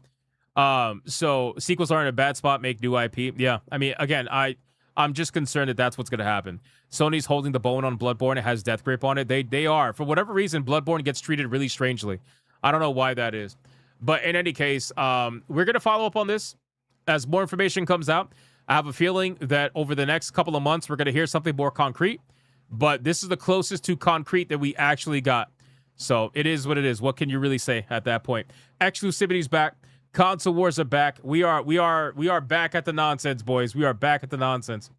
So sequels are in a bad spot, make new IP. Yeah, I mean, again, I'm just concerned that that's what's going to happen. Sony's holding the bone on Bloodborne. It has Death Grip on it. They are. For whatever reason, Bloodborne gets treated really strangely. I don't know why that is. But in any case, we're going to follow up on this as more information comes out. I have a feeling that over the next couple of months, we're going to hear something more concrete. But this is the closest to concrete that we actually got. So it is what it is. What can you really say at that point? Exclusivity's back. Console wars are back. We are back at the nonsense, boys. We are back at the nonsense.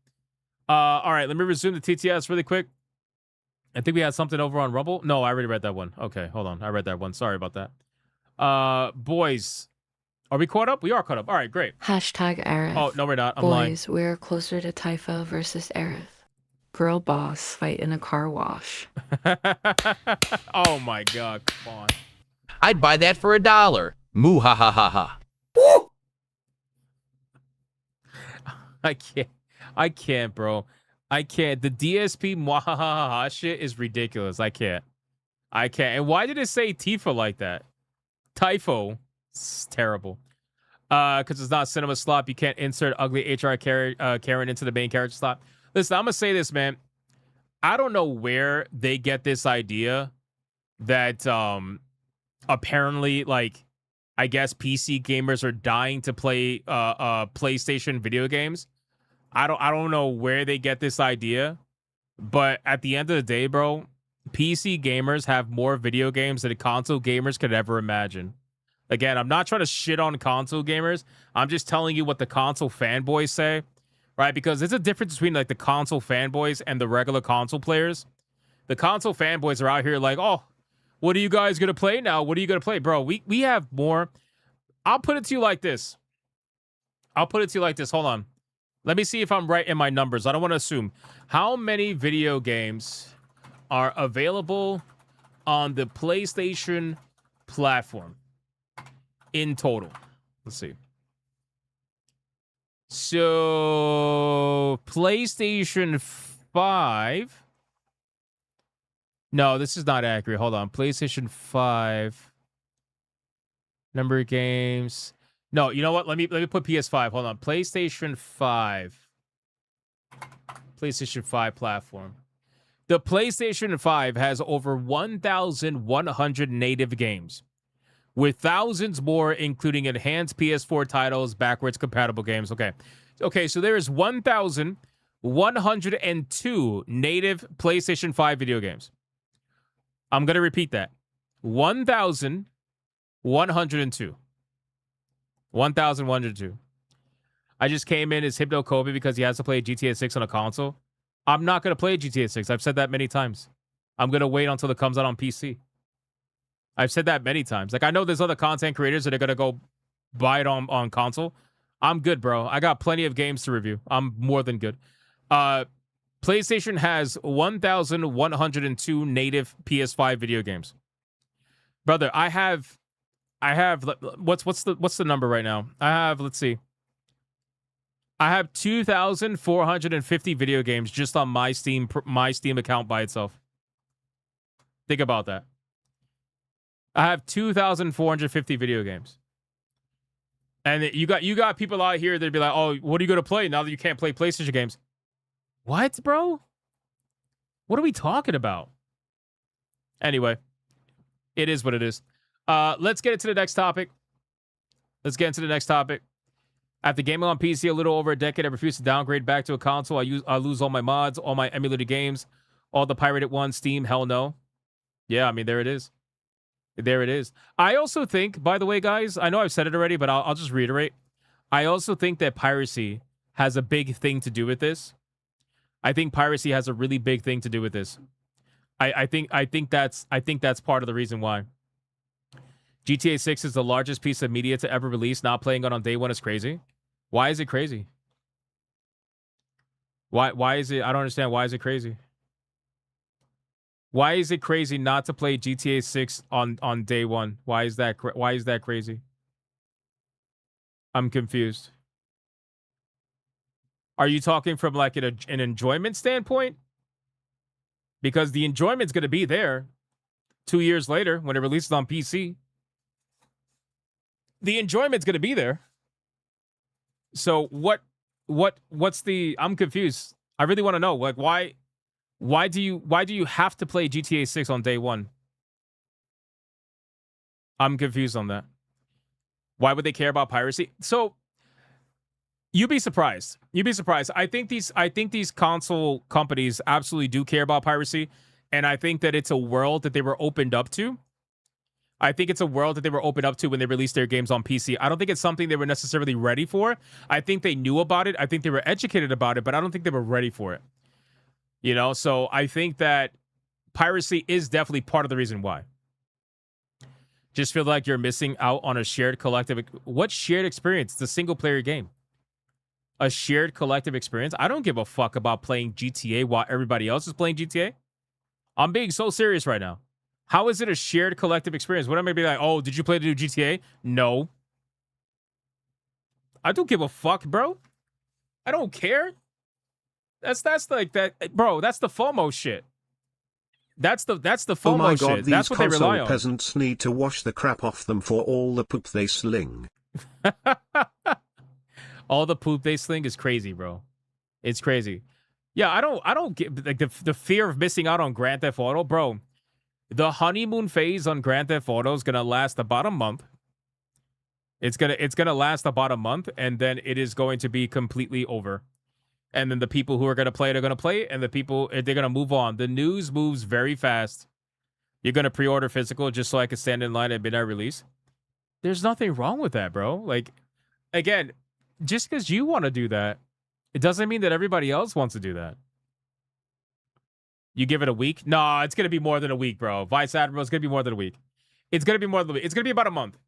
All right, let me resume the TTS really quick. I think we had something over on Rumble. No, I already read that one. Okay, hold on. I read that one. Sorry about that. Boys, are we caught up? We are caught up. All right, great. Hashtag Aerith. Oh, no, we're not. I'm lying. Boys, we're closer to Typho versus Aerith. Girl boss fight in a car wash. Oh my God, come on. I'd buy that for $1. Moo ha ha ha ha. I can't, bro. I can't. The DSP mwahaha shit is ridiculous. I can't. And why did it say Tifa like that? Typho. It's terrible. Because it's not cinema slot. You can't insert ugly HR Karen into the main character slot. Listen, I'm going to say this, man. I don't know where they get this idea that apparently, like, I guess PC gamers are dying to play PlayStation video games. I don't know where they get this idea, but at the end of the day, bro, PC gamers have more video games than console gamers could ever imagine. Again, I'm not trying to shit on console gamers. I'm just telling you what the console fanboys say, right? Because there's a difference between like the console fanboys and the regular console players. The console fanboys are out here like, oh, what are you guys going to play now? What are you going to play? Bro, we have more. I'll put it to you like this. Hold on. Let me see if I'm right in my numbers. I don't want to assume. How many video games are available on the PlayStation platform in total? Let's see. So, PlayStation 5. No, this is not accurate. Hold on. PlayStation 5. Number of games. No, you know what? Let me put PS5. Hold on. PlayStation 5. PlayStation 5 platform. The PlayStation 5 has over 1,100 native games, with thousands more, including enhanced PS4 titles, backwards compatible games. Okay, so there is 1,102 native PlayStation 5 video games. I'm going to repeat that. 1,102. 1,102. I just came in as Hypno Kobe because he has to play GTA 6 on a console. I'm not going to play GTA 6. I've said that many times. I'm going to wait until it comes out on PC. I've said that many times. Like, I know there's other content creators that are going to go buy it on console. I'm good, bro. I got plenty of games to review. I'm more than good. PlayStation has 1,102 native PS5 video games. Brother, I have what's the number right now? Let's see. I have 2,450 video games just on my Steam account by itself. Think about that. I have 2,450 video games. And you got people out here that'd be like, "Oh, what are you going to play now that you can't play PlayStation games?" What, bro? What are we talking about? Anyway, it is what it is. Let's get into the next topic. After gaming on PC a little over a decade, I refuse to downgrade back to a console. I lose all my mods, all my emulated games, all the pirated ones, Steam, hell no. Yeah, I mean, there it is. I also think, by the way, guys, I know I've said it already, but I'll just reiterate. I also think that piracy has a big thing to do with this. I think piracy has a really big thing to do with this. I think that's part of the reason why. GTA 6 is the largest piece of media to ever release. Not playing it on day one is crazy. Why is it crazy? Why is it? I don't understand. Why is it crazy? Why is it crazy not to play GTA 6 on day one? Why is that crazy? I'm confused. Are you talking from like an enjoyment standpoint? Because the enjoyment's going to be there 2 years later when it releases on PC. The enjoyment's going to be there. So what's the? I'm confused. I really want to know. Like why do you have to play GTA 6 on day one? I'm confused on that. Why would they care about piracy? So you'd be surprised. You'd be surprised. I think these console companies absolutely do care about piracy, and I think that it's a world that they were opened up to. I think it's a world that they were opened up to when they released their games on PC. I don't think it's something they were necessarily ready for. I think they knew about it. I think they were educated about it, but I don't think they were ready for it. You know, so I think that piracy is definitely part of the reason why. Just feel like you're missing out on a shared collective. What shared experience? It's a single player game. A shared collective experience. I don't give a fuck about playing GTA while everybody else is playing GTA. I'm being so serious right now. How is it a shared collective experience? What am I going to be like, oh, did you play the new GTA? No. I don't give a fuck, bro. I don't care. That's like that, bro. That's the FOMO shit. That's the FOMO oh my God, shit. These That's what they rely on. peasants need to wash the crap off them for all the poop they sling. All the poop they sling is crazy, bro. It's crazy. Yeah, I don't get like the fear of missing out on Grand Theft Auto, bro. The honeymoon phase on Grand Theft Auto is gonna last about a month. It's gonna last about a month, and then it is going to be completely over. And then the people who are gonna play it are gonna play it, and the people they're gonna move on. The news moves very fast. You're gonna pre-order physical just so I can stand in line at midnight release. There's nothing wrong with that, bro. Like, again, just because you want to do that, it doesn't mean that everybody else wants to do that. You give it a week? No, it's going to be more than a week, bro. Vice Admiral, it's going to be more than a week. It's going to be more than a week. It's going to be about a month.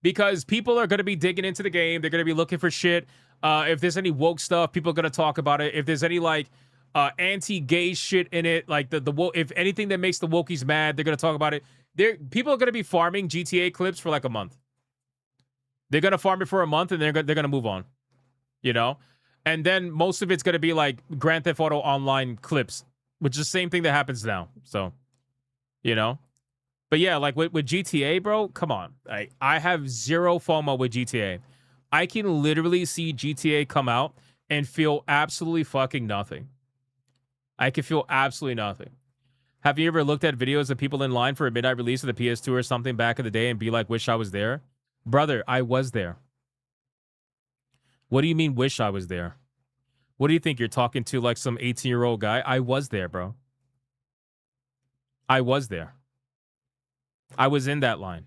Because people are going to be digging into the game. They're going to be looking for shit. If there's any woke stuff, people are going to talk about it. If there's any, like, anti-gay shit in it, like, if anything that makes the wokies mad, they're going to talk about it. People are going to be farming GTA clips for, like, a month. They're going to farm it for a month, and they're going to move on. You know? And then most of it's going to be, like, Grand Theft Auto Online clips, which is the same thing that happens now. So, you know? But yeah, like with GTA, bro, come on. I have zero FOMO with GTA. I can literally see GTA come out and feel absolutely fucking nothing. I can feel absolutely nothing. Have you ever looked at videos of people in line for a midnight release of the PS2 or something back in the day and be like, wish I was there? Brother, I was there. What do you mean, wish I was there? What do you think? You're talking to like some 18-year-old guy? I was there, bro. I was there. I was in that line.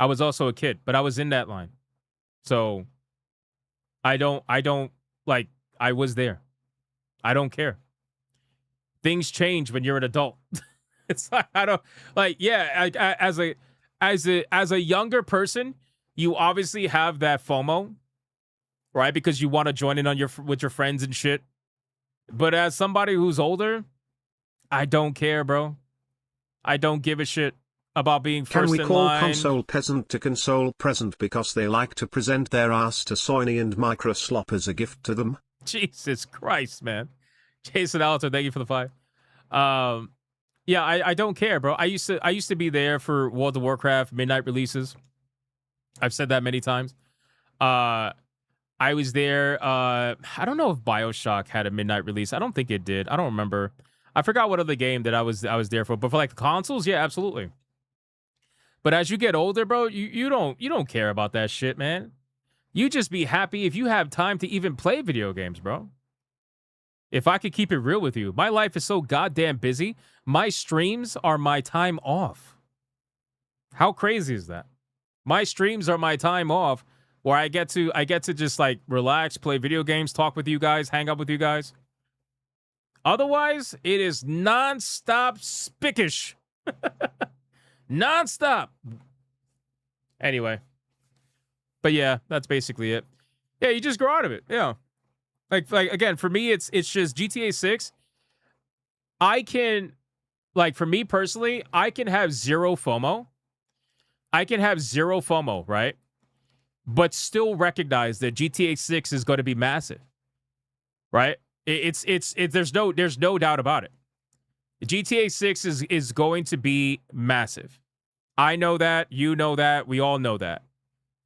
I was also a kid, but I was in that line. So I don't like, I was there. I don't care. Things change when you're an adult. It's like, I don't like, yeah, as a younger person, you obviously have that FOMO, right? Because you want to join in on with your friends and shit. But as somebody who's older, I don't care, bro. I don't give a shit about being first in line. Can we call console peasant to console present because they like to present their ass to Sony and Microslop as a gift to them? Jesus Christ, man. Jason Alter, thank you for the 5. Yeah, I don't care, bro. I used to be there for World of Warcraft midnight releases. I've said that many times. I was there. I don't know if BioShock had a midnight release. I don't think it did. I don't remember. I forgot what other game that I was there for. But for like the consoles, yeah, absolutely. But as you get older, bro, you don't care about that shit, man. You just be happy if you have time to even play video games, bro. If I could keep it real with you, my life is so goddamn busy. My streams are my time off. How crazy is that? My streams are my time off where I get to just like relax, play video games, talk with you guys, hang out with you guys. Otherwise, it is nonstop spickish. Nonstop. Anyway. But yeah, that's basically it. Yeah, you just grow out of it. Yeah. Like again, for me, it's just GTA 6. I can, like, for me personally, I can have zero FOMO. Right? But still recognize that GTA 6 is going to be massive. Right? There's no doubt about it. GTA 6 is going to be massive. I know that, you know that, we all know that.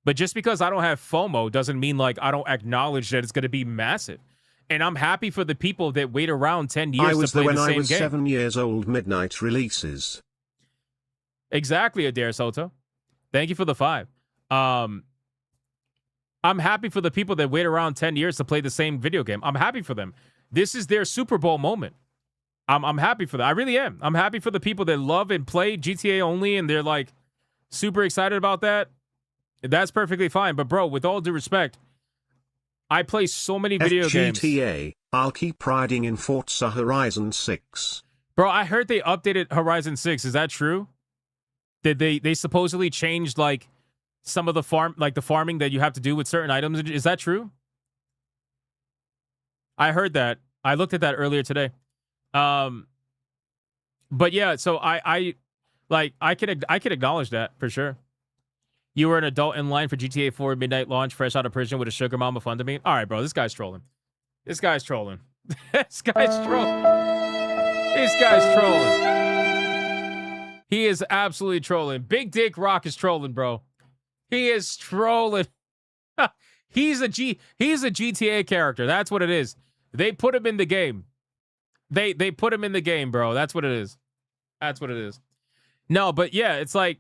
But just because I don't have FOMO doesn't mean like I don't acknowledge that it's going to be massive. And I'm happy for the people that wait around 10 years to play the same game. I was 7 years old midnight releases. Exactly, Adair Soto. Thank you for the 5. I'm happy for the people that wait around 10 years to play the same video game. I'm happy for them. This is their Super Bowl moment. I'm happy for that. I really am. I'm happy for the people that love and play GTA only and they're like super excited about that. That's perfectly fine. But bro, with all due respect, I play so many video games. GTA, I'll keep riding in Forza Horizon 6. Bro, I heard they updated Horizon 6. Is that true? Did they supposedly changed like some of the farming that you have to do with certain items? Is that true? I heard that. I looked at that earlier today. But yeah, so I can acknowledge that for sure. You were an adult in line for GTA 4 midnight launch, fresh out of prison with a sugar mama fun to me. All right, bro, this guy's trolling. This guy's trolling. He is absolutely trolling. Big Dick Rock is trolling, bro. He is trolling. He's a GTA character. That's what it is. They put him in the game. They put him in the game, bro. That's what it is. No, but yeah, it's like,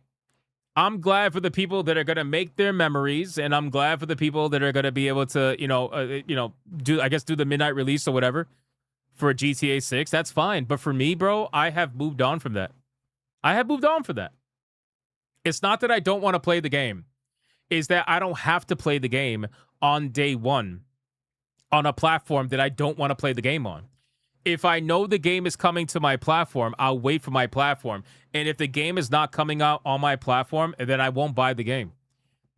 I'm glad for the people that are going to make their memories, and I'm glad for the people that are going to be able to, do the midnight release or whatever for GTA 6. That's fine. But for me, bro, I have moved on from that. It's not that I don't want to play the game. It's that I don't have to play the game on day one on a platform that I don't want to play the game on. If I know the game is coming to my platform, I'll wait for my platform. And if the game is not coming out on my platform, then I won't buy the game.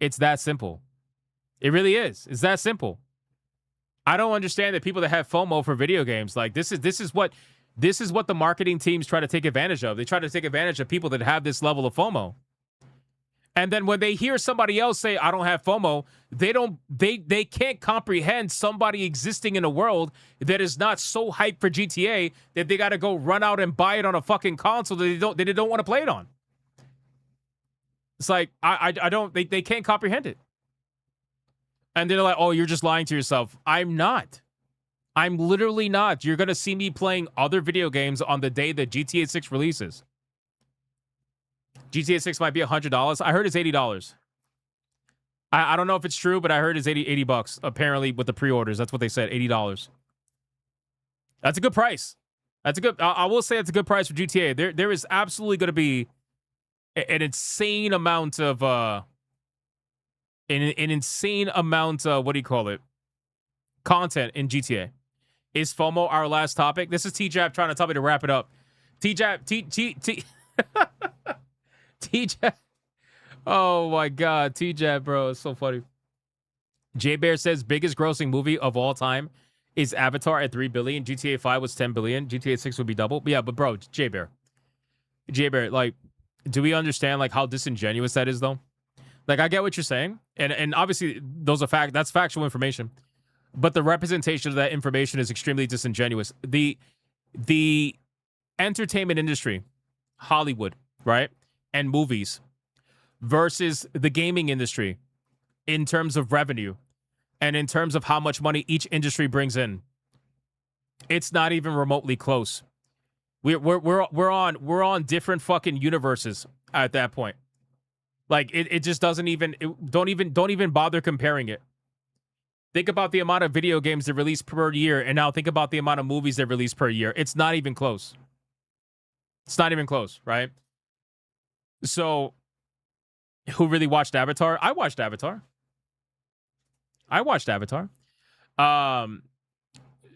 It's that simple. It really is. It's that simple. I don't understand that people that have FOMO for video games, like this is what the marketing teams try to take advantage of. They try to take advantage of people that have this level of FOMO. And then when they hear somebody else say, I don't have FOMO, they can't comprehend somebody existing in a world that is not so hyped for GTA that they got to go run out and buy it on a fucking console that they don't want to play it on. It's like, they can't comprehend it. And they're like, oh, you're just lying to yourself. I'm not. I'm literally not. You're going to see me playing other video games on the day that GTA 6 releases. GTA 6 might be $100. I heard it's $80. I don't know if it's true, but I heard it's $80 apparently with the pre-orders. That's what they said, $80. That's a good price. I will say it's a good price for GTA. There is absolutely going to be an insane amount of what do you call it? Content in GTA. Is FOMO our last topic? This is T-Jab trying to tell me to wrap it up. T-Jab. T-Jab. Oh my God, T-Jab, bro, it's so funny. J Bear says biggest grossing movie of all time is Avatar at 3 billion. GTA 5 was 10 billion. GTA 6 would be double. But yeah, but bro, J Bear, like, do we understand like how disingenuous that is though? Like, I get what you're saying, and obviously that's factual information, but the representation of that information is extremely disingenuous. The entertainment industry, Hollywood, right? And movies versus the gaming industry in terms of revenue and in terms of how much money each industry brings in. It's not even remotely close. We're on different fucking universes at that point. Like it just don't even bother comparing it. Think about the amount of video games that release per year, and now think about the amount of movies that release per year. It's not even close. It's not even close, right? So, who really watched Avatar? I watched Avatar.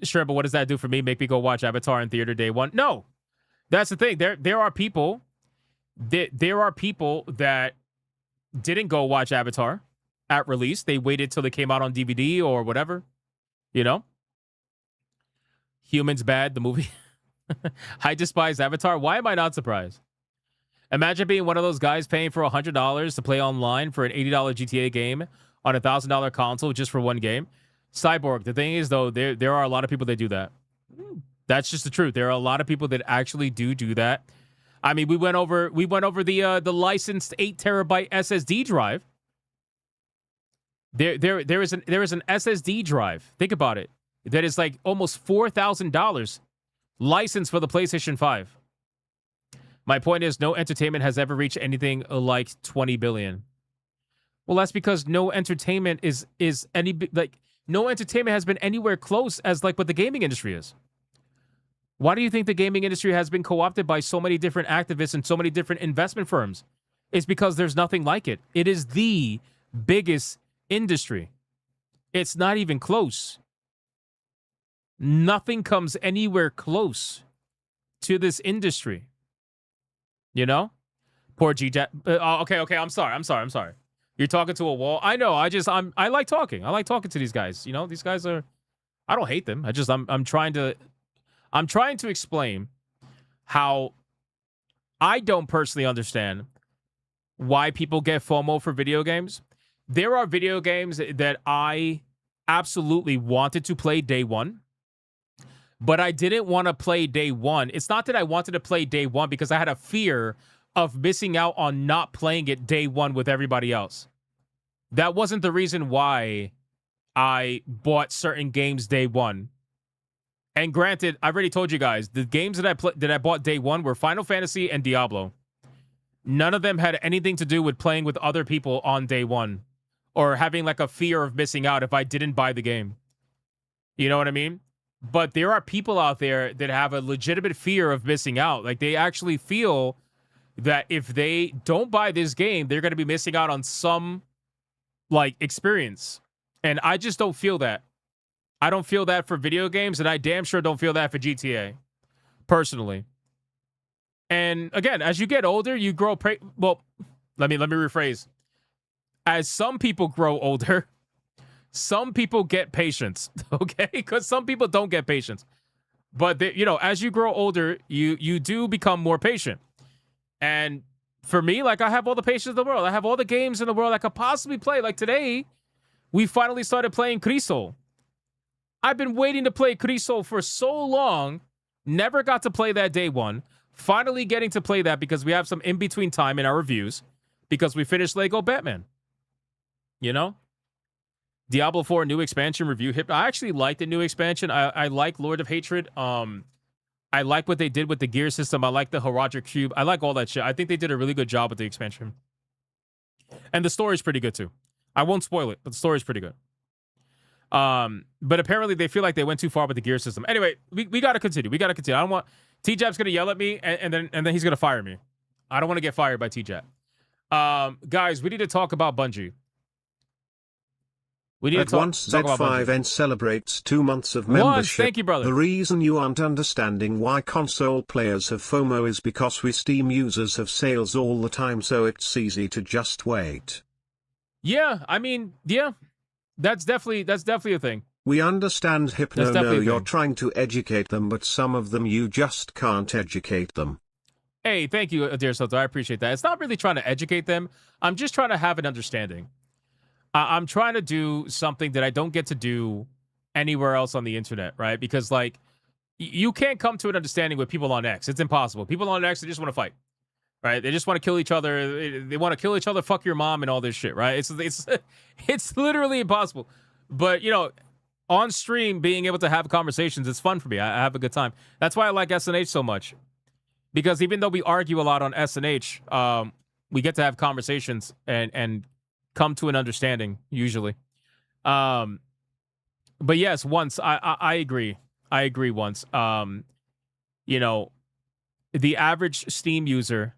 Sure, but what does that do for me? Make me go watch Avatar in theater day one? No. That's the thing. There are people that didn't go watch Avatar at release. They waited till they came out on DVD or whatever, you know? Humans Bad, the movie. I despise Avatar. Why am I not surprised? Imagine being one of those guys paying for $100 to play online for an $80 GTA game on a $1,000 console just for one game. Cyborg, the thing is, though, there are a lot of people that do that. That's just the truth. There are a lot of people that actually do that. I mean, we went over the licensed 8 terabyte SSD drive. There is an SSD drive. Think about it. That is like almost $4,000 licensed for the PlayStation 5. My point is, no entertainment has ever reached anything like 20 billion. Well, that's because no entertainment no entertainment has been anywhere close as like what the gaming industry is. Why do you think the gaming industry has been co-opted by so many different activists and so many different investment firms? It's because there's nothing like it. It is the biggest industry. It's not even close. Nothing comes anywhere close to this industry. You know? Poor G-Jet. Okay. I'm sorry. You're talking to a wall. I know. I like talking. I like talking to these guys. You know, these guys are, I don't hate them. I'm trying to explain how I don't personally understand why people get FOMO for video games. There are video games that I absolutely wanted to play day one, but I didn't want to play day one. It's not that I wanted to play day one because I had a fear of missing out on not playing it day one with everybody else. That wasn't the reason why I bought certain games day one. And granted, I've already told you guys, the games that I bought day one were Final Fantasy and Diablo. None of them had anything to do with playing with other people on day one or having like a fear of missing out if I didn't buy the game. You know what I mean? But there are people out there that have a legitimate fear of missing out. Like they actually feel that if they don't buy this game, they're going to be missing out on some like experience. And I just don't feel that. I don't feel that for video games, and I damn sure don't feel that for GTA, personally. And again, as you get older, you grow. Well, let me rephrase. As some people grow older, some people get patience. Okay, because some people don't get patience. But they, as you grow older, you do become more patient. And for me, like I have all the patience in the world. I have all the games in the world I could possibly play. Like today, we finally started playing Criso. I've been waiting to play Criso for so long. Never got to play that day one. Finally getting to play that because we have some in-between time in our reviews because we finished Lego Batman. You know? Diablo 4 new expansion review. I actually like the new expansion. I like Lord of Hatred. I like what they did with the gear system. I like the Horadric Cube. I like all that shit. I think they did a really good job with the expansion. And the story's pretty good too. I won't spoil it, but the story's pretty good. But apparently they feel like they went too far with the gear system. Anyway, we gotta continue. I don't want T-Jab's gonna yell at me and then he's gonna fire me. I don't want to get fired by T-Jab. Guys, we need to talk about Bungie. We need At to talk once about Bungie. Z5N celebrates 2 months of membership. Thank you, brother. The reason you aren't understanding why console players have FOMO is because we Steam users have sales all the time, so it's easy to just wait. Yeah, I mean, yeah. That's definitely a thing. We understand, Hypno, no, you're trying to educate them, but some of them you just can't educate them. Hey, thank you, dear Soto. I appreciate that. It's not really trying to educate them. I'm just trying to have an understanding. I'm trying to do something that I don't get to do anywhere else on the internet, right? Because, like, you can't come to an understanding with people on X. It's impossible. People on X, they just want to fight, right? They just want to kill each other. They want to kill each other, fuck your mom, and all this shit, right? It's literally impossible. But, on stream, being able to have conversations, it's fun for me. I have a good time. That's why I like SNH so much. Because even though we argue a lot on SNH, we get to have conversations and come to an understanding, usually. But yes, once, I agree. I agree once. The average Steam user,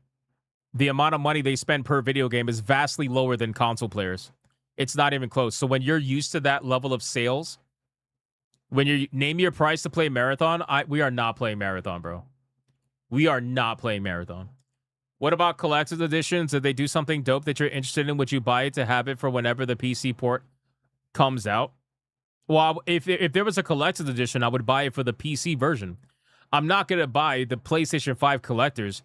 the amount of money they spend per video game is vastly lower than console players. It's not even close. So when you're used to that level of sales, when you name your price to play Marathon, we are not playing Marathon, bro. We are not playing Marathon. What about collector's editions? Did they do something dope that you're interested in? Would you buy it to have it for whenever the PC port comes out? Well, if there was a collector's edition, I would buy it for the PC version. I'm not going to buy the PlayStation 5 collectors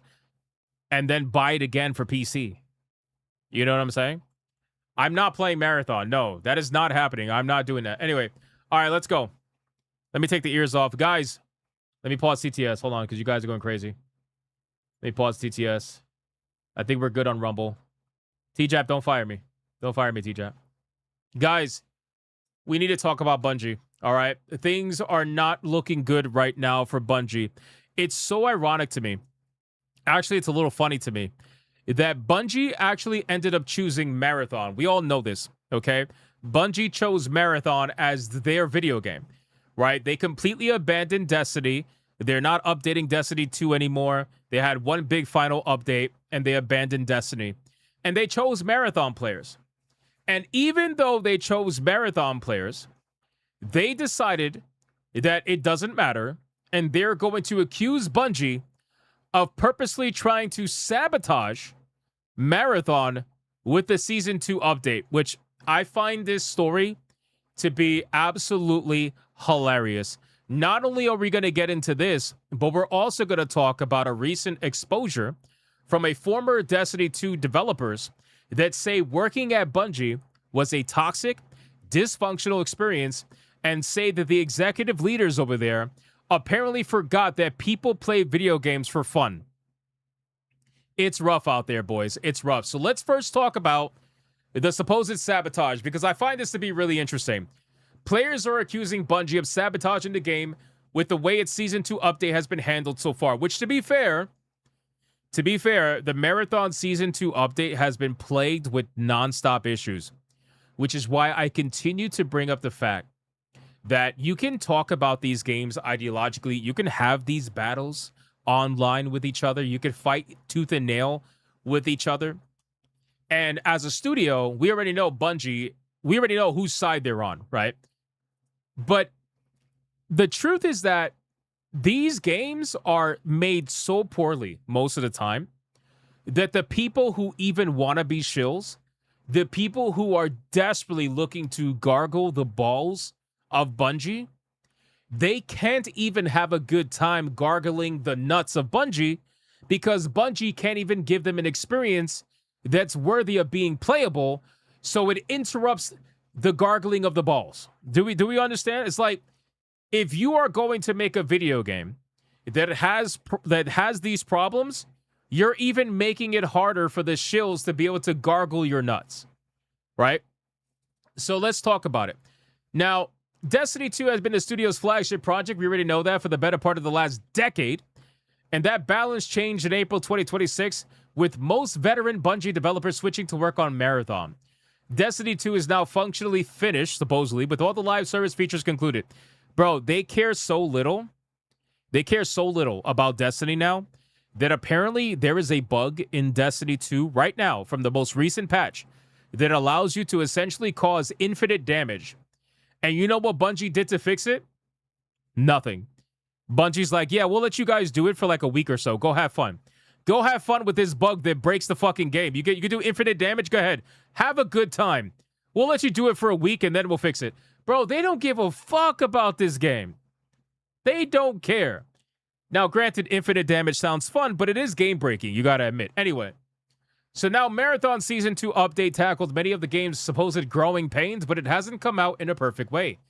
and then buy it again for PC. You know what I'm saying? I'm not playing Marathon. No, that is not happening. I'm not doing that. Anyway, all right, let's go. Let me take the ears off. Guys, let me pause TTS. Hold on, because you guys are going crazy. Let me pause TTS. I think we're good on Rumble. T-Jap, don't fire me. Don't fire me, T-Jap. Guys, we need to talk about Bungie, all right? Things are not looking good right now for Bungie. It's so ironic to me. Actually, it's a little funny to me that Bungie actually ended up choosing Marathon. We all know this, okay? Bungie chose Marathon as their video game, right? They completely abandoned Destiny. They're not updating Destiny 2 anymore. They had one big final update, and they abandoned Destiny. And they chose Marathon players. And even though they chose Marathon players, they decided that it doesn't matter, and they're going to accuse Bungie of purposely trying to sabotage Marathon with the Season 2 update, which I find this story to be absolutely hilarious. Not only are we going to get into this, but we're also going to talk about a recent exposure from a former Destiny 2 developers that say working at Bungie was a toxic, dysfunctional experience, and say that the executive leaders over there apparently forgot that people play video games for fun. It's rough out there, boys. It's rough. So let's first talk about the supposed sabotage, because I find this to be really interesting. Players are accusing Bungie of sabotaging the game with the way its Season 2 update has been handled so far, which, to be fair, the Marathon Season 2 update has been plagued with nonstop issues, which is why I continue to bring up the fact that you can talk about these games ideologically. You can have these battles online with each other. You can fight tooth and nail with each other. And as a studio, we already know Bungie, we already know whose side they're on, right? But the truth is that these games are made so poorly most of the time that the people who even want to be shills, the people who are desperately looking to gargle the balls of Bungie, they can't even have a good time gargling the nuts of Bungie because Bungie can't even give them an experience that's worthy of being playable, so it interrupts the gargling of the balls. Do we understand? It's like, if you are going to make a video game that has these problems, you're even making it harder for the shills to be able to gargle your nuts, right? So let's talk about it. Now, Destiny 2 has been the studio's flagship project. We already know that for the better part of the last decade. And that balance changed in April 2026 with most veteran Bungie developers switching to work on Marathon. Destiny 2 is now functionally finished, supposedly, with all the live service features concluded. Bro, they care so little. They care so little about Destiny now that apparently there is a bug in Destiny 2 right now from the most recent patch that allows you to essentially cause infinite damage. And you know what Bungie did to fix it? Nothing. Bungie's like, yeah, we'll let you guys do it for like a week or so. Go have fun. Go have fun with this bug that breaks the fucking game. You can do infinite damage? Go ahead. Have a good time. We'll let you do it for a week and then we'll fix it. Bro, they don't give a fuck about this game. They don't care. Now, granted, infinite damage sounds fun, but it is game-breaking, you gotta admit. Anyway, so now Marathon Season 2 update tackled many of the game's supposed growing pains, but it hasn't come out in a perfect way.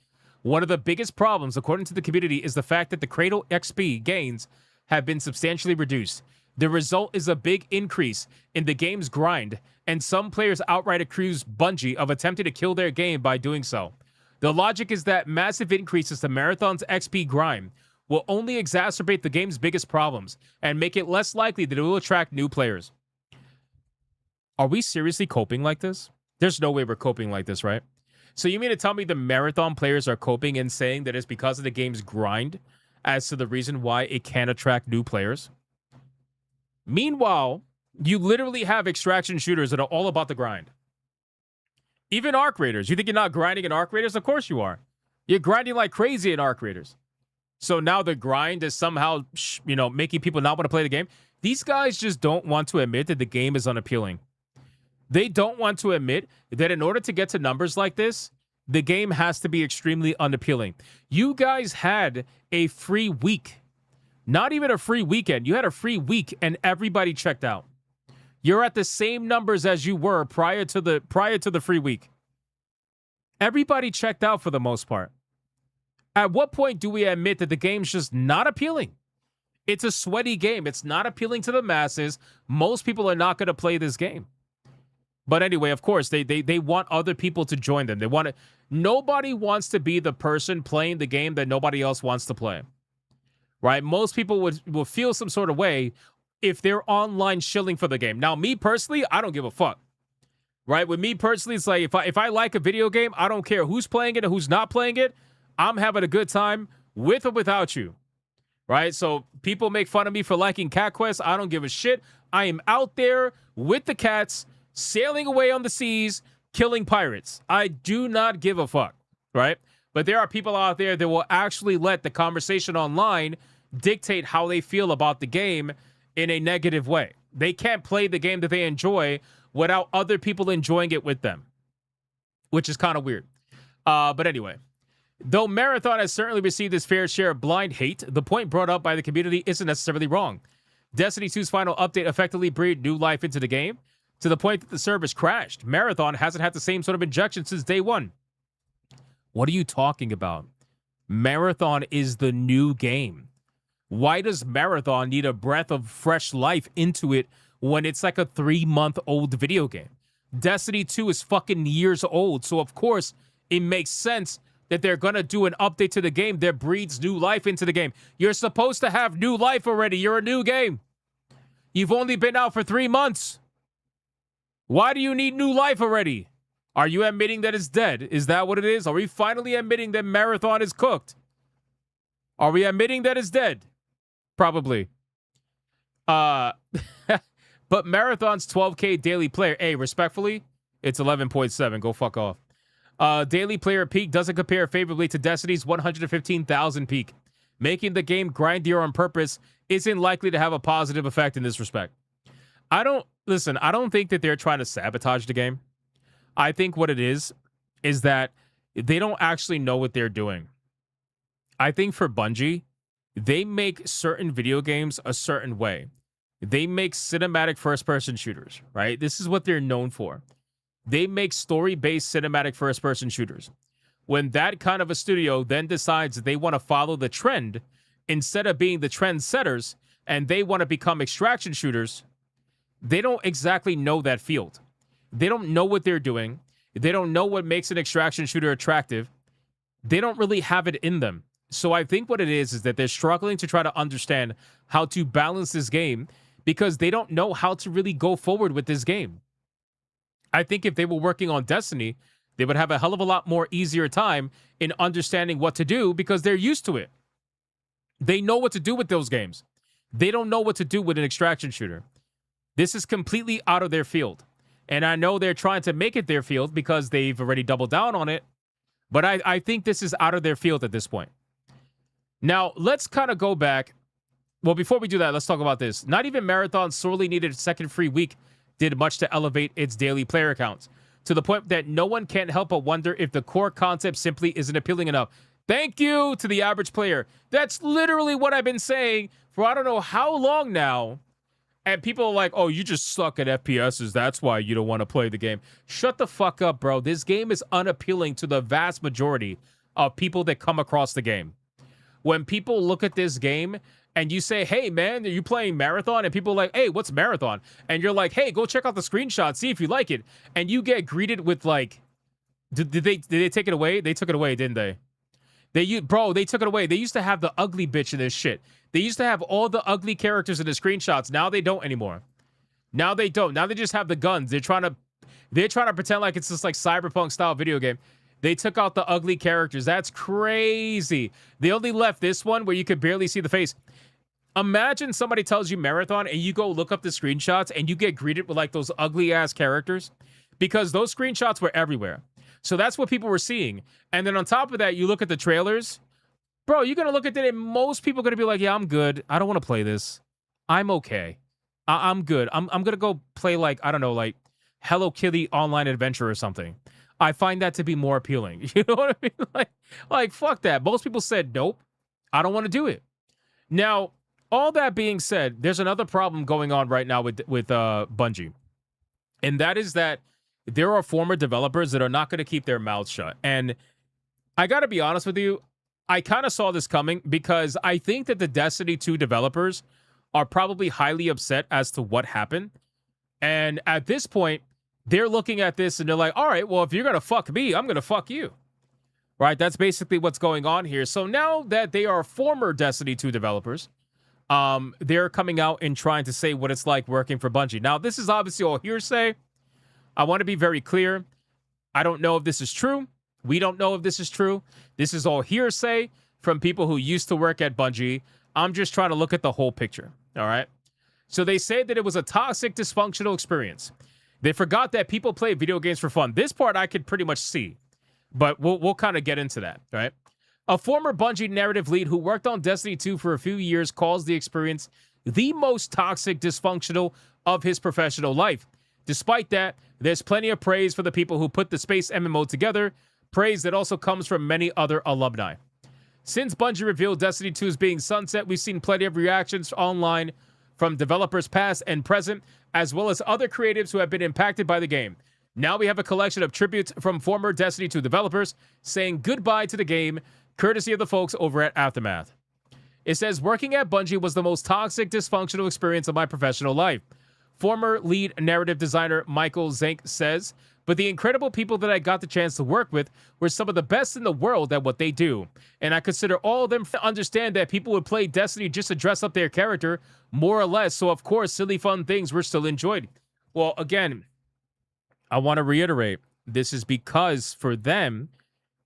One of the biggest problems, according to the community, is the fact that the Cradle XP gains have been substantially reduced. The result is a big increase in the game's grind, and some players outright accuse Bungie of attempting to kill their game by doing so. The logic is that massive increases to Marathon's XP grind will only exacerbate the game's biggest problems and make it less likely that it will attract new players. Are we seriously coping like this? There's no way we're coping like this, right? So you mean to tell me the Marathon players are coping and saying that it's because of the game's grind as to the reason why it can't attract new players? Meanwhile, you literally have extraction shooters that are all about the grind. Even Arc Raiders. You think you're not grinding in Arc Raiders? Of course you are. You're grinding like crazy in Arc Raiders. So now the grind is somehow, making people not want to play the game. These guys just don't want to admit that the game is unappealing. They don't want to admit that in order to get to numbers like this, the game has to be extremely unappealing. You guys had a free week. Not even a free weekend. You had a free week and everybody checked out. You're at the same numbers as you were prior to the free week. Everybody checked out for the most part. At what point do we admit that the game's just not appealing? It's a sweaty game. It's not appealing to the masses. Most people are not going to play this game. But anyway, of course, they want other people to join them. They want to. Nobody wants to be the person playing the game that nobody else wants to play. Right? Most people will feel some sort of way if they're online shilling for the game. Now, me personally, I don't give a fuck. Right? With me personally, it's like if I like a video game, I don't care who's playing it or who's not playing it. I'm having a good time with or without you. Right? So people make fun of me for liking Cat Quest. I don't give a shit. I am out there with the cats, sailing away on the seas, killing pirates. I do not give a fuck. Right? But there are people out there that will actually let the conversation online dictate how they feel about the game in a negative way. They can't play the game that they enjoy without other people enjoying it with them, which is kind of weird. But anyway, though Marathon has certainly received his fair share of blind hate, the point brought up by the community isn't necessarily wrong. Destiny 2's final update effectively breathed new life into the game to the point that the servers crashed. Marathon hasn't had the same sort of injection since day one. What are you talking about? Marathon is the new game. Why does Marathon need a breath of fresh life into it when it's like a 3-month-old video game? Destiny 2 is fucking years old, so of course it makes sense that they're gonna do an update to the game that breathes new life into the game. You're supposed to have new life already. You're a new game. You've only been out for 3 months. Why do you need new life already? Are you admitting that it's dead? Is that what it is? Are we finally admitting that Marathon is cooked? Are we admitting that it's dead? Probably. But Marathon's 12K daily player, hey, respectfully, it's 11.7. Go fuck off. Daily player peak doesn't compare favorably to Destiny's 115,000 peak. Making the game grindier on purpose isn't likely to have a positive effect in this respect. I don't think that they're trying to sabotage the game. I think what it is that they don't actually know what they're doing. I think for Bungie, they make certain video games a certain way. They make cinematic first-person shooters, right? This is what they're known for. They make story-based cinematic first-person shooters. When that kind of a studio then decides that they want to follow the trend, instead of being the trendsetters, and they want to become extraction shooters, they don't exactly know that field. They don't know what they're doing. They don't know what makes an extraction shooter attractive. They don't really have it in them. So I think what it is that they're struggling to try to understand how to balance this game because they don't know how to really go forward with this game. I think if they were working on Destiny, they would have a hell of a lot more easier time in understanding what to do because they're used to it. They know what to do with those games. They don't know what to do with an extraction shooter. This is completely out of their field. And I know they're trying to make it their field because they've already doubled down on it. But I think this is out of their field at this point. Now, let's kind of go back. Well, before we do that, let's talk about this. Not even Marathon sorely needed second free week did much to elevate its daily player counts, to the point that no one can't help but wonder if the core concept simply isn't appealing enough. Thank you to the average player. That's literally what I've been saying for I don't know how long now. And people are like, oh, you just suck at FPSs. That's why you don't want to play the game. Shut the fuck up, bro. This game is unappealing to the vast majority of people that come across the game. When people look at this game and you say, hey, man, are you playing Marathon? And people are like, hey, what's Marathon? And you're like, hey, go check out the screenshot. See if you like it. And you get greeted with like, did they take it away? They took it away, didn't they? They took it away. They used to have the ugly bitch in this shit. They used to have all the ugly characters in the screenshots. Now they don't anymore. Now they don't. Now they just have the guns. They're trying to pretend like it's just like cyberpunk style video game. They took out the ugly characters. That's crazy. They only left this one where you could barely see the face. Imagine somebody tells you Marathon and you go look up the screenshots and you get greeted with like those ugly ass characters because those screenshots were everywhere. So that's what people were seeing. And then on top of that, you look at the trailers. Bro, you're going to look at it and most people are going to be like, yeah, I'm good. I don't want to play this. I'm okay. I'm good. I'm going to go play like, I don't know, like Hello Kitty Online Adventure or something. I find that to be more appealing. You know what I mean? Like fuck that. Most people said, nope, I don't want to do it. Now, all that being said, there's another problem going on right now with Bungie. And that is that there are former developers that are not going to keep their mouths shut. And I got to be honest with you, I kind of saw this coming because I think that the Destiny 2 developers are probably highly upset as to what happened. And at this point, they're looking at this and they're like, all right, well, if you're going to fuck me, I'm going to fuck you. Right? That's basically what's going on here. So now that they are former Destiny 2 developers, they're coming out and trying to say what it's like working for Bungie. Now, this is obviously all hearsay. I want to be very clear. I don't know if this is true. We don't know if this is true. This is all hearsay from people who used to work at Bungie. I'm just trying to look at the whole picture. All right. So they say that it was a toxic, dysfunctional experience. They forgot that people play video games for fun. This part I could pretty much see, but we'll kind of get into that. All right. A former Bungie narrative lead who worked on Destiny 2 for a few years calls the experience the most toxic, dysfunctional of his professional life. Despite that, there's plenty of praise for the people who put the space MMO together, praise that also comes from many other alumni. Since Bungie revealed Destiny 2 is being sunset, we've seen plenty of reactions online from developers past and present, as well as other creatives who have been impacted by the game. Now we have a collection of tributes from former Destiny 2 developers saying goodbye to the game, courtesy of the folks over at Aftermath. It says, working at Bungie was the most toxic, dysfunctional experience of my professional life. Former lead narrative designer Michael Zank says, but the incredible people that I got the chance to work with were some of the best in the world at what they do. And I consider all of them to understand that people would play Destiny just to dress up their character, more or less. So, of course, silly fun things were still enjoyed. Well, again, I want to reiterate, this is because for them,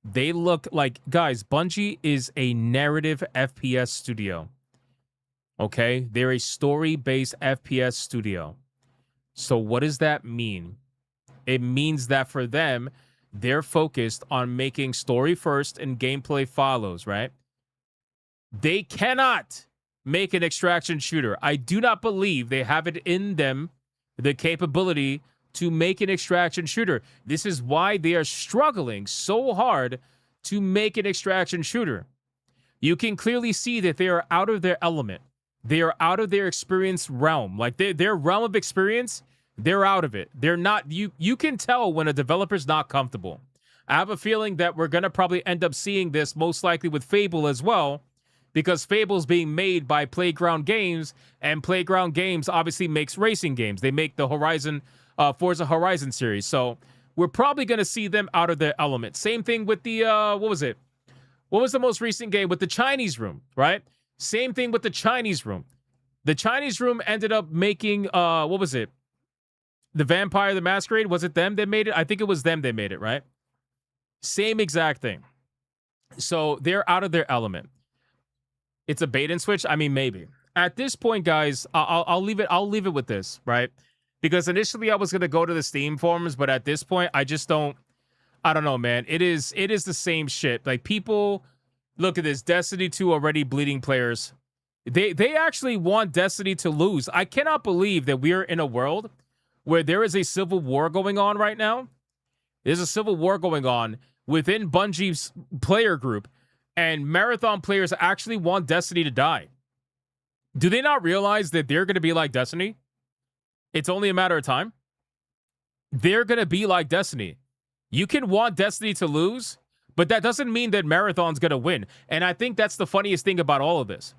they look like, guys, Bungie is a narrative FPS studio. Okay? They're a story-based FPS studio. So what does that mean? It means that for them, they're focused on making story first and gameplay follows, right? They cannot make an extraction shooter. I do not believe they have it in them, the capability to make an extraction shooter. This is why they are struggling so hard to make an extraction shooter. You can clearly see that they are out of their element. They are out of their experience realm. Like their realm of experience, they're out of it. They're not, you can tell when a developer's not comfortable. I have a feeling that we're going to probably end up seeing this most likely with Fable as well, because Fable's being made by Playground Games, and Playground Games obviously makes racing games. They make the Forza Horizon series. So we're probably going to see them out of their element. Same thing with the, what was it? What was the most recent game with the Chinese Room, right? Same thing with the Chinese Room. The Chinese Room ended up making, what was it? The Vampire the Masquerade? Was it them that made it? I think it was them that made it, right? Same exact thing. So they're out of their element. It's a bait and switch? I mean, maybe. At this point, guys, I'll leave it with this, right? Because initially I was going to go to the Steam forums, but at this point, I don't know, man. It is the same shit. Like, people, look at this. Destiny 2 already bleeding players. They actually want Destiny to lose. I cannot believe that we're in a world where there is a civil war going on right now. There's a civil war going on within Bungie's player group, and Marathon players actually want Destiny to die. Do they not realize that they're going to be like Destiny? It's only a matter of time. They're going to be like Destiny. You can want Destiny to lose, but that doesn't mean that Marathon's going to win. And I think that's the funniest thing about all of this.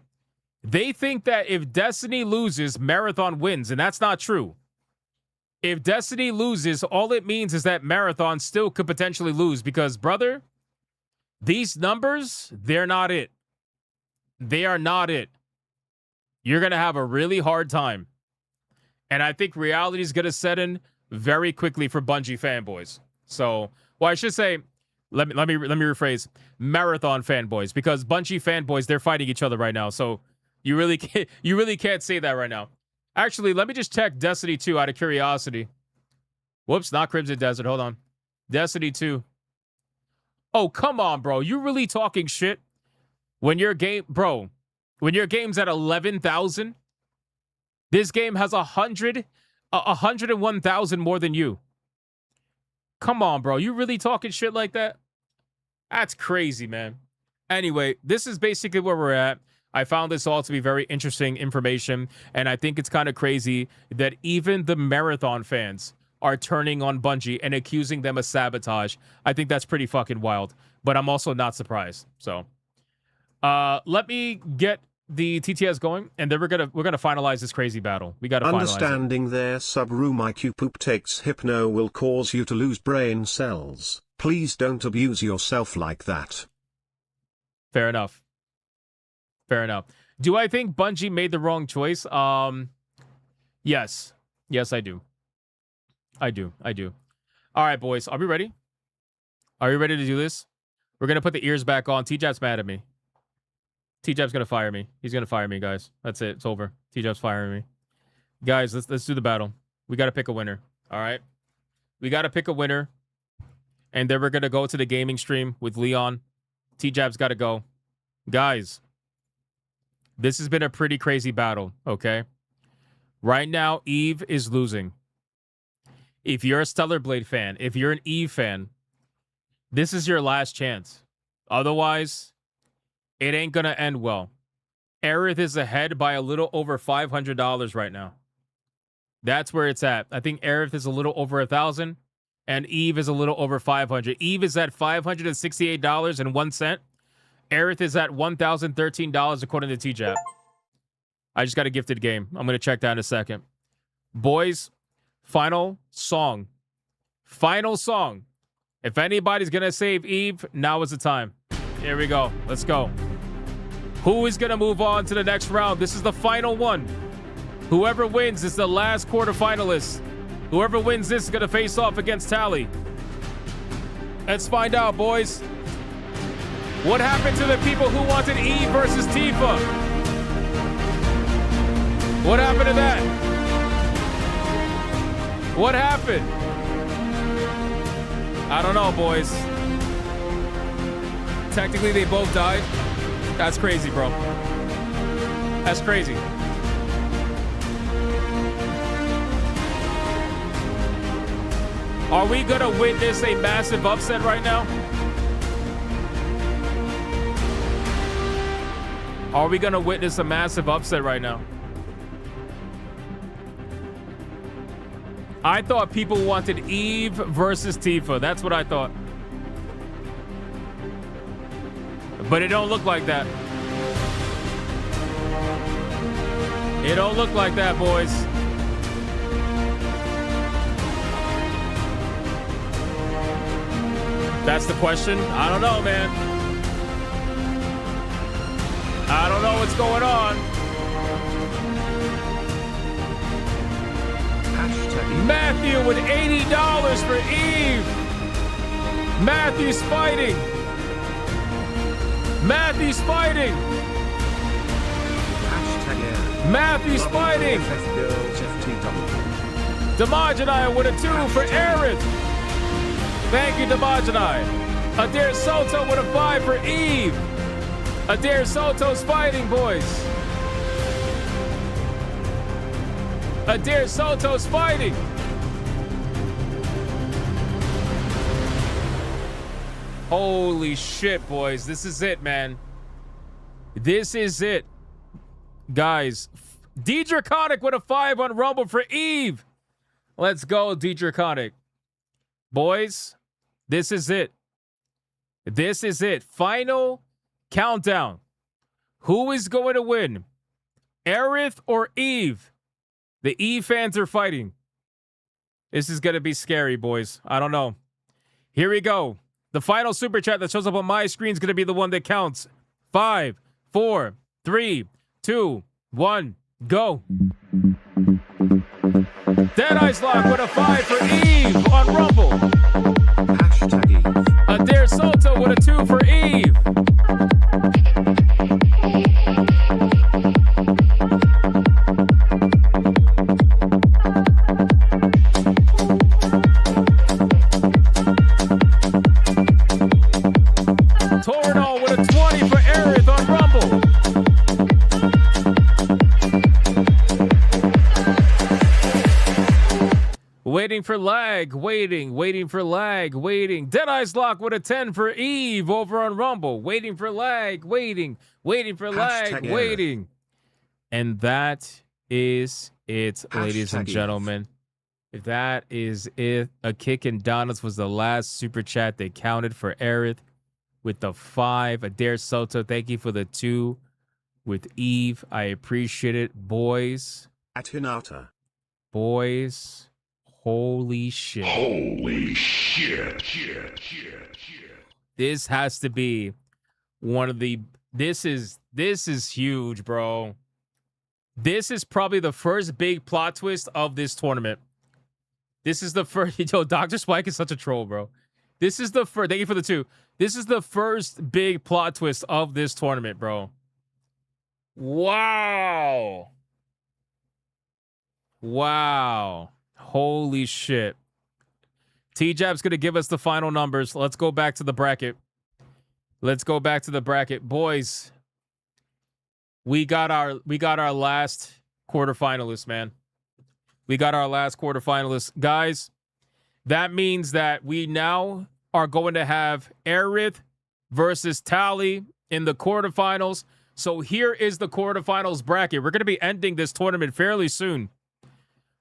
They think that if Destiny loses, Marathon wins, and that's not true. If Destiny loses, all it means is that Marathon still could potentially lose because, brother, these numbers, they're not it. They are not it. You're going to have a really hard time. And I think reality is going to set in very quickly for Bungie fanboys. So, well, I should say, let me rephrase, Marathon fanboys, because Bungie fanboys, they're fighting each other right now. So you really can't say that right now. Actually, let me just check Destiny 2 out of curiosity. Whoops, not Crimson Desert. Hold on. Destiny 2. Oh, come on, bro. You really talking shit? When your game's at 11,000, this game has 101,000 more than you. Come on, bro. You really talking shit like that? That's crazy, man. Anyway, this is basically where we're at. I found this all to be very interesting information, and I think it's kind of crazy that even the Marathon fans are turning on Bungie and accusing them of sabotage. I think that's pretty fucking wild, but I'm also not surprised. So, let me get the TTS going, and then we're gonna finalize this crazy battle. We gotta understanding their sub-room IQ poop takes hypno will cause you to lose brain cells. Please don't abuse yourself like that. Fair enough. Fair enough. Do I think Bungie made the wrong choice? Yes. Yes, I do. I do. All right, boys. Are we ready? Are you ready to do this? We're gonna put the ears back on. T-Jab's mad at me. T-Jab's gonna fire me. He's gonna fire me, guys. That's it. It's over. T-Jab's firing me. Guys, let's do the battle. We gotta pick a winner. All right. We gotta pick a winner. And then we're gonna go to the gaming stream with Leon. T-Jab's gotta go. Guys, this has been a pretty crazy battle, okay? Right now, Eve is losing. If you're a Stellar Blade fan, if you're an Eve fan, this is your last chance. Otherwise, it ain't gonna end well. Aerith is ahead by a little over $500 right now. That's where it's at. I think Aerith is a little over 1,000, and Eve is a little over 500. Eve is at $568.01. Aerith is at $1,013 according to T-Jab. I just got a gifted game. I'm gonna check that in a second. Boys, final song. Final song. If anybody's gonna save Eve, now is the time. Here we go. Let's go. Who is gonna move on to the next round? This is the final one. Whoever wins is the last quarterfinalist. Whoever wins this is gonna face off against Tally. Let's find out, boys. What happened to the people who wanted Eve versus Tifa? What happened to that? What happened? I don't know, boys. Technically, they both died. That's crazy, bro. That's crazy. Are we gonna witness a massive upset right now? Are we gonna witness a massive upset right now? I thought people wanted Eve versus Tifa. That's what I thought. But it don't look like that. It don't look like that, boys. That's the question. I don't know, man. I don't know what's going on. Matthew with $80 for Eve. Matthew's fighting. Matthew's fighting. Matthew's fighting. Damajanai with a 2 for Aerith. Thank you, Damajanai. Adair Soto with a 5 for Eve. Adair Soto's fighting, boys. Adair Soto's fighting. Holy shit, boys. This is it, man. This is it. Guys, D-Draconic with a 5 on Rumble for Eve. Let's go, D-Draconic. Boys, this is it. This is it. Final countdown. Who is going to win? Aerith or Eve? The Eve fans are fighting. This is going to be scary, boys. I don't know. Here we go. The final super chat that shows up on my screen is going to be the one that counts. 5, 4, 3, 2, 1, go. Deadeye's Lock with a 5 for Eve on Rumble. Adair Soto with a 2 for Eve. Torno with a 20 for Aerith on Rumble. Waiting Waiting for lag. Waiting for lag. Deadeye's Lock with a 10 for Eve over on Rumble. Waiting for lag. Waiting for lag. Hashtag And that is it, ladies and Hashtag gentlemen. That is it. A Kick and Donuts was the last super chat they counted for Aerith with the 5. Adair Soto, thank you for the 2 with Eve. I appreciate it. Boys. At Hinata. Boys. Holy shit. Holy shit. This has to be one of the... This is huge, bro. This is probably the first big plot twist of this tournament. This is the first... Yo, Dr. Spike is such a troll, bro. This is the first... Thank you for the 2. This is the first big plot twist of this tournament, bro. Wow. Holy shit. T-Jab's going to give us the final numbers. Let's go back to the bracket. Boys, we got our last quarterfinalists, man. Guys, that means that we now are going to have Aerith versus Tally in the quarterfinals. So here is the quarterfinals bracket. We're going to be ending this tournament fairly soon.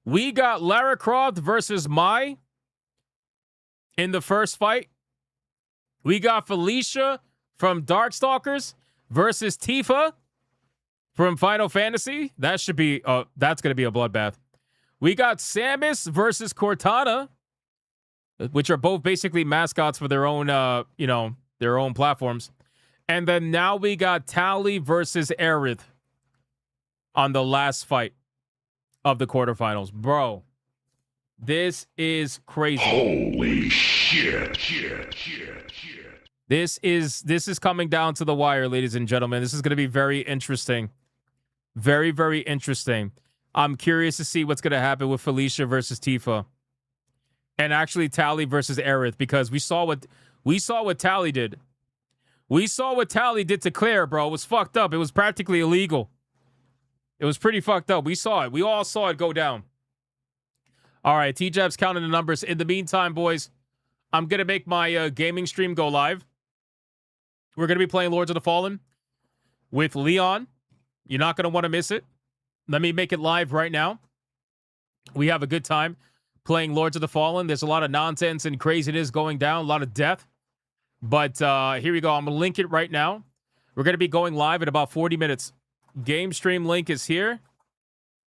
We got Lara Croft versus Mai in the first fight. We got Felicia from Darkstalkers versus Tifa from Final Fantasy. That's going to be a bloodbath. We got Samus versus Cortana, which are both basically mascots for their own, their own platforms. And then now we got Tally versus Aerith on the last fight of the quarterfinals. Bro, this is crazy. Holy shit. This is coming down to the wire, ladies and gentlemen. This is going to be very interesting. Very, very interesting. I'm curious to see what's going to happen with Felicia versus Tifa. And actually Tally versus Aerith, because we saw what Tally did. We saw what Tally did to Claire, bro. It was fucked up. It was practically illegal. It was pretty fucked up. We saw it. We all saw it go down. All right, T-Jab's counting the numbers. In the meantime, boys, I'm going to make my gaming stream go live. We're going to be playing Lords of the Fallen with Leon. You're not going to want to miss it. Let me make it live right now. We have a good time playing Lords of the Fallen. There's a lot of nonsense and craziness going down, a lot of death. But here we go. I'm going to link it right now. We're going to be going live in about 40 minutes. Game stream link is here.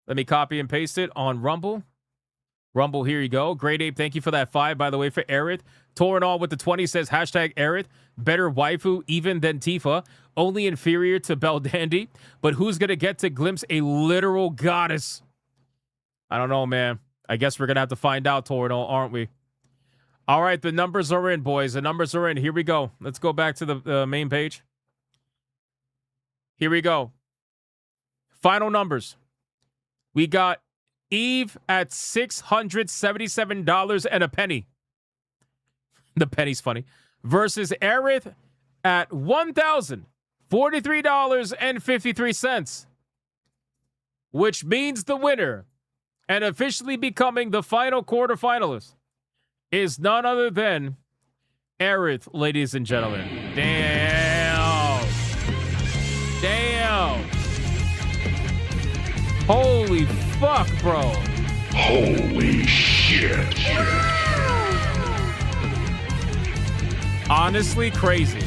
Let me copy and paste it on Rumble. Rumble, here you go. Great Ape, thank you for that 5, by the way, for Aerith. Torinol with the 20 says, hashtag Aerith, better waifu even than Tifa, only inferior to Beldandy, but who's going to get to glimpse a literal goddess? I don't know, man. I guess we're going to have to find out, Torinol, aren't we? All right, the numbers are in, boys. The numbers are in. Here we go. Let's go back to the main page. Here we go. Final numbers. We got Eve at $677 and a penny. The penny's funny. Versus Aerith at $1,043.53. Which means the winner and officially becoming the final quarterfinalist is none other than Aerith, ladies and gentlemen. Damn. Holy fuck, bro. Holy shit. Honestly, crazy.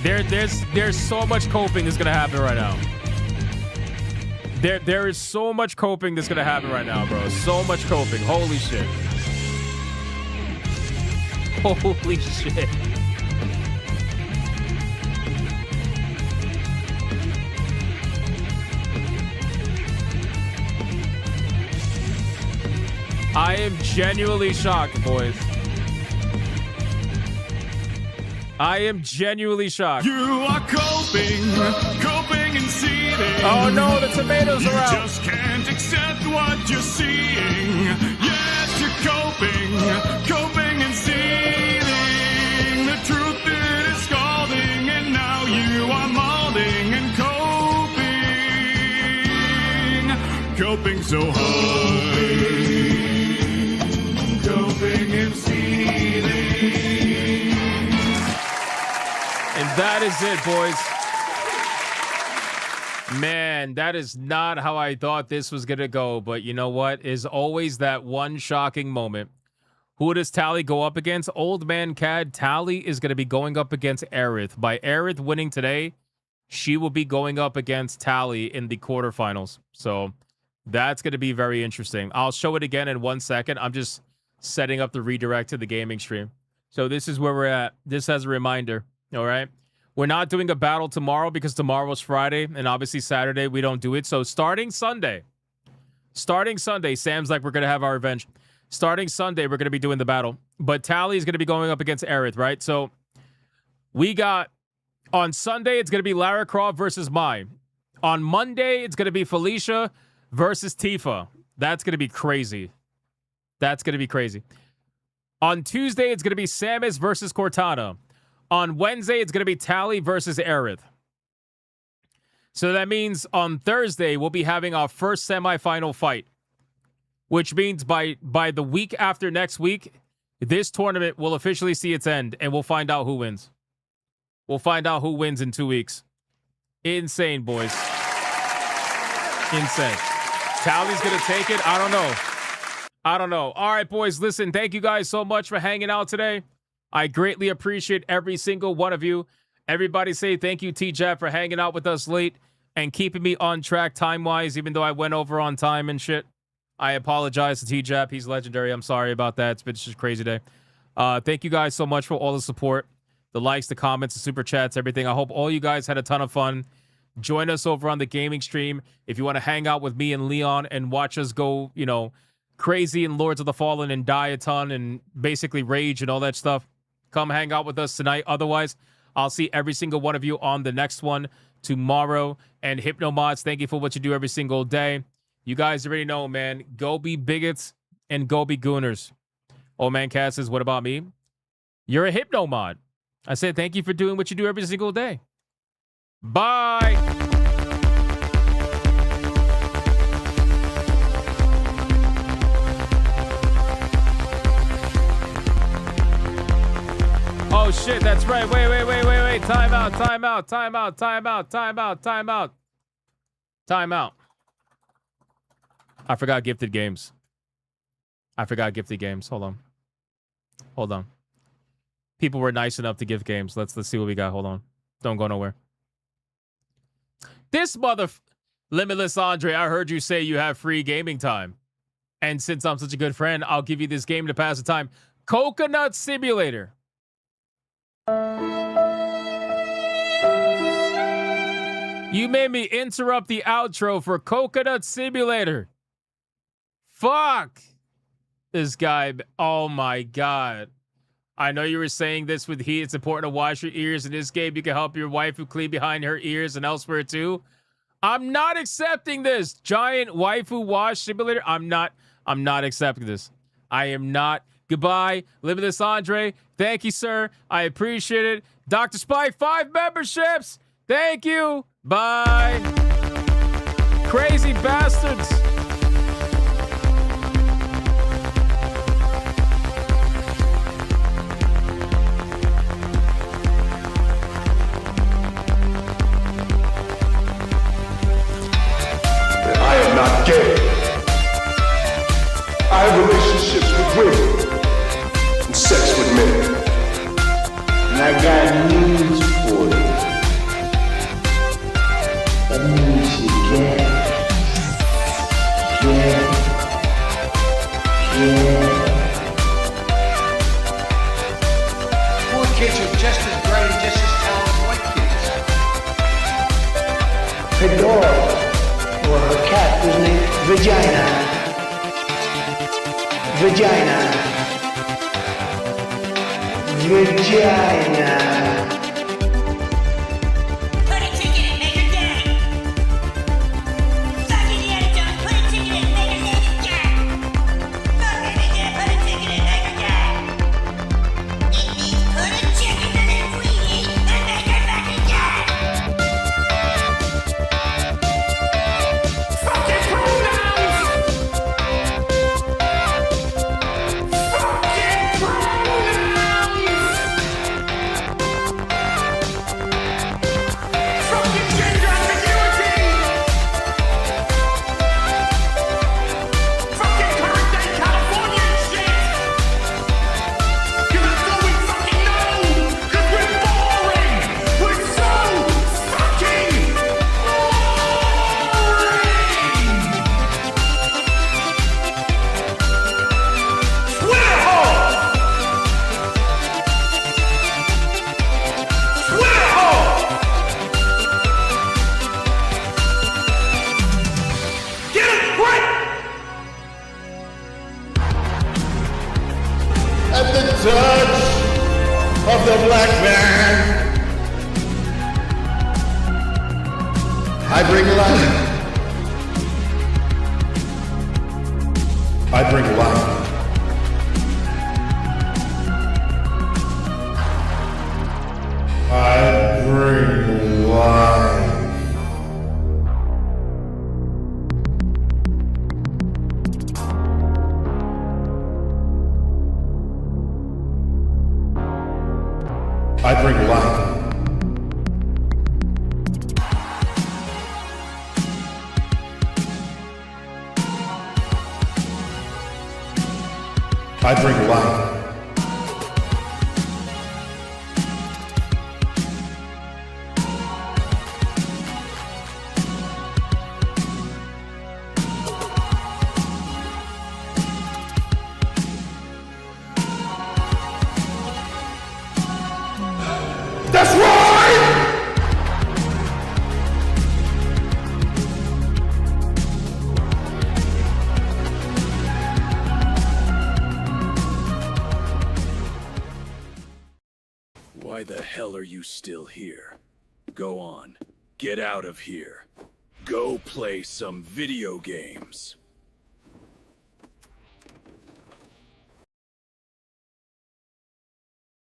There's so much coping that's gonna happen right now. There is so much coping that's gonna happen right now, bro. So much coping. Holy shit. Holy shit. I am genuinely shocked, boys. I am genuinely shocked. You are coping and seething. Oh no, the tomatoes are out. You just can't accept what you're seeing. Yes, you're coping and seething. The truth is scalding, and now you are molding and coping so hard. That is it, boys. Man, that is not how I thought this was going to go. But you know what? Is always that one shocking moment. Who does Tally go up against? Old Man Cad. Tally is going to be going up against Aerith. By Aerith winning today, she will be going up against Tally in the quarterfinals. So that's going to be very interesting. I'll show it again in 1 second. I'm just setting up the redirect to the gaming stream. So this is where we're at. This as a reminder. All right. We're not doing a battle tomorrow because tomorrow's Friday, and obviously Saturday we don't do it. So starting Sunday, Sam's like, we're going to have our revenge. Starting Sunday, we're going to be doing the battle. But Tally is going to be going up against Aerith, right? So we got, on Sunday, it's going to be Lara Croft versus Mai. On Monday, it's going to be Felicia versus Tifa. That's going to be crazy. That's going to be crazy. On Tuesday, it's going to be Samus versus Cortana. On Wednesday, it's going to be Tally versus Aerith. So that means on Thursday, we'll be having our first semifinal fight, which means by the week after next week, this tournament will officially see its end, and we'll find out who wins. We'll find out who wins in 2 weeks. Insane, boys. Insane. Tally's going to take it? I don't know. All right, boys, listen, thank you guys so much for hanging out today. I greatly appreciate every single one of you. Everybody say thank you, T-Jab, for hanging out with us late and keeping me on track time-wise, even though I went over on time and shit. I apologize to T-Jab. He's legendary. I'm sorry about that. It's been just a crazy day. Thank you guys so much for all the support, the likes, the comments, the super chats, everything. I hope all you guys had a ton of fun. Join us over on the gaming stream. If you want to hang out with me and Leon and watch us go, crazy in Lords of the Fallen and die a ton and basically rage and all that stuff, come hang out with us tonight. Otherwise, I'll see every single one of you on the next one tomorrow. And Hypnomods, thank you for what you do every single day. You guys already know, man. Go be bigots and go be gooners. Old Man Cass says, what about me? You're a Hypnomod. I said thank you for doing what you do every single day. Bye. Oh, shit, that's right. Wait. Time out. I forgot gifted games. Hold on. People were nice enough to give games. Let's see what we got. Hold on. Don't go nowhere. This Limitless Andre, I heard you say you have free gaming time. And since I'm such a good friend, I'll give you this game to pass the time. Coconut Simulator. You made me interrupt the outro for Coconut Simulator. Fuck. This guy. Oh my God. I know you were saying this with heat. It's important to wash your ears. In this game, you can help your wife who clean behind her ears and elsewhere too. I'm not accepting this. Giant waifu wash simulator. I'm not accepting this. I am not. Goodbye. Limitless Andre. Thank you, sir. I appreciate it. Dr. Spike, 5 memberships. Thank you. Bye. Crazy bastards. I am not gay. I have relationships with women and sex with men. And I got news for you. That means you're gay. Poor kids are just as bright and just as talented white kids. Her dog, or her cat, was named Vagina. at the touch of the black man. I bring life. I bring life. I bring life. I bring life. I bring life. That's right! Why the hell are you still here? Go on. Get out of here. Go play some video games.